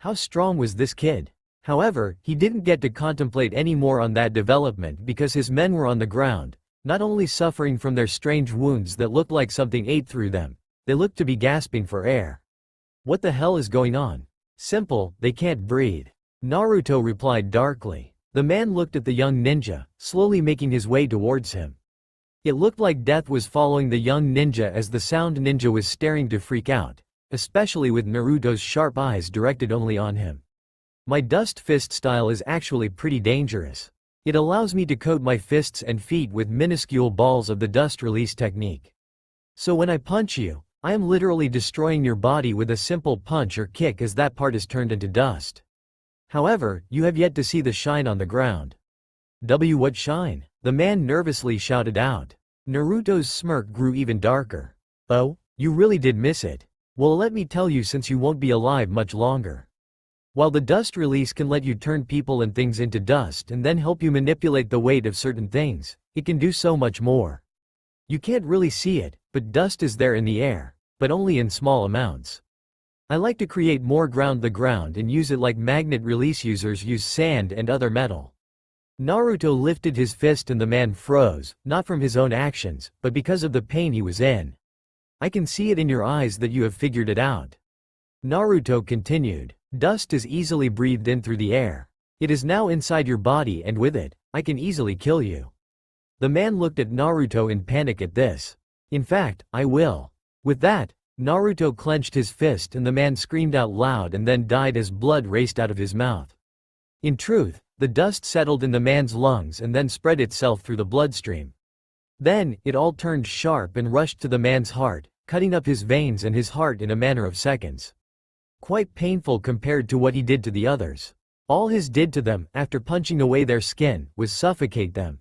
How strong was this kid? However, he didn't get to contemplate any more on that development because his men were on the ground, not only suffering from their strange wounds that looked like something ate through them, they looked to be gasping for air. What the hell is going on? Simple, they can't breathe. Naruto replied darkly. The man looked at the young ninja, slowly making his way towards him. It looked like death was following the young ninja as the sound ninja was staring to freak out, especially with Naruto's sharp eyes directed only on him. My dust fist style is actually pretty dangerous. It allows me to coat my fists and feet with minuscule balls of the dust release technique. So when I punch you, I am literally destroying your body with a simple punch or kick as that part is turned into dust. However, you have yet to see the shine on the ground. What shine? The man nervously shouted out. Naruto's smirk grew even darker. Oh, you really did miss it. Well, let me tell you, since you won't be alive much longer. While the dust release can let you turn people and things into dust and then help you manipulate the weight of certain things, it can do so much more. You can't really see it, but dust is there in the air, but only in small amounts. I like to create more ground the ground and use it like magnet release users use sand and other metal. Naruto lifted his fist and the man froze, not from his own actions, but because of the pain he was in. I can see it in your eyes that you have figured it out. Naruto continued. Dust is easily breathed in through the air. It is now inside your body and with it, I can easily kill you. The man looked at Naruto in panic at this. In fact, I will. With that, Naruto clenched his fist and the man screamed out loud and then died as blood raced out of his mouth. In truth, the dust settled in the man's lungs and then spread itself through the bloodstream. Then, it all turned sharp and rushed to the man's heart, cutting up his veins and his heart in a matter of seconds. Quite painful compared to what he did to the others. All his did to them, after punching away their skin, was suffocate them.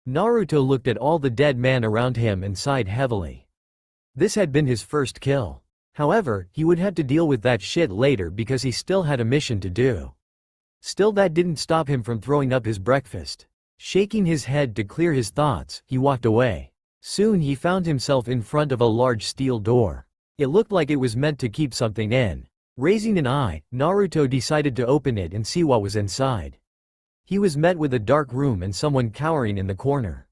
Naruto looked at all the dead man around him and sighed heavily. This had been his first kill. However, he would have to deal with that shit later because he still had a mission to do. Still, that didn't stop him from throwing up his breakfast. Shaking his head to clear his thoughts, he walked away. Soon he found himself in front of a large steel door. It looked like it was meant to keep something in. Raising an eye, Naruto decided to open it and see what was inside. He was met with a dark room and someone cowering in the corner.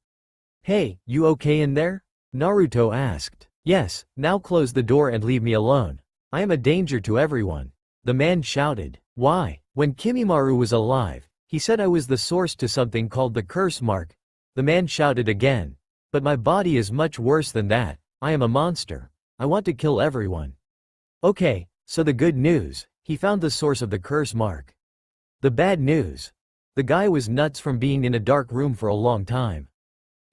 Hey, you okay in there? Naruto asked. Yes, now close the door and leave me alone. I am a danger to everyone. The man shouted. Why? When Kimimaru was alive, he said I was the source to something called the curse mark. The man shouted again. But my body is much worse than that. I am a monster. I want to kill everyone. Okay, so the good news, he found the source of the curse mark. The bad news. The guy was nuts from being in a dark room for a long time.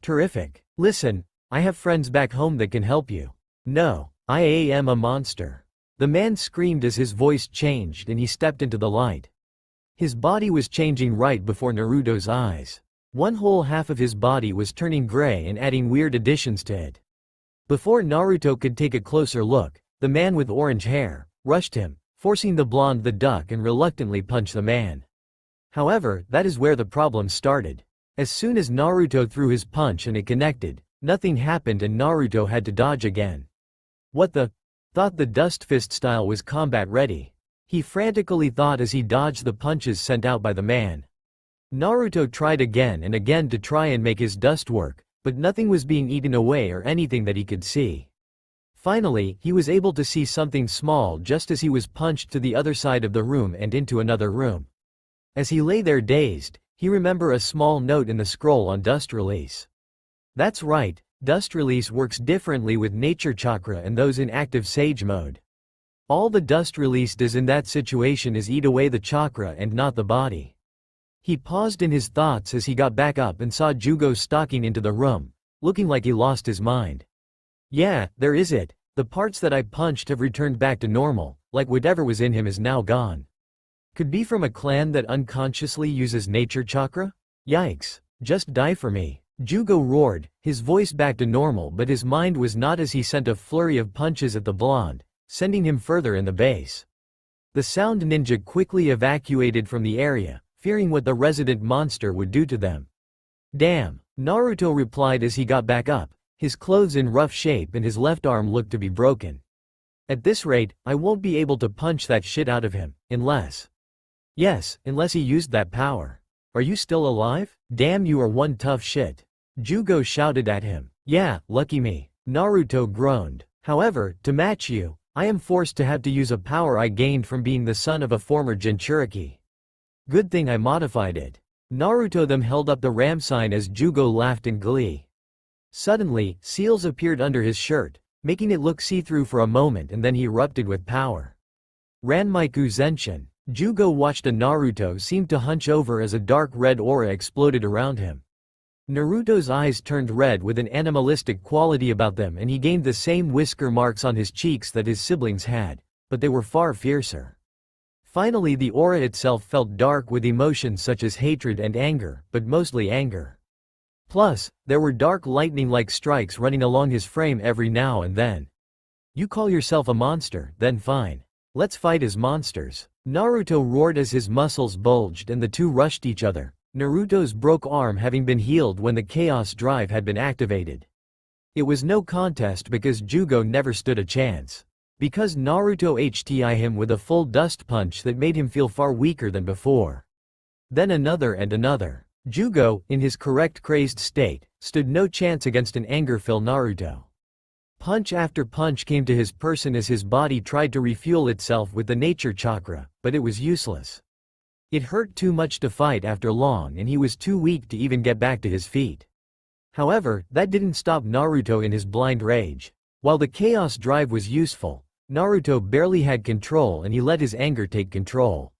Terrific. Listen, I have friends back home that can help you. No, I am a monster. The man screamed as his voice changed and he stepped into the light. His body was changing right before Naruto's eyes. One whole half of his body was turning gray and adding weird additions to it. Before Naruto could take a closer look, the man with orange hair rushed him, forcing the blonde the duck and reluctantly punched the man. However, that is where the problem started. As soon as Naruto threw his punch and it connected, nothing happened and Naruto had to dodge again. What the? Thought the dust fist style was combat ready. He frantically thought as he dodged the punches sent out by the man. Naruto tried again and again to try and make his dust work, but nothing was being eaten away or anything that he could see. Finally, he was able to see something small just as he was punched to the other side of the room and into another room. As he lay there dazed, he remembered a small note in the scroll on dust release. That's right, dust release works differently with nature chakra and those in active sage mode. All the dust release does in that situation is eat away the chakra and not the body. He paused in his thoughts as he got back up and saw Jugo stalking into the room, looking like he lost his mind. Yeah, there is it. The parts that I punched have returned back to normal, like whatever was in him is now gone. Could be from a clan that unconsciously uses nature chakra? Yikes. Just die for me. Jugo roared, his voice back to normal, but his mind was not as he sent a flurry of punches at the blonde, sending him further in the base. The sound ninja quickly evacuated from the area, fearing what the resident monster would do to them. Damn, Naruto replied as he got back up, his clothes in rough shape and his left arm looked to be broken. At this rate, I won't be able to punch that shit out of him, unless... Yes, unless he used that power. Are you still alive? Damn, you are one tough shit. Jugo shouted at him. Yeah, lucky me. Naruto groaned. However, to match you, I am forced to have to use a power I gained from being the son of a former Jinchuriki. Good thing I modified it. Naruto them held up the ram sign as Jugo laughed in glee. Suddenly, seals appeared under his shirt, making it look see-through for a moment and then he erupted with power. Ranmaiku Zenshin. Jugo watched a Naruto seem to hunch over as a dark red aura exploded around him. Naruto's eyes turned red with an animalistic quality about them and he gained the same whisker marks on his cheeks that his siblings had, but they were far fiercer. Finally the aura itself felt dark with emotions such as hatred and anger, but mostly anger. Plus, there were dark lightning-like strikes running along his frame every now and then. You call yourself a monster, then fine. Let's fight as monsters. Naruto roared as his muscles bulged and the two rushed each other, Naruto's broke arm having been healed when the Chaos Drive had been activated. It was no contest because Jugo never stood a chance. Because Naruto HTI him with a full dust punch that made him feel far weaker than before. Then another and another. Jugo, in his correct crazed state, stood no chance against an anger-filled Naruto. Punch after punch came to his person as his body tried to refuel itself with the nature chakra, but it was useless. It hurt too much to fight after long and he was too weak to even get back to his feet. However, that didn't stop Naruto in his blind rage. While the Chaos Drive was useful, Naruto barely had control and he let his anger take control.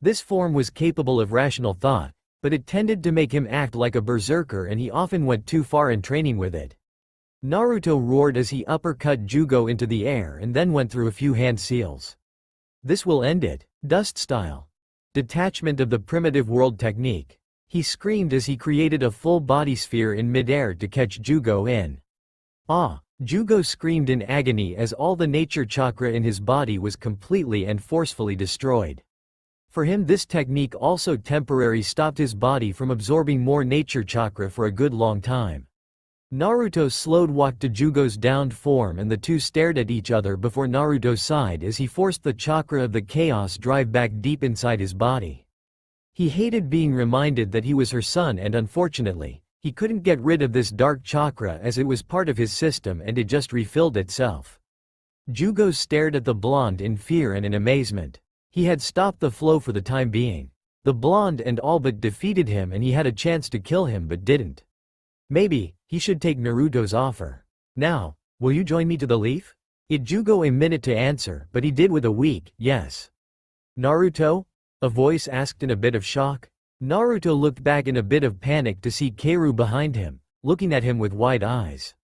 This form was capable of rational thought, but it tended to make him act like a berserker and he often went too far in training with it. Naruto roared as he uppercut Jugo into the air and then went through a few hand seals. This will end it. Dust style. Detachment of the primitive world technique. He screamed as he created a full body sphere in midair to catch Jugo in. Ah! Jugo screamed in agony as all the nature chakra in his body was completely and forcefully destroyed. For him this technique also temporarily stopped his body from absorbing more nature chakra for a good long time. Naruto slowed walked to Jugo's downed form and the two stared at each other before Naruto sighed as he forced the chakra of the Chaos Drive back deep inside his body. He hated being reminded that he was her son and unfortunately, he couldn't get rid of this dark chakra as it was part of his system and it just refilled itself. Jugo stared at the blonde in fear and in amazement. He had stopped the flow for the time being. The blonde and all but defeated him and he had a chance to kill him but didn't. Maybe, he should take Naruto's offer. Now, will you join me to the leaf? It took Jugo a minute to answer, but he did with a weak, yes. Naruto? A voice asked in a bit of shock. Naruto looked back in a bit of panic to see Kaoru behind him, looking at him with wide eyes.